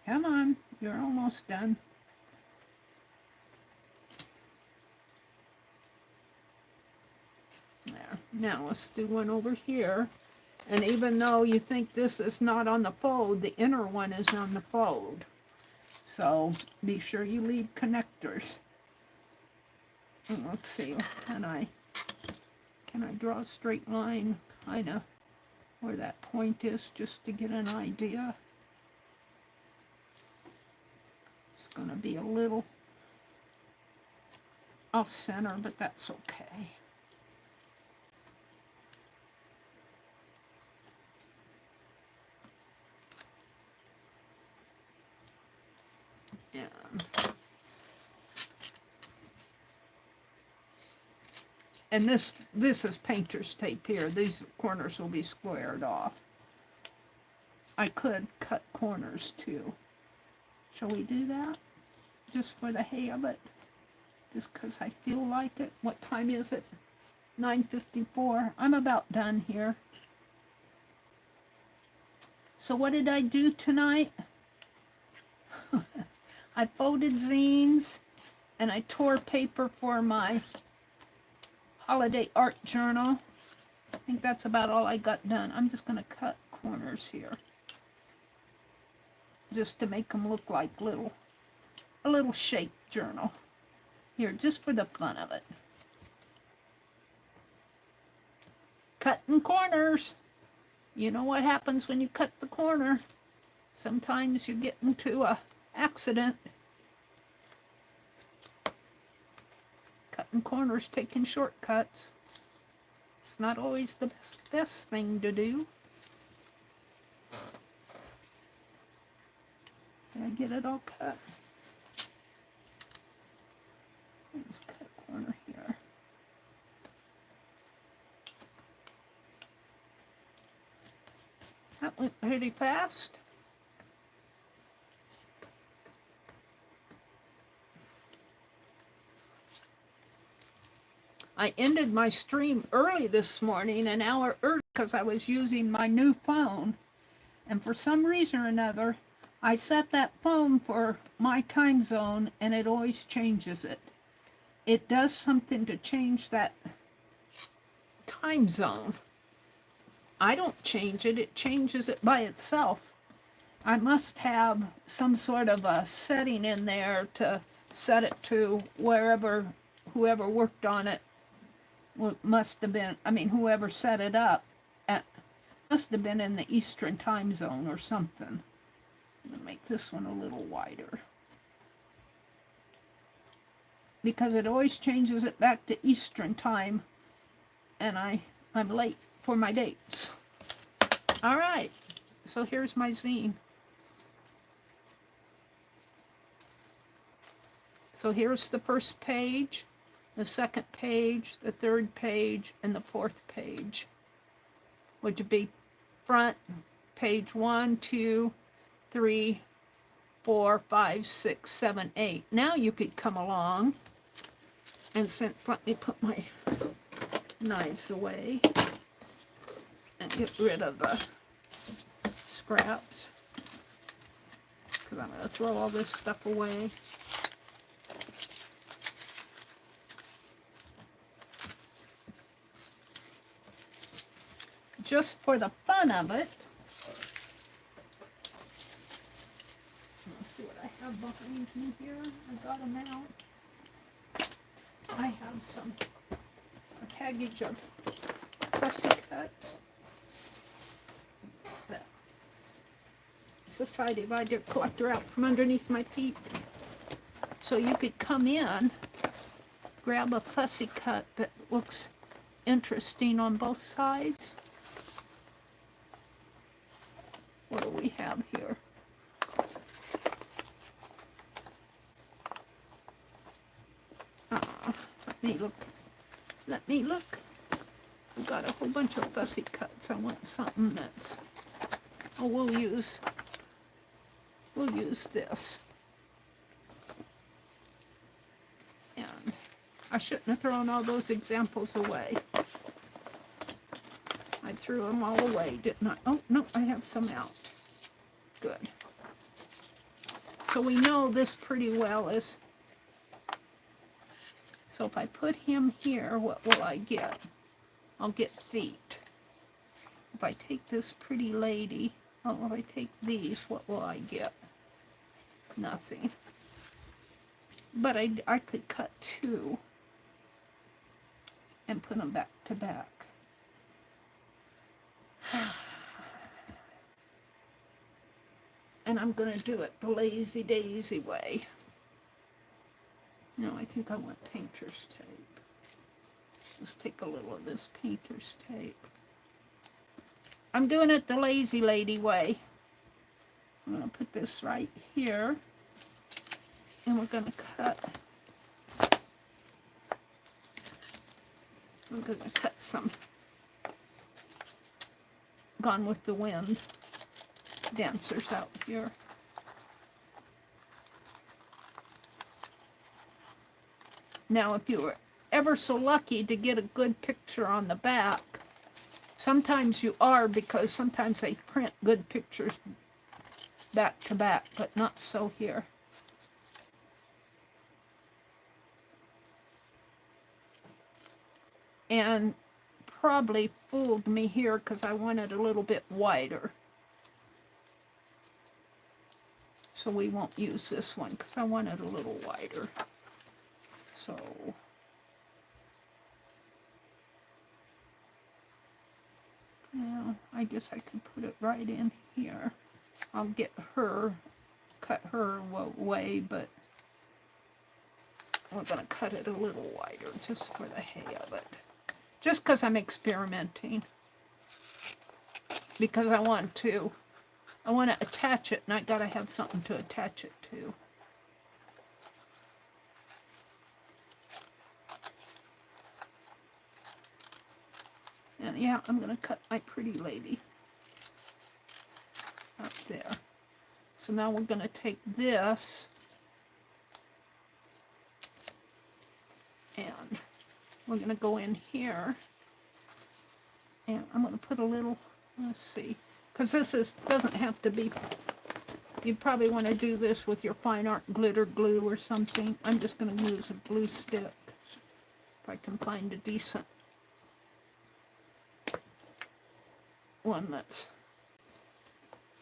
Come on, you're almost done. There. Now let's do one over here. And even though you think this is not on the fold, the inner one is on the fold. So be sure you leave connectors. And let's see, can I draw a straight line kind of where that point is just to get an idea? It's going to be a little off center, but that's okay. And this is painter's tape here. These corners will be squared off. I could cut corners too. Shall we do that? Just for the hay of it? Just because I feel like it. What time is it? 9:54. I'm about done here. So what did I do tonight? I folded zines and I tore paper for my holiday art journal. I think that's about all I got done. I'm just going to cut corners here, just to make them look like a little shaped journal. Here, just for the fun of it. Cutting corners. You know what happens when you cut the corner. Sometimes you get into a accident. Cutting corners, taking shortcuts. It's not always the best thing to do. Did I get it all cut? Let's cut a corner here. That went pretty fast. I ended my stream early this morning, an hour early, because I was using my new phone. And for some reason or another, I set that phone for my time zone, and it always changes it. It does something to change that time zone. I don't change it. It changes it by itself. I must have some sort of a setting in there to set it to wherever, whoever worked on it must have been, whoever set it up must have been in the Eastern time zone or something. I'm going to make this one a little wider, because it always changes it back to Eastern time, and I'm late for my dates. All right, so here's my zine. So here's the first page, the second page, the third page, and the fourth page, which would be front, page 1, 2, 3, 4, 5, 6, 7, 8. Now you could come along And since, let me put my knives away and get rid of the scraps, because I'm going to throw all this stuff away. Just for the fun of it. Let's see what I have behind me here. I got them out. I have a package of fussy cuts that Society of Object Collector out from underneath my feet. So you could come in, grab a fussy cut that looks interesting on both sides. What do we have here? Let me look. I've got a whole bunch of fussy cuts. I want something that's, oh, we'll use this. And I shouldn't have thrown all those examples away. I threw them all away, didn't I? Oh, no, I have some out. Good. So we know this pretty well is, so if I put him here, what will I get? I'll get feet. If I take this pretty lady, oh, if I take these, what will I get? Nothing. But I could cut two and put them back to back. And I'm going to do it the lazy daisy way. No, I think I want painter's tape. Let's take a little of this painter's tape. I'm doing it the lazy lady way. I'm going to put this right here. And we're going to cut. I'm going to cut some Gone with the Wind dancers out here. Now, if you were ever so lucky to get a good picture on the back, sometimes you are, because sometimes they print good pictures back to back, but not so here. And probably fooled me here because I wanted a little bit wider. So we won't use this one because I want it a little wider. So yeah, I guess I can put it right in here. I'll get her, cut her away, but we're going to cut it a little wider just for the hay of it. Just because I'm experimenting. Because I want to attach it, and I got to have something to attach it to. And yeah, I'm going to cut my pretty lady up there. So now we're going to take this and we're going to go in here, and I'm going to put a little, let's see, because this doesn't have to be, you probably want to do this with your fine art glitter glue or something. I'm just going to use a glue stick if I can find a decent one that's,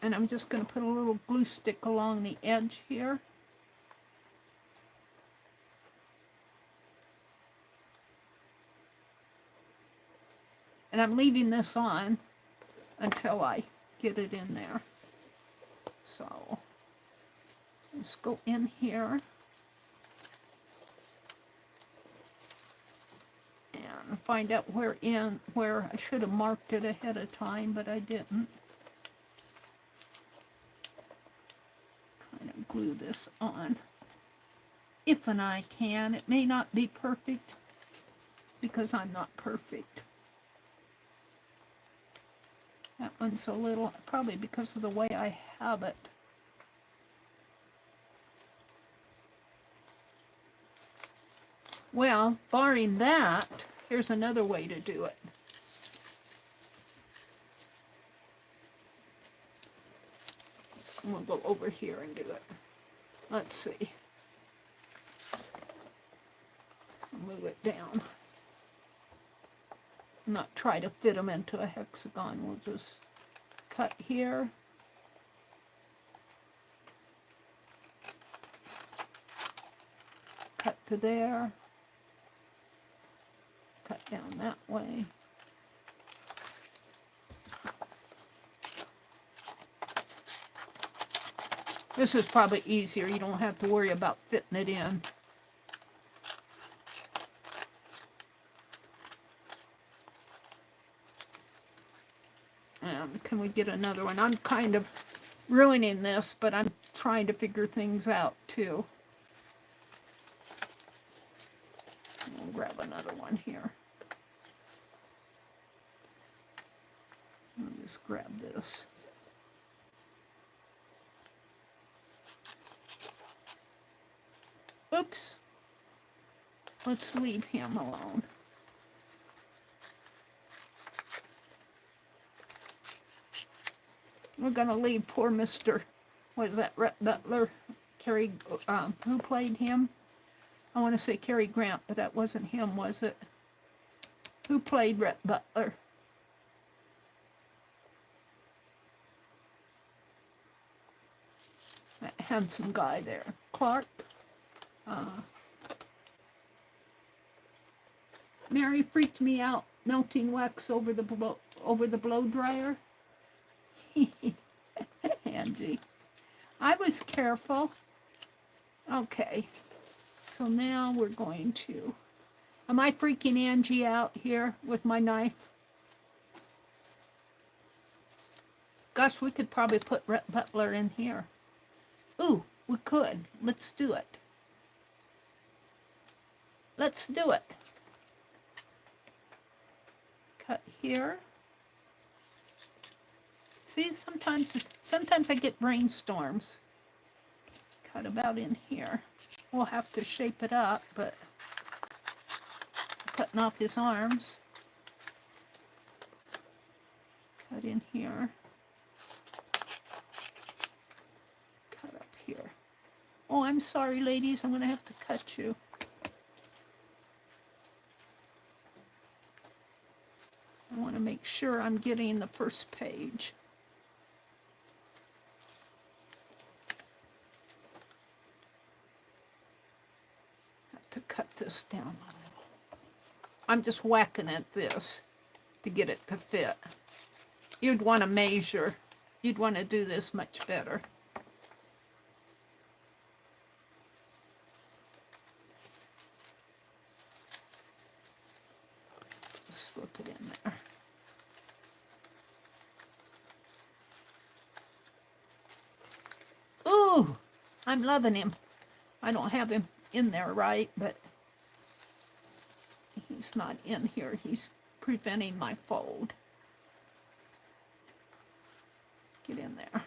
and I'm just going to put a little glue stick along the edge here. And I'm leaving this on until I get it in there. So let's go in here and find out where I should have marked it ahead of time, but I didn't. Kind of glue this on if and I can. It may not be perfect because I'm not perfect. That one's a little, probably because of the way I have it. Well, barring that, here's another way to do it. We'll go over here and do it. Let's see. Move it down. Not try to fit them into a hexagon. We'll just cut here. Cut to there. Cut down that way. This is probably easier. You don't have to worry about fitting it in. Can we get another one? I'm kind of ruining this, but I'm trying to figure things out too. We'll grab another one here. I'll just grab this. Oops. Let's leave him alone. We're going to leave poor Mr. What is that? Rhett Butler? Cary, who played him? I want to say Cary Grant, but that wasn't him, was it? Who played Rhett Butler? That handsome guy there. Clark. Mary freaked me out melting wax over the blow dryer. Angie, I was careful. Okay, so now we're going to. Am I freaking Angie out here with my knife? Gosh, we could probably put Rhett Butler in here. Ooh, we could. Let's do it. Let's do it. Cut here. See, sometimes I get brainstorms. Cut about in here. We'll have to shape it up, but cutting off his arms. Cut in here. Cut up here. Oh, I'm sorry, ladies. I'm going to have to cut you. I want to make sure I'm getting the first page. To cut this down a little. I'm just whacking at this to get it to fit. You'd want to measure. You'd want to do this much better. Just slip it in there. Ooh, I'm loving him. I don't have him in there right, but he's not in here. He's preventing my fold. Get in there.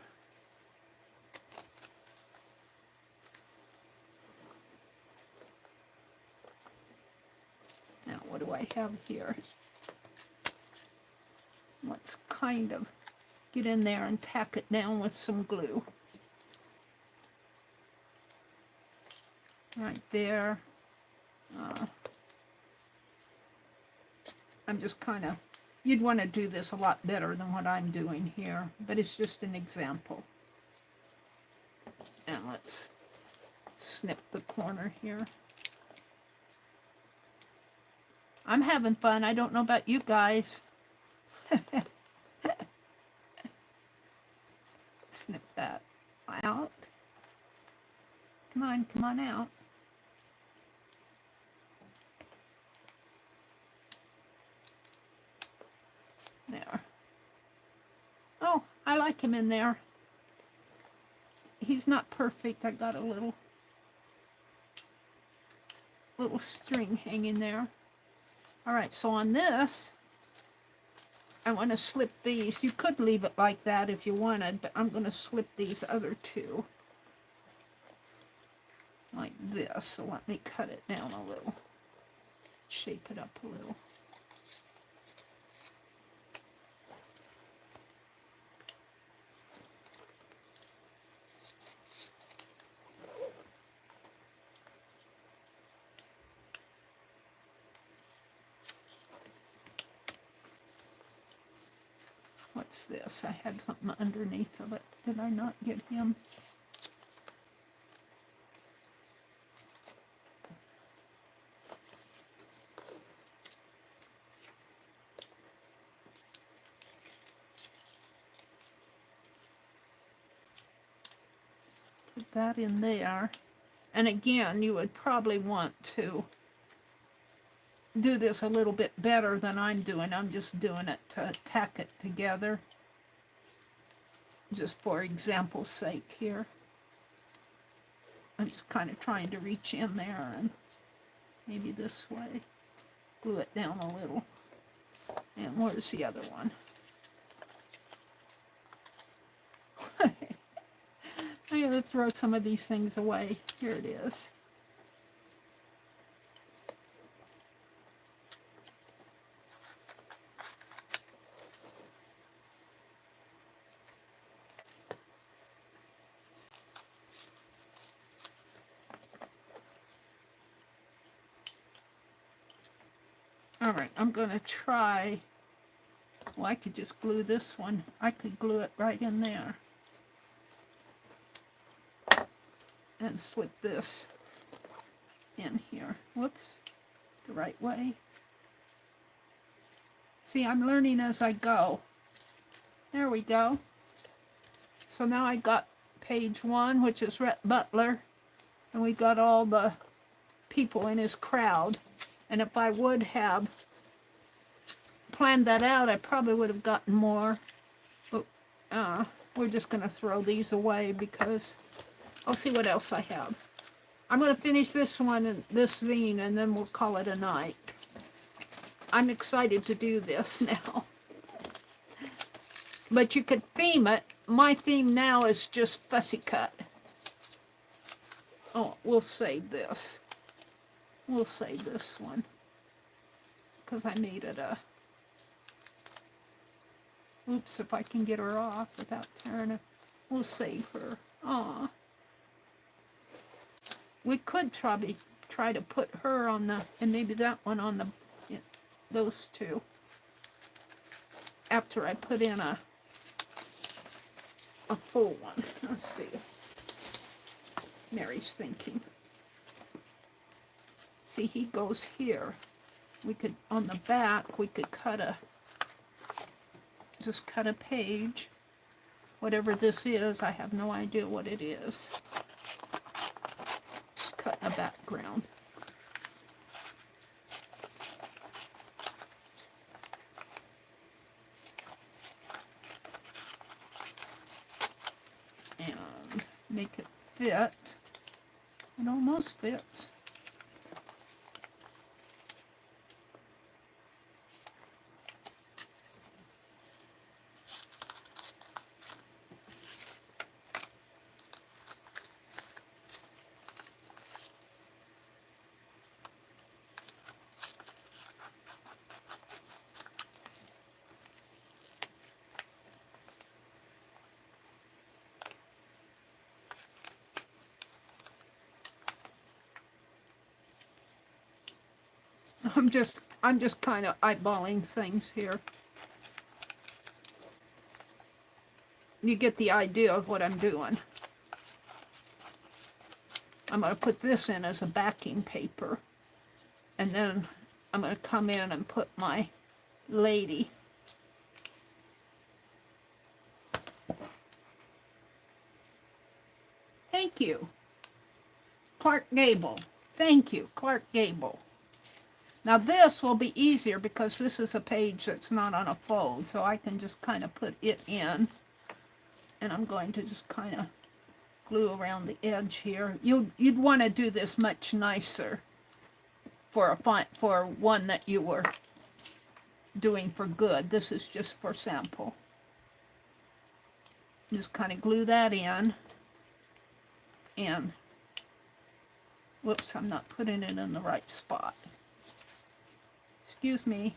Now, what do I have here? Let's kind of get in there and tack it down with some glue. Right there. I'm just kind of, you'd want to do this a lot better than what I'm doing here, but it's just an example. And let's snip the corner here. I'm having fun. I don't know about you guys. Snip that out. Come on out. There. Oh, I like him in there. He's not perfect. I got a little string hanging there. All right, so on this, I want to slip these. You could leave it like that if you wanted, but I'm going to slip these other two like this. So let me cut it down a little. shape it up a little. What's this? I had something underneath of it. Did I not get him? Put that in there. And again, you would probably want to do this a little bit better than I'm doing. I'm just doing it to tack it together. Just for example's sake here. I'm just kind of trying to reach in there and maybe this way. Glue it down a little. And where's the other one? I gotta throw some of these things away. Here it is. Alright, I'm going to try, well, I could just glue this one. I could glue it right in there. And slip this in here. Whoops, the right way. See, I'm learning as I go. There we go. So now I got page 1, which is Rhett Butler. And we got all the people in his crowd. And if I would have planned that out, I probably would have gotten more. But we're just going to throw these away because I'll see what else I have. I'm going to finish this one and this zine, and then we'll call it a night. I'm excited to do this now. But you could theme it. My theme now is just fussy cut. Oh, we'll save this. We'll save this one because I made it a, oops, if I can get her off without tearing it. We'll save her. Aw. We could probably try to put her on the, and maybe that one on the, yeah, those two. After I put in a full one. Let's see. Mary's thinking. See, he goes here. We could, on the back, we could cut a, just cut a page. Whatever this is, I have no idea what it is. Just cut a background. And make it fit. It almost fits. I'm just kind of eyeballing things here. You get the idea of what I'm doing. I'm going to put this in as a backing paper. And then I'm going to come in and put my lady. Thank you. Clark Gable. Thank you, Clark Gable. Now this will be easier because this is a page that's not on a fold, so I can just kind of put it in. And I'm going to just kind of glue around the edge here. You'd want to do this much nicer for one that you were doing for good. This is just for sample. Just kind of glue that in. And whoops, I'm not putting it in the right spot. excuse me.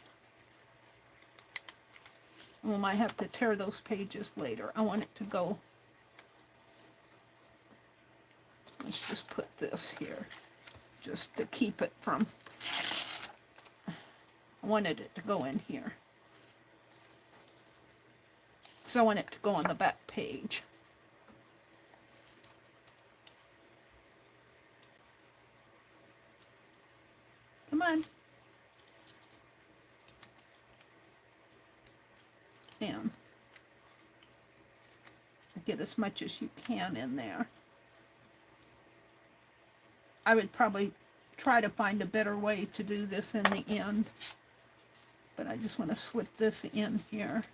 We might have to tear those pages later. I want it to go. Let's just put this here, just to keep it from, I wanted it to go in here. So I want it to go on the back page. Come on. And get as much as you can in there. I would probably try to find a better way to do this in the end. But I just want to slip this in here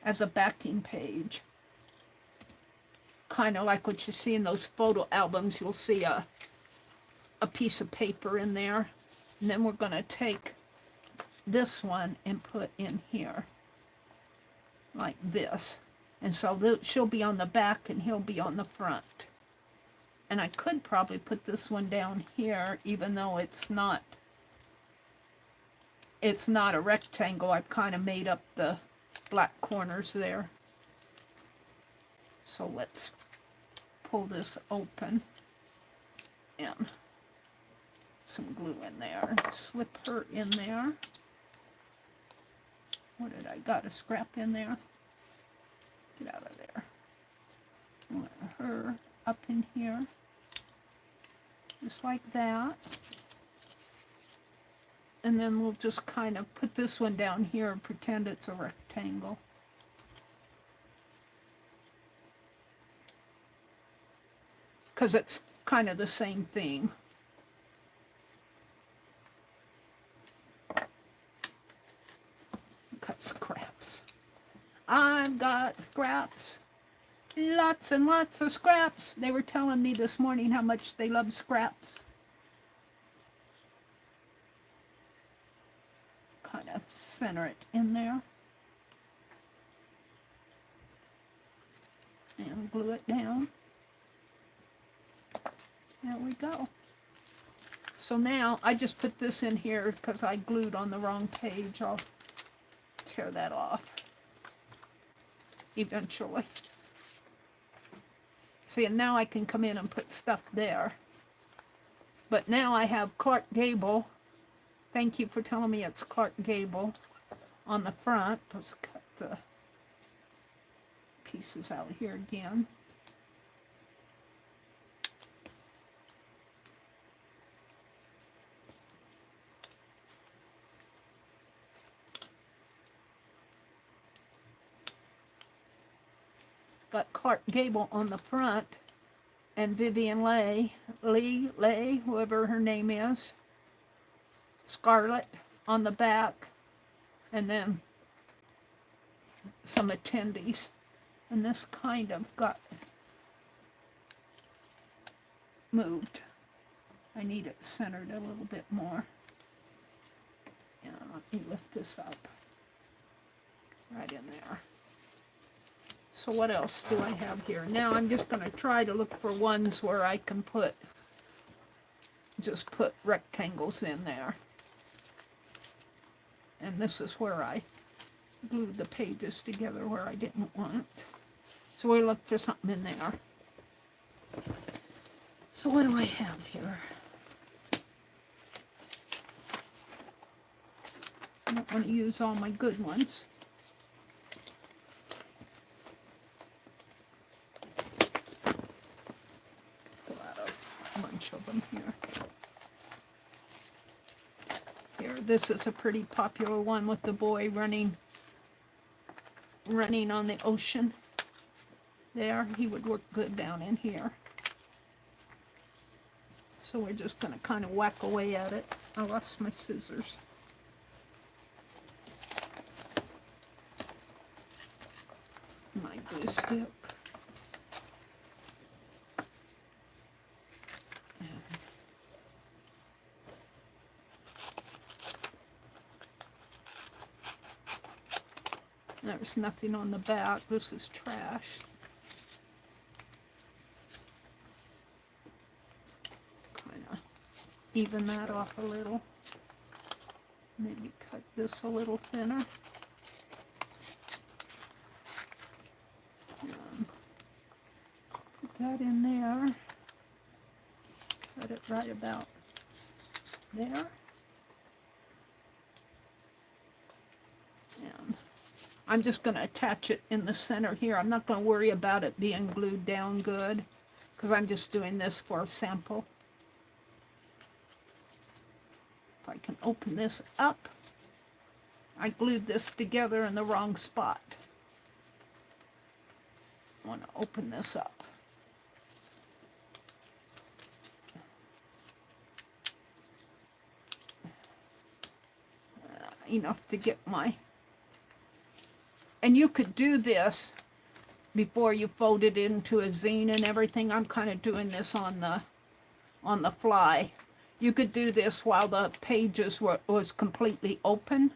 as a backing page. Kind of like what you see in those photo albums. You'll see a piece of paper in there. And then we're going to take this one and put in here. Like this. And so she'll be on the back and he'll be on the front. And I could probably put this one down here, even though it's not a rectangle. I've kind of made up the black corners there. So let's pull this open and some glue in there. Slip her in there. What did I got? A scrap in there? Get out of there. I want her up in here. Just like that. And then we'll just kind of put this one down here and pretend it's a rectangle. Because it's kind of the same thing. Got scraps. I've got scraps. Lots and lots of scraps. They were telling me this morning how much they love scraps. Kind of center it in there. And glue it down. There we go. So now I just put this in here because I glued on the wrong page. I'll tear that off eventually. See, and now I can come in and put stuff there. But now I have Clark Gable. Thank you for telling me it's Clark Gable on the front. Let's cut the pieces out here again. Got Clark Gable on the front and Vivian Leigh, whoever her name is, Scarlett on the back, and then some attendees. And this kind of got moved. I need it centered a little bit more. Yeah, let me lift this up right in there. So what else do I have here? Now I'm just going to try to look for ones where I can just put rectangles in there. And this is where I glued the pages together where I didn't want. So we look for something in there. So what do I have here? I don't want to use all my good ones. Of them here. This is a pretty popular one with the boy running on the ocean. There, he would work good down in here. So we're just going to kind of whack away at it. I lost my scissors. My glue stick. There's nothing on the back. This is trash. Kind of even that off a little. Maybe cut this a little thinner. Put that in there. Cut it right about there. And I'm just going to attach it in the center here. I'm not going to worry about it being glued down good, because I'm just doing this for a sample. If I can open this up. I glued this together in the wrong spot. I want to open this up. Enough to get my... And you could do this before you fold it into a zine and everything. I'm kind of doing this on the fly. You could do this while the pages was completely open.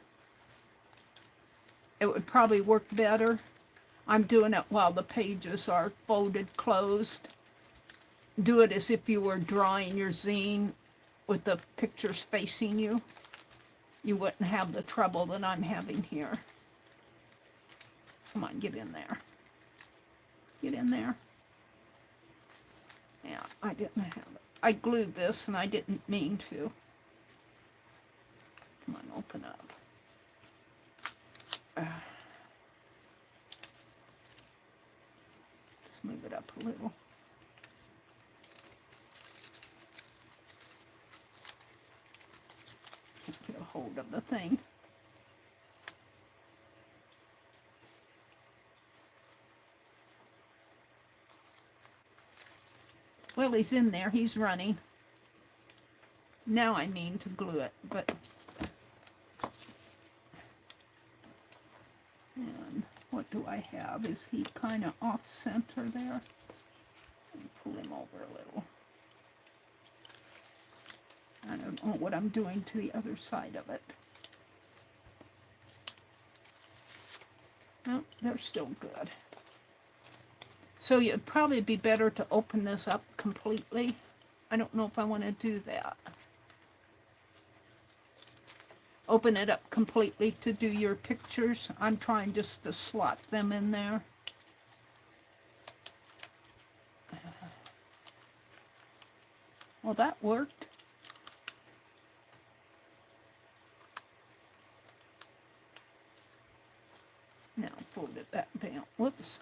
It would probably work better. I'm doing it while the pages are folded closed. Do it as if you were drawing your zine with the pictures facing you. You wouldn't have the trouble that I'm having here. Come on, get in there. Get in there. Yeah, I didn't have it. I glued this and I didn't mean to. Come on, open up. Let's move it up a little. Get a hold of the thing. Well, he's in there. He's running. Now I mean to glue it, but... And what do I have? Is he kind of off-center there? Let me pull him over a little. I don't know what I'm doing to the other side of it. No, they're still good. So it'd probably be better to open this up completely. I don't know if I want to do that. Open it up completely to do your pictures. I'm trying just to slot them in there. Well, that worked. Now fold it back down. Whoops.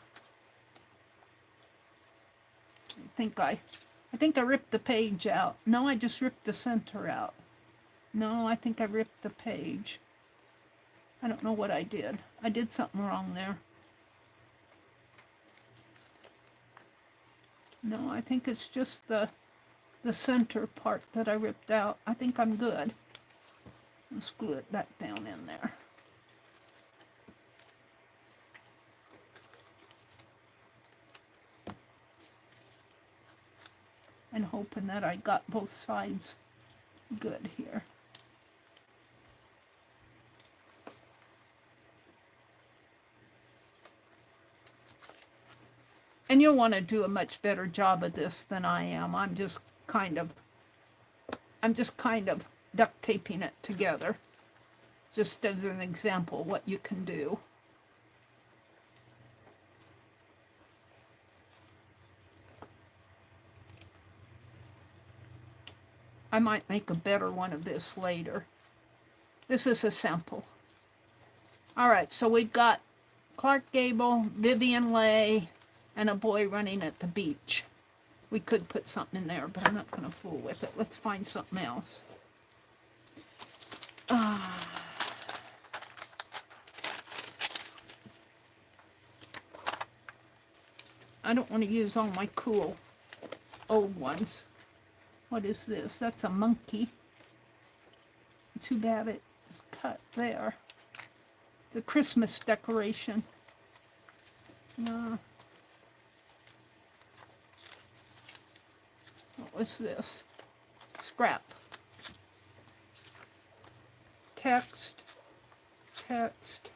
I think I ripped the page out. No, I just ripped the center out. No, I think I ripped the page. I don't know what I did. I did something wrong there. No, I think it's just the center part that I ripped out. I think I'm good. Let's glue it back down in there. And hoping that I got both sides good here. And you'll want to do a much better job of this than I am. I'm just kind of duct taping it together, just as an example what you can do. I might make a better one of this later. This is a sample. All right, so we've got Clark Gable, Vivian Leigh, and a boy running at the beach. We could put something in there, but I'm not going to fool with it. Let's find something else. I don't want to use all my cool old ones. What is this? That's a monkey. Too bad it's cut there. It's a Christmas decoration. What was this? Scrap. Text. Text.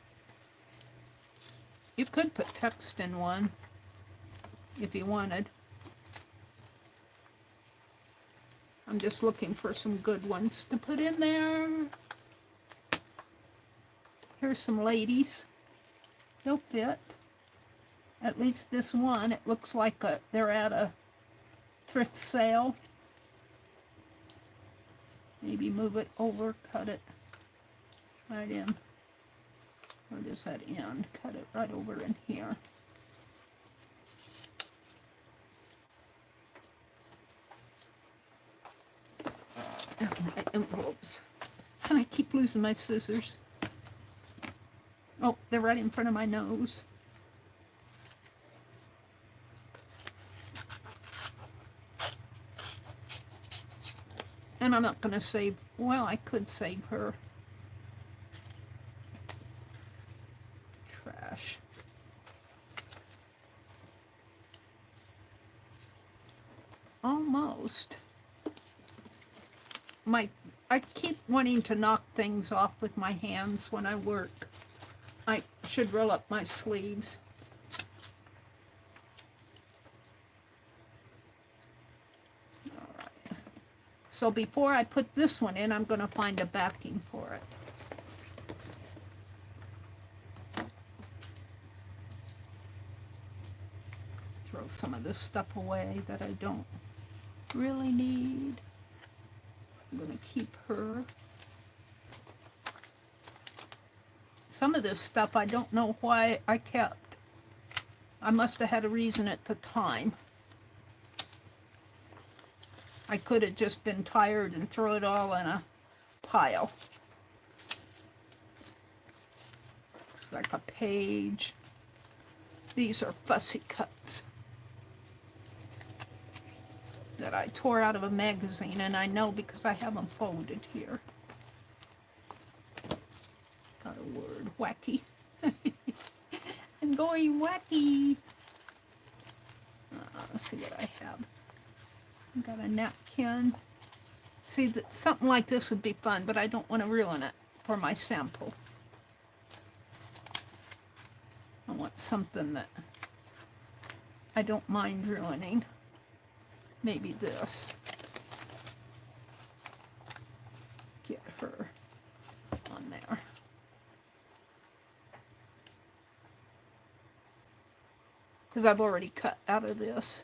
You could put text in one if you wanted. I'm just looking for some good ones to put in there. Here's some ladies. They'll fit. At least this one, it looks like they're at a thrift sale. Maybe move it over, cut it right in. Where does that end? Cut it right over in here. My envelopes. And I keep losing my scissors. Oh, they're right in front of my nose. And I'm not going to save, well, I could save her. Trash. Almost. I keep wanting to knock things off with my hands when I work. I should roll up my sleeves. All right. So before I put this one in, I'm going to find a backing for it. Throw some of this stuff away that I don't really need. I'm going to keep her. Some of this stuff I don't know why I kept. I must have had a reason at the time. I could have just been tired and throw it all in a pile. Looks like a page. These are fussy cuts that I tore out of a magazine, and I know because I have them folded here. Got a word, wacky. I'm going wacky. Let's see what I have. I got a napkin. See, something like this would be fun, but I don't want to ruin it for my sample. I want something that I don't mind ruining. Maybe this. Get her on there. Because I've already cut out of this.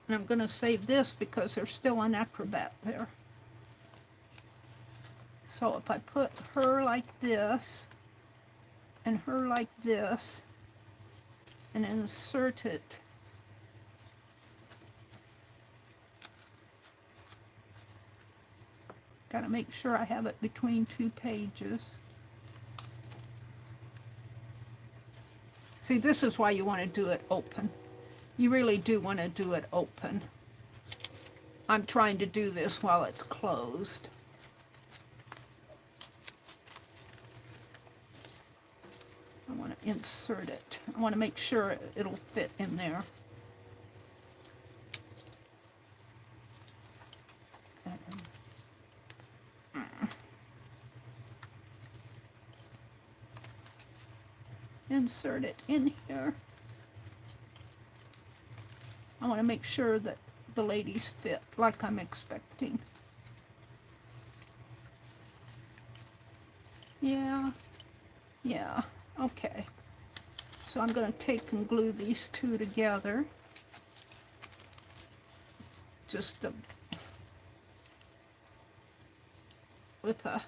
And I'm going to save this because there's still an acrobat there. So if I put her like this, and her like this, and insert it, got to make sure I have it between two pages. See, this is why you want to do it open. You really do want to do it open. I'm trying to do this while it's closed. I want to insert it. I want to make sure it'll fit in there. Insert it in here. I want to make sure that the ladies fit like I'm expecting. Yeah, okay. So I'm going to take and glue these two together. Just with a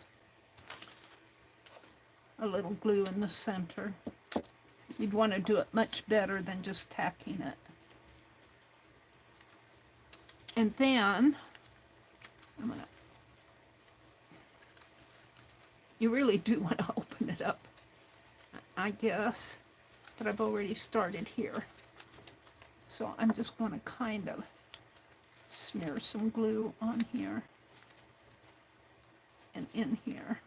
little glue in the center. You'd want to do it much better than just tacking it. And then, you really do want to open it up, I guess, but I've already started here. So I'm just going to kind of smear some glue on here and in here.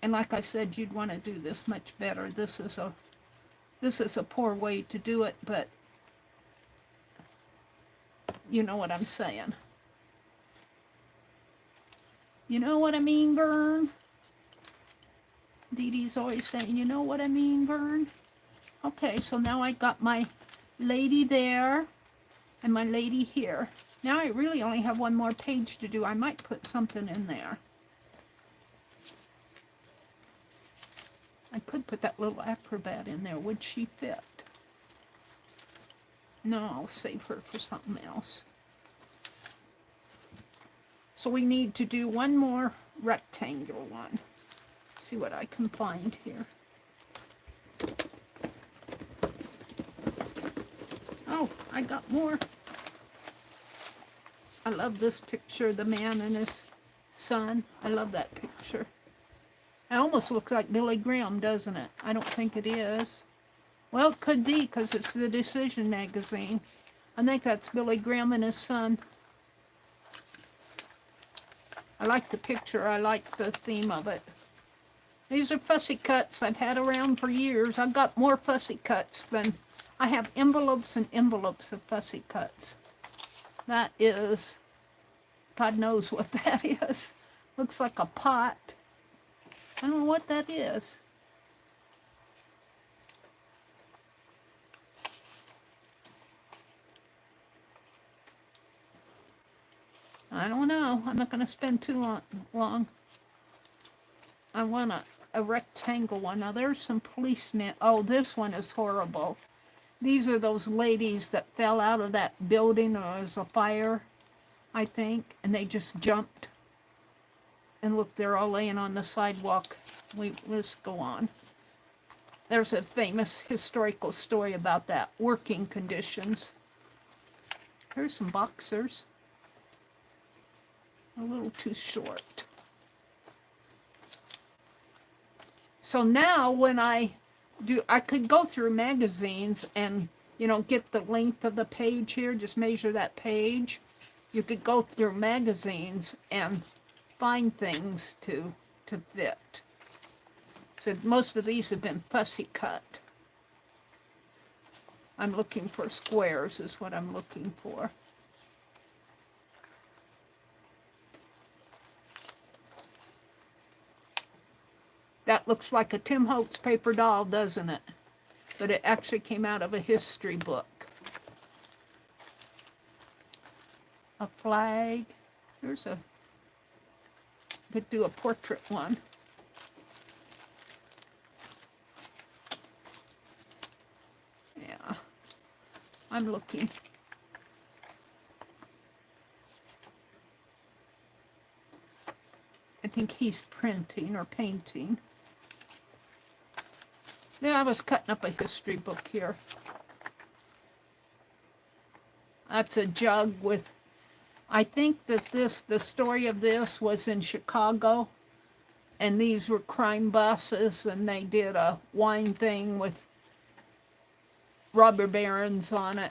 And like I said, you'd want to do this much better. This is a poor way to do it, but you know what I'm saying. You know what I mean, Vern? Dee Dee's always saying, you know what I mean, Vern? Okay, so now I got my lady there and my lady here. Now I really only have one more page to do. I might put something in there. I could put that little acrobat in there. Would she fit? No, I'll save her for something else. So we need to do one more rectangular one. See what I can find here. Oh, I got more. I love this picture, the man and his son. I love that picture. It almost looks like Billy Graham, doesn't it? I don't think it is. Well, it could be because it's the Decision magazine. I think that's Billy Graham and his son. I like the picture. I like the theme of it. These are fussy cuts I've had around for years. I've got more fussy cuts than... I have envelopes and envelopes of fussy cuts. That is... God knows what that is. Looks like a pot. I don't know what that is. I don't know. I'm not going to spend too long. I want a rectangle one. Now there's some policemen. Oh, this one is horrible. These are those ladies that fell out of that building. There was a fire, I think, and they just jumped. And look, they're all laying on the sidewalk. Let's go on. There's a famous historical story about that. Working conditions. Here's some boxers. A little too short. So now when I could go through magazines and, you know, get the length of the page here, just measure that page. You could go through magazines and find things to fit. So most of these have been fussy cut. I'm looking for squares is what I'm looking for. That looks like a Tim Holtz paper doll, doesn't it? But it actually came out of a history book. A flag. Here's a... Could do a portrait one. Yeah. I'm looking. I think he's printing or painting. Yeah, I was cutting up a history book here. That's a jug with, I think that the story of this was in Chicago, and these were crime bosses, and they did a wine thing with robber barons on it.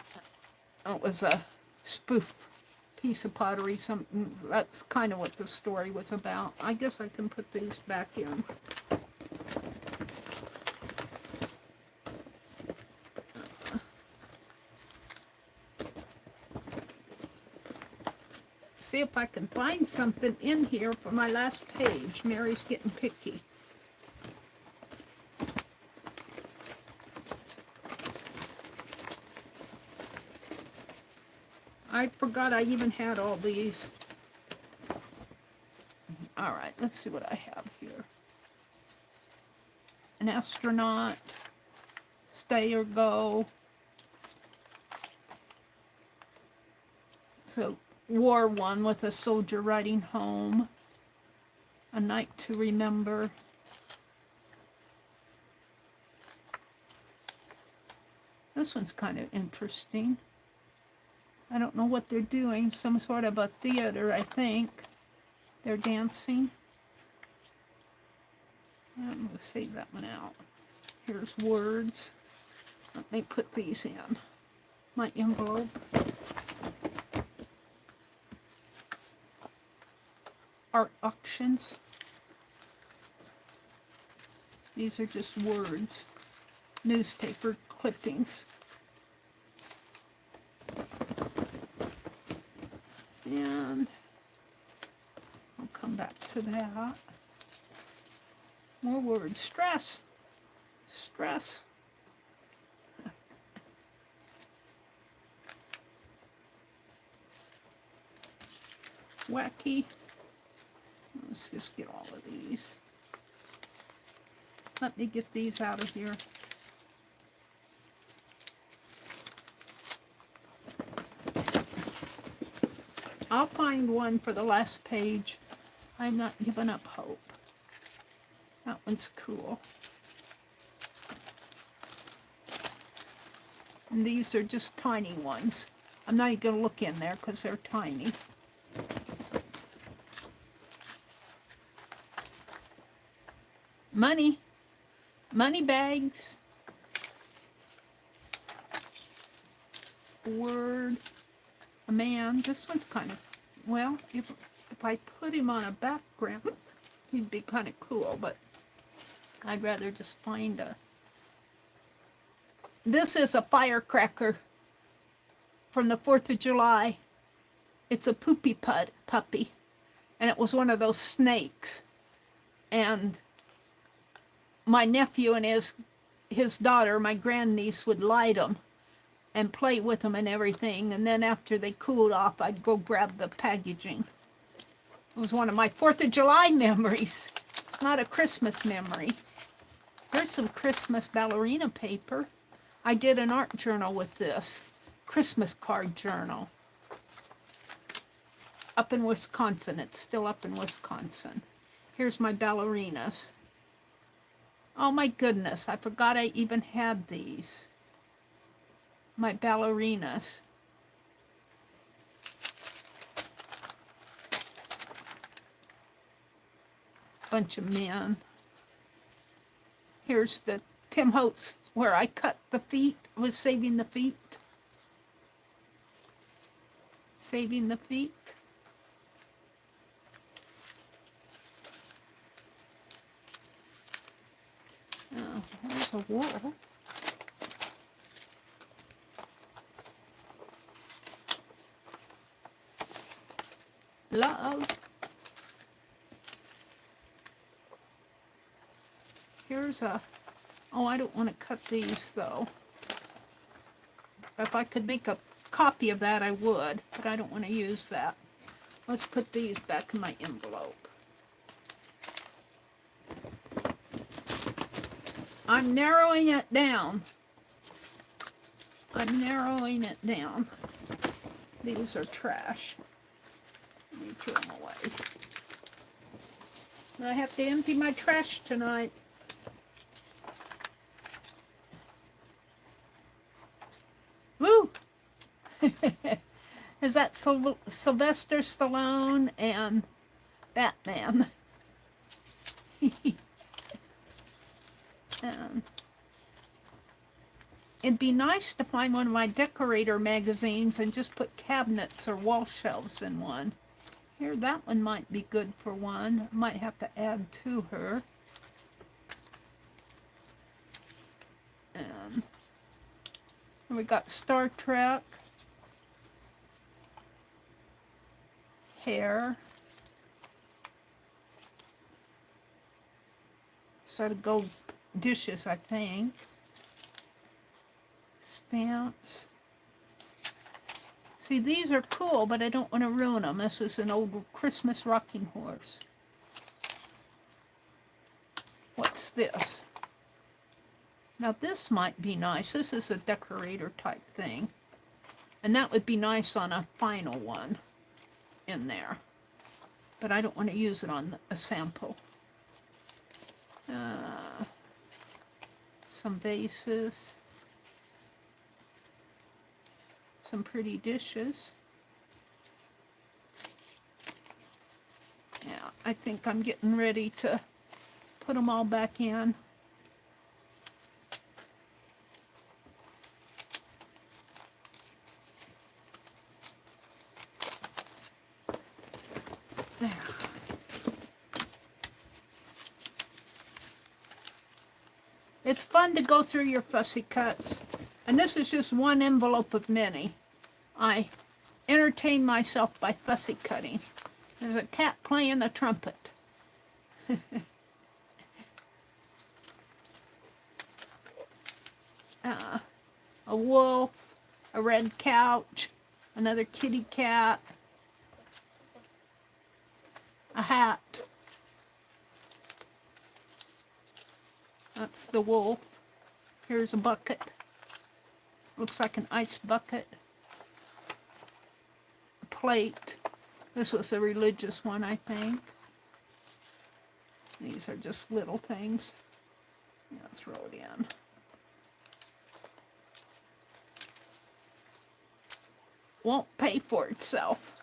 It was a spoof piece of pottery, something. That's kind of what the story was about. I guess I can put these back in. See if I can find something in here for my last page. Mary's getting picky. I forgot I even had all these. All right, let's see what I have here. An astronaut, stay or go. So war one with a soldier riding home. A night to remember. This one's kind of interesting. I don't know what they're doing. Some sort of a theater, I think. They're dancing. I'm going to save that one out. Here's words. Let me put these in my envelope. Art auctions. These are just words. Newspaper clippings. And I'll come back to to that. More words. Stress. Stress. Wacky. Let's just get all of these. Let me get these out of here. I'll find one for the last page. I'm not giving up hope. That one's cool. And these are just tiny ones. I'm not even going to look in there because they're tiny. Money. Money bags. Word. A man. This one's kind of, well, if I put him on a background, he'd be kind of cool, but I'd rather just find a... This is a firecracker from the 4th of July. It's a poopy puppy, and it was one of those snakes. And my nephew and his daughter, my grandniece, would light them and play with them and everything. And then after they cooled off, I'd go grab the packaging. It was one of my 4th of July memories. It's not a Christmas memory. There's some Christmas ballerina paper. I did an art journal with this. Christmas card journal. Up in Wisconsin. It's still up in Wisconsin. Here's my ballerinas. Oh my goodness, I forgot I even had these. My ballerinas. Bunch of men. Here's the Tim Holtz where I cut the feet, was saving the feet. Saving the feet. Oh, there's a wolf. Love. Here's a, oh, I don't want to cut these though. If I could make a copy of that, I would, but I don't want to use that. Let's put these back in my envelope. I'm narrowing it down. I'm narrowing it down. These are trash. Let me throw them away. I have to empty my trash tonight. Woo! Is that Sylvester Stallone and Batman? It'd be nice to find one of my decorator magazines and just put cabinets or wall shelves in one. Here, that one might be good for one. Might have to add to her. And we got Star Trek. Hair. Set of gold dishes, I think. Stamps. See, these are cool, but I don't want to ruin them. This is an old Christmas rocking horse. What's this? Now this might be nice. This is a decorator type thing. And that would be nice on a final one in there. But I don't want to use it on a sample. Some vases. Some pretty dishes. Yeah, I think I'm getting ready to put them all back in. There. It's fun to go through your fussy cuts. And this is just one envelope of many. I entertain myself by fussy cutting. There's a cat playing the trumpet. A wolf, a red couch, another kitty cat, a hat. That's the wolf. Here's a bucket. Looks like an ice bucket. A plate. This was a religious one, I think. These are just little things. I'll throw it in. Won't pay for itself.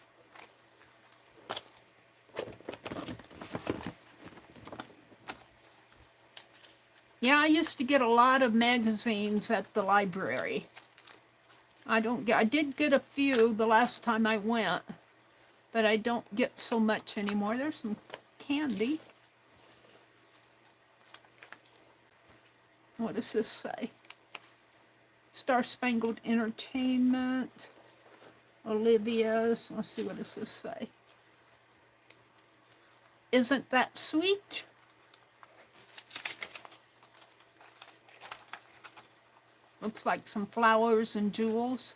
Yeah, I used to get a lot of magazines at the library. I did get a few the last time I went, but I don't get so much anymore. There's some candy. What does this say? Star Spangled Entertainment. Olivia's. Let's see, what does this say? Isn't that sweet? Looks like some flowers and jewels.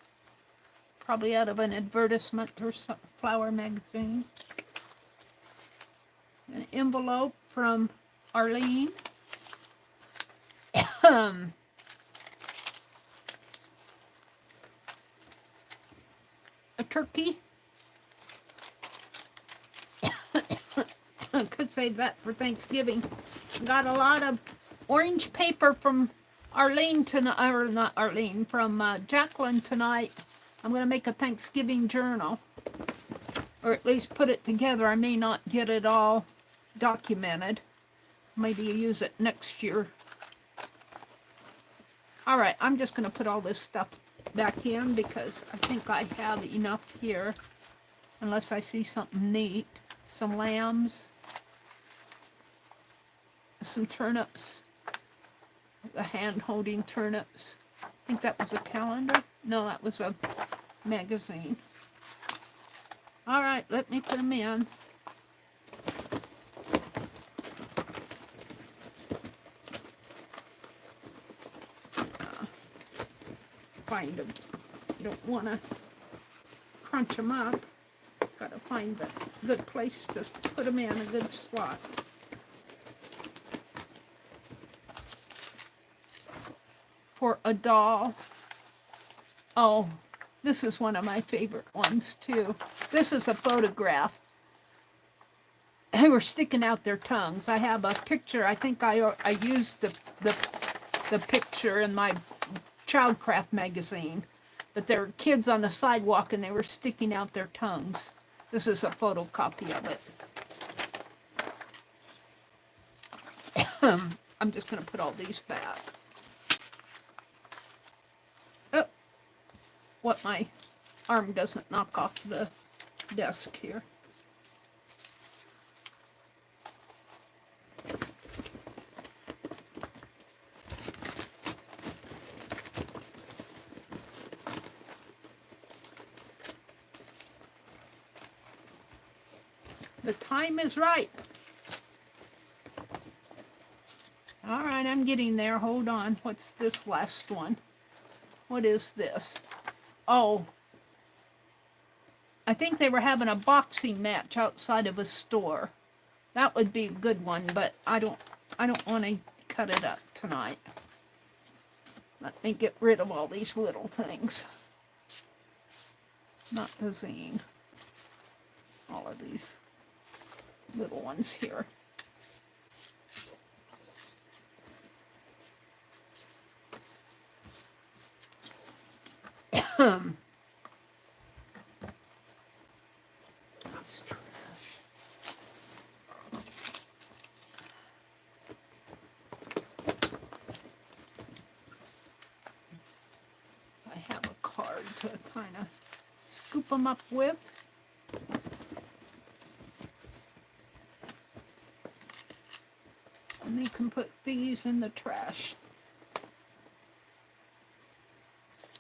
Probably out of an advertisement or some flower magazine. An envelope from Arlene. A turkey. I could save that for Thanksgiving. Got a lot of orange paper from Arlene tonight, or not Arlene, from Jacqueline tonight. I'm going to make a Thanksgiving journal, or at least put it together. I may not get it all documented. Maybe use it next year. All right, I'm just going to put all this stuff back in because I think I have enough here, unless I see something neat. Some lambs, some turnips, the hand-holding turnips. I think that was a calendar. No, that was a magazine. All right, let me put them in. Find them. Don't want to crunch them up. Got to find a good place to put them in, a good slot. For a doll. Oh, this is one of my favorite ones too. This is a photograph. They were sticking out their tongues. I have a picture. I think I used the picture in my Childcraft magazine. But there were kids on the sidewalk and they were sticking out their tongues. This is a photocopy of it. I'm just going to put all these back. Oh, what my arm doesn't knock off the desk here. The time is right. All right, I'm getting there. Hold on. What's this last one? What is this? Oh, I think they were having a boxing match outside of a store. That would be a good one, but I don't want to cut it up tonight. Let me get rid of all these little things. Not the zine. All of these little ones here. That's trash. I have a card to kind of scoop them up with. And you can put these in the trash.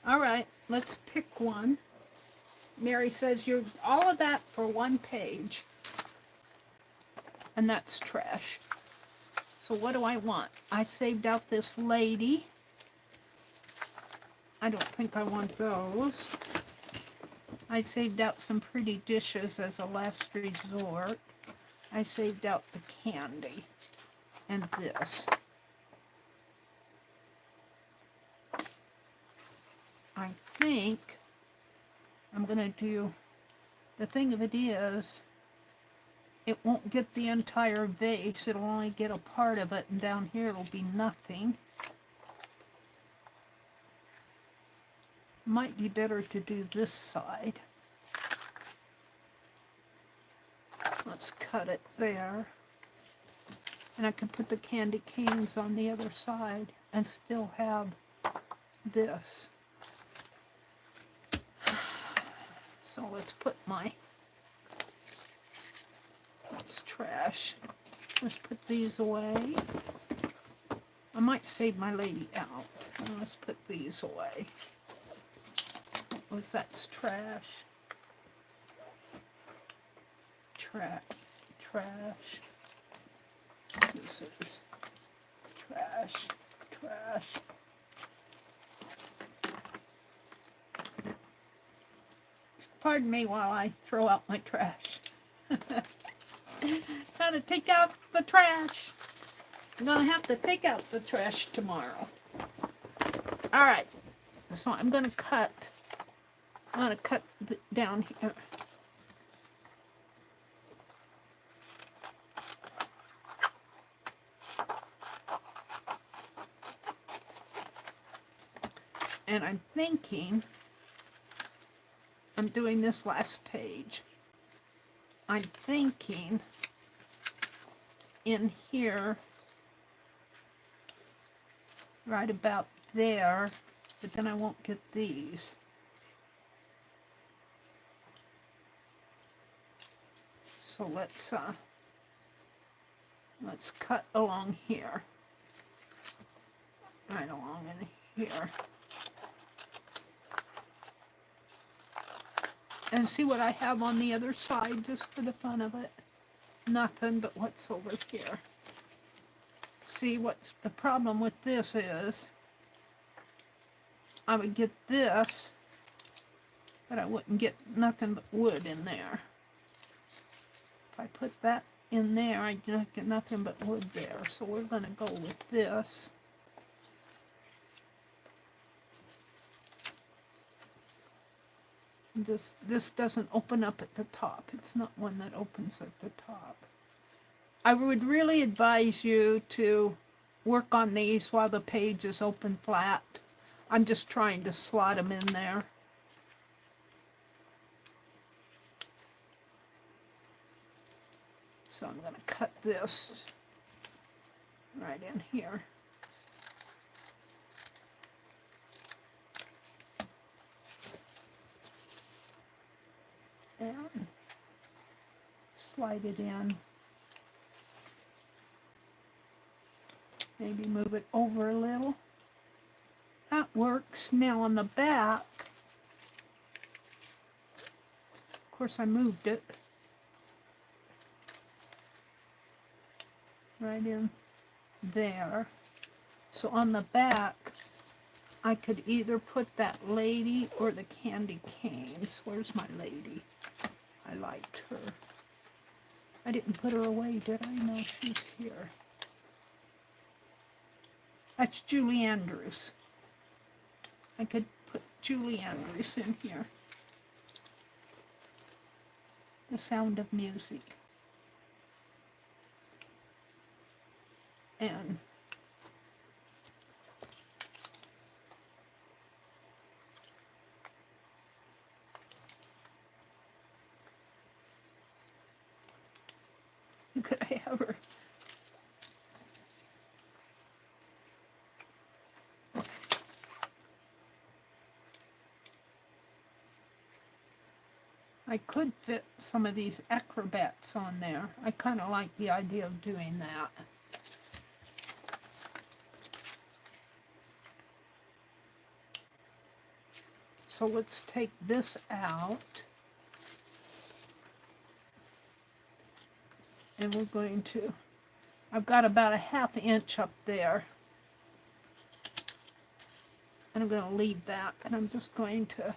All right, let's pick one. Meri says, you're all of that for one page. and that's trash. So what do I want? I saved out this lady. I don't think I want those. I saved out some pretty dishes as a last resort. I saved out the candy and this. I think I'm going to do, the thing of it is, it won't get the entire vase, it'll only get a part of it, and down here it'll be nothing. Might be better to do this side. Let's cut it there. And I can put the candy canes on the other side and still have this. So let's put my, that's trash. Let's put these away. I might save my lady out. Let's put these away. What was that's trash? Trash. Scissors. Trash. Pardon me while I throw out my trash. Gotta take out the trash. I'm gonna have to take out the trash tomorrow. Alright, so I'm gonna cut down here. And I'm thinking, I'm doing this last page. I'm thinking in here, right about there, but then I won't get these. So let's cut along here. Right along in here. And see what I have on the other side, just for the fun of it. Nothing but what's over here. See, what's the problem with this is, I would get this, but I wouldn't get nothing but wood in there. If I put that in there, I'd get nothing but wood there. So we're going to go with this. This doesn't open up at the top. It's not one that opens at the top. I would really advise you to work on these while the page is open flat. I'm just trying to slot them in there. So I'm going to cut this right in here. And slide it in. Maybe move it over a little. That works. Now on the back, of course I moved it right in there. So on the back, I could either put that lady or the candy canes. Where's my lady? I liked her. I didn't put her away, did I? No, she's here. That's Julie Andrews. I could put Julie Andrews in here. The Sound of Music. And could I have her? I could fit some of these acrobats on there. I kind of like the idea of doing that. So let's take this out. And we're going to, I've got about a 1/2 inch up there. And I'm going to leave that. And I'm just going to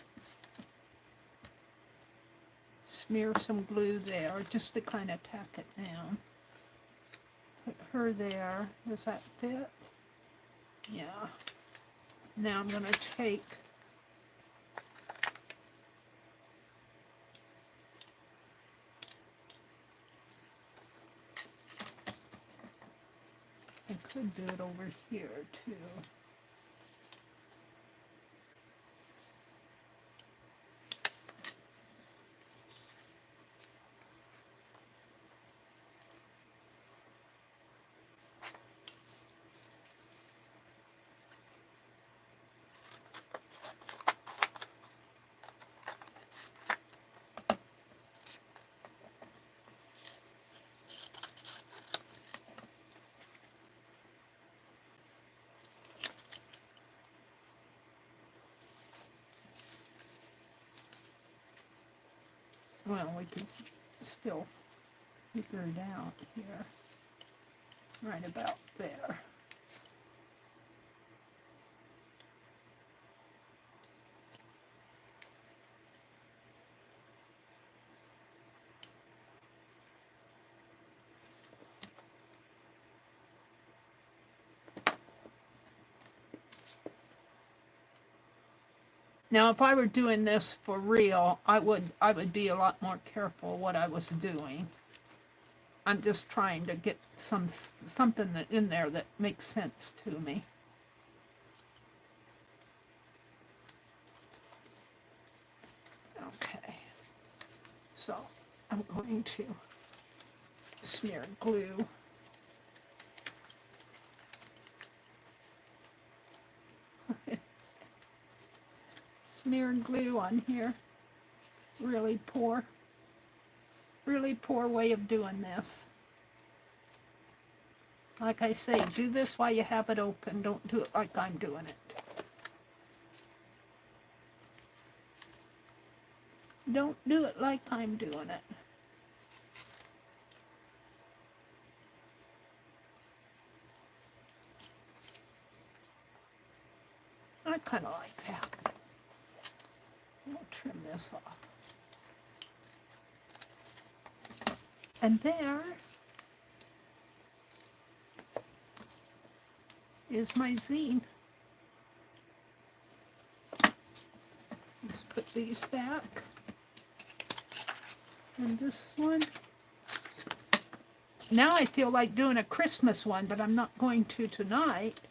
smear some glue there just to kind of tack it down. Put her there. Does that fit? Yeah. Now I'm going to take I could do it over here too. Well, we can still figure it out here, right about there. Now, if I were doing this for real, I would be a lot more careful what I was doing. I'm just trying to get something in there that makes sense to me. Okay, so I'm going to smear glue. Smear glue on here. Really poor way of doing this. Like I say, do this while you have it open. Don't do it like I'm doing it. Don't do it like I'm doing it. I kind of like that. I'll trim this off. And there is my zine. Let's put these back. And this one. Now I feel like doing a Christmas one, but I'm not going to tonight.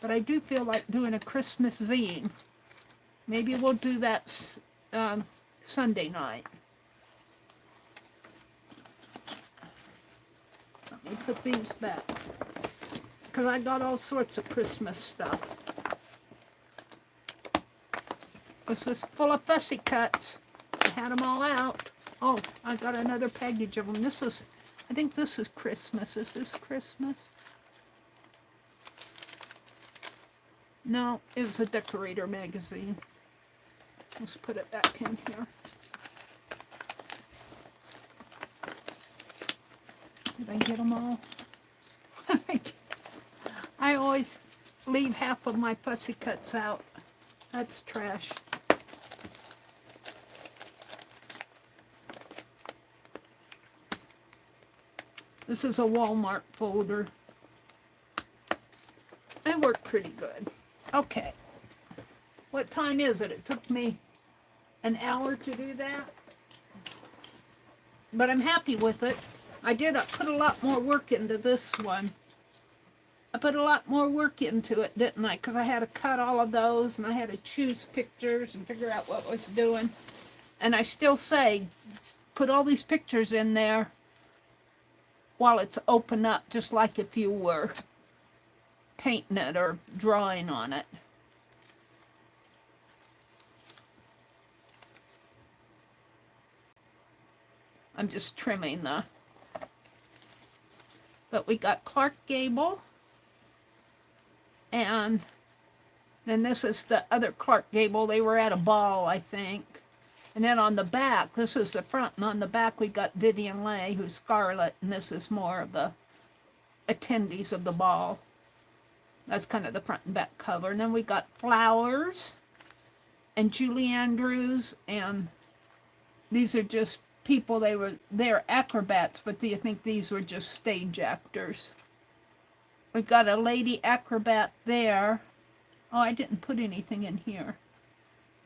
But I do feel like doing a Christmas zine. Maybe we'll do that Sunday night. Let me put these back. Because I got all sorts of Christmas stuff. This is full of fussy cuts. I had them all out. Oh, I got another package of them. This is, I think this is Christmas. Is this Christmas? No, it was a Decorator magazine. Let's put it back in here. Did I get them all? I always leave half of my fussy cuts out. That's trash. This is a Walmart folder. It worked pretty good. Okay. What time is it? It took me an hour to do that. But I'm happy with it. I put a lot more work into this one. I put a lot more work into it, didn't I? Because I had to cut all of those, and I had to choose pictures and figure out what I was doing. And I still say, put all these pictures in there while it's open up, just like if you were painting it or drawing on it. I'm just trimming the... But we got Clark Gable. And then this is the other Clark Gable. They were at a ball, I think. And then on the back, this is the front, and on the back we got Vivian Leigh, who's Scarlet, and this is more of the attendees of the ball. That's kind of the front and back cover. And then we got Flowers and Julie Andrews, and these are just people, they're acrobats, but I think these were just stage actors. We've got a lady acrobat there. Oh, I didn't put anything in here.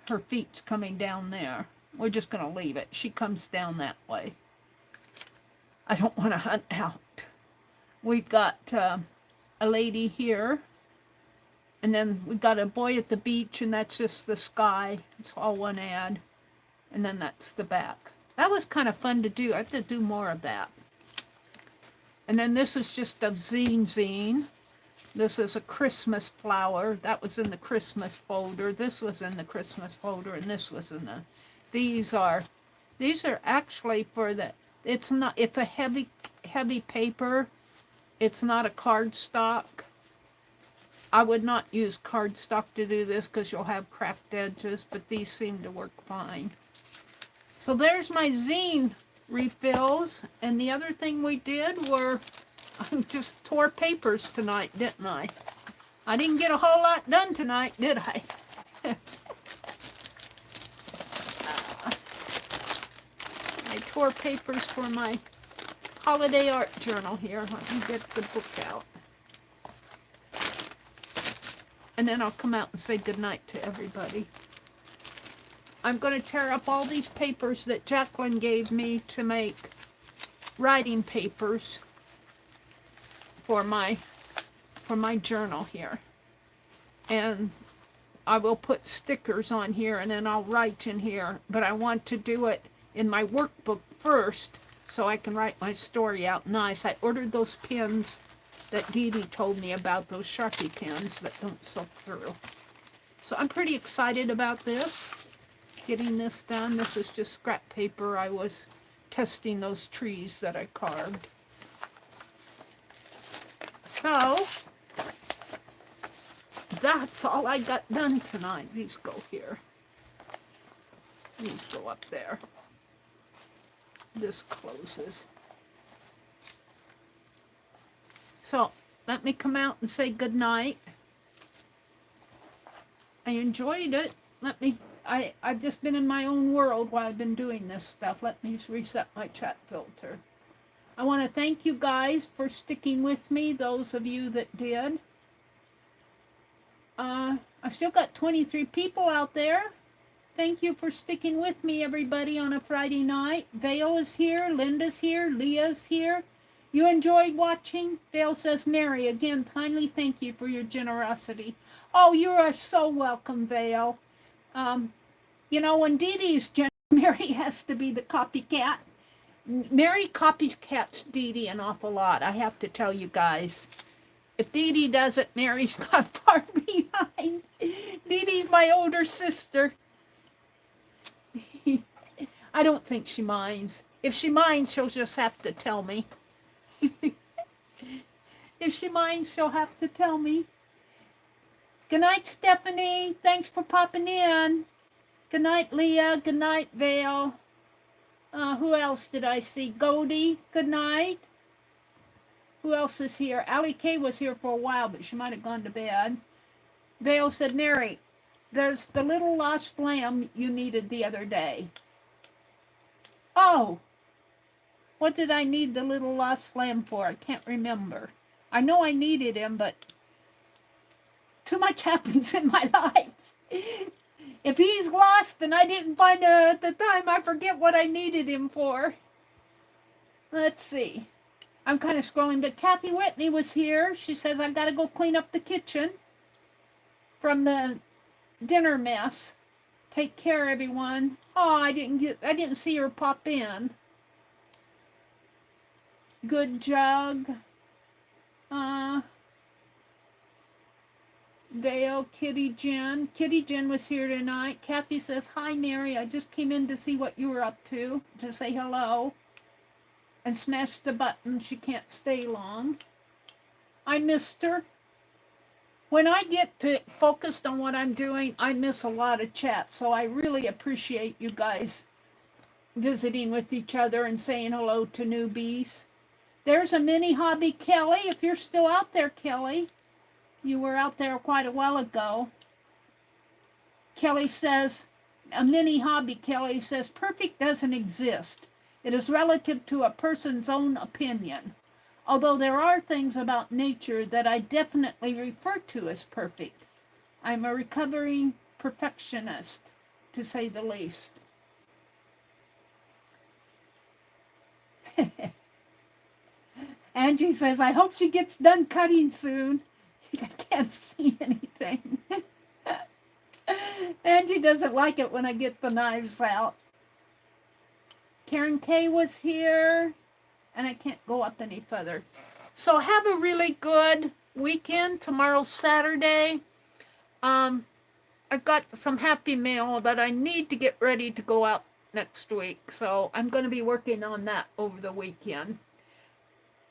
Her feet's coming down there. We're just going to leave it. She comes down that way. I don't want to hunt out. We've got a lady here. And then we got a boy at the beach, and that's just the sky. It's all one ad. And then that's the back. That was kind of fun to do. I have to do more of that. And then this is just a zine. This is a Christmas flower. That was in the Christmas folder. This was in the Christmas folder, and this was in the... These are actually for the... It's a heavy paper. It's not a cardstock. I would not use cardstock to do this because you'll have cracked edges, but these seem to work fine. So there's my zine refills, and the other thing we did were, I just tore papers tonight, didn't I? I didn't get a whole lot done tonight, did I? I tore papers for my holiday art journal here. Let me get the book out. And then I'll come out and say goodnight to everybody. I'm going to tear up all these papers that Jacqueline gave me to make writing papers for my journal here. And I will put stickers on here, and then I'll write in here. But I want to do it in my workbook first so I can write my story out nice. I ordered those pins that Dee Dee told me about, those Sharpie pens that don't soak through. So I'm pretty excited about this. Getting this done. This is just scrap paper. I was testing those trees that I carved. So that's all I got done tonight. These go here. These go up there. This closes. So let me come out and say good night. I enjoyed it. I've just been in my own world while I've been doing this stuff. Let me just reset my chat filter. I want to thank you guys for sticking with me, those of you that did. I still got 23 people out there. Thank you for sticking with me, everybody, on a Friday night. Vale is here, Linda's here, Leah's here. You enjoyed watching? Vale says, Meri, again, kindly thank you for your generosity. Oh, you are so welcome, Vale. You know, when Dee Dee's Meri has to be the copycat. Meri copycats Dee Dee an awful lot, I have to tell you guys. If Dee Dee does it, Meri's not far behind. Dee Dee's my older sister. I don't think she minds. If she minds, she'll just have to tell me. If she minds, she'll have to tell me. Good night, Stephanie. Thanks for popping in. Good night, Leah. Good night, Vale. Who else did I see? Goldie. Good night. Who else is here? Allie Kay was here for a while, but she might have gone to bed. Vale said, Meri, there's the little lost lamb you needed the other day. Oh, what did I need the little lost lamb for? I can't remember. I know I needed him, but too much happens in my life. If he's lost and I didn't find him at the time, I forget what I needed him for. Let's see. I'm kind of scrolling, but Kathy Whitney was here. She says, I got to go clean up the kitchen from the dinner mess. Take care, everyone. Oh, I didn't see her pop in. Good Jug. Vale, Kitty Jen. Kitty Jen was here tonight. Kathy says, hi, Meri. I just came in to see what you were up to say hello. And smashed the button. She can't stay long. I missed her. when I get to focused on what I'm doing, I miss a lot of chat. So I really appreciate you guys visiting with each other and saying hello to newbies. There's a mini hobby, Kelly. If you're still out there, Kelly, you were out there quite a while ago. Kelly says, a mini hobby, Kelly says, perfect doesn't exist. It is relative to a person's own opinion. Although there are things about nature that I definitely refer to as perfect. I'm a recovering perfectionist, to say the least. Angie says, I hope she gets done cutting soon. I can't see anything. Angie doesn't like it when I get the knives out. Karen K was here, and I can't go up any further. So have a really good weekend. Tomorrow's Saturday. I've got some Happy Mail that I need to get ready to go out next week. So I'm going to be working on that over the weekend.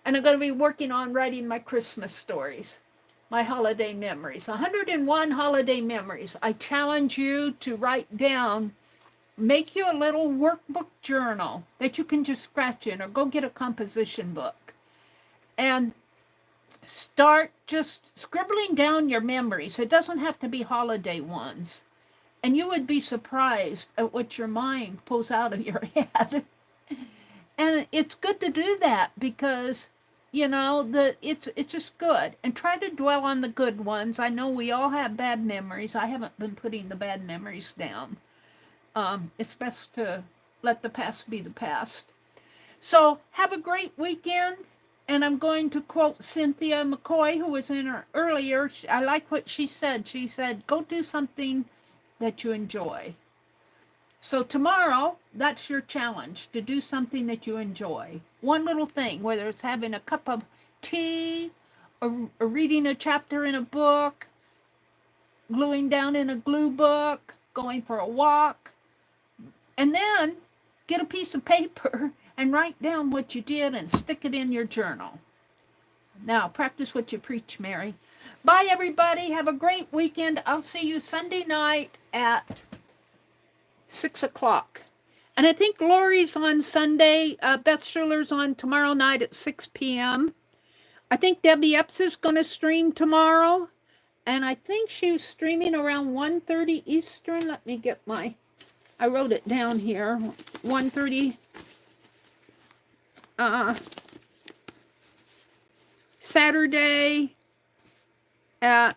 And I'm going to be working on writing my Christmas stories, my holiday memories. 101 holiday memories. I challenge you to write down, make you a little workbook journal that you can just scratch in, or go get a composition book. And start just scribbling down your memories. It doesn't have to be holiday ones. And you would be surprised at what your mind pulls out of your head. And it's good to do that because, you know, it's just good. And try to dwell on the good ones. I know we all have bad memories. I haven't been putting the bad memories down. It's best to let the past be the past. So have a great weekend. And I'm going to quote Cynthia McCoy, who was in her earlier. I like what she said. She said, go do something that you enjoy. So tomorrow, that's your challenge, to do something that you enjoy. One little thing, whether it's having a cup of tea, or reading a chapter in a book, gluing down in a glue book, going for a walk. And then get a piece of paper and write down what you did and stick it in your journal. Now, practice what you preach, Mary. Bye, everybody. Have a great weekend. I'll see you Sunday night at 6 o'clock. And I think Lori's on Sunday. Beth Schuler's on tomorrow night at 6 p.m. I think Debbie Epps is going to stream tomorrow. And I think she's streaming around 1:30 Eastern. Let me get I wrote it down here. 1:30 Saturday at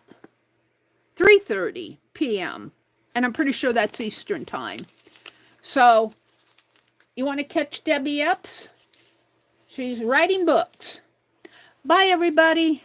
3:30 p.m. And I'm pretty sure that's Eastern time. So, you want to catch Debbie Epps? She's writing books. Bye, everybody.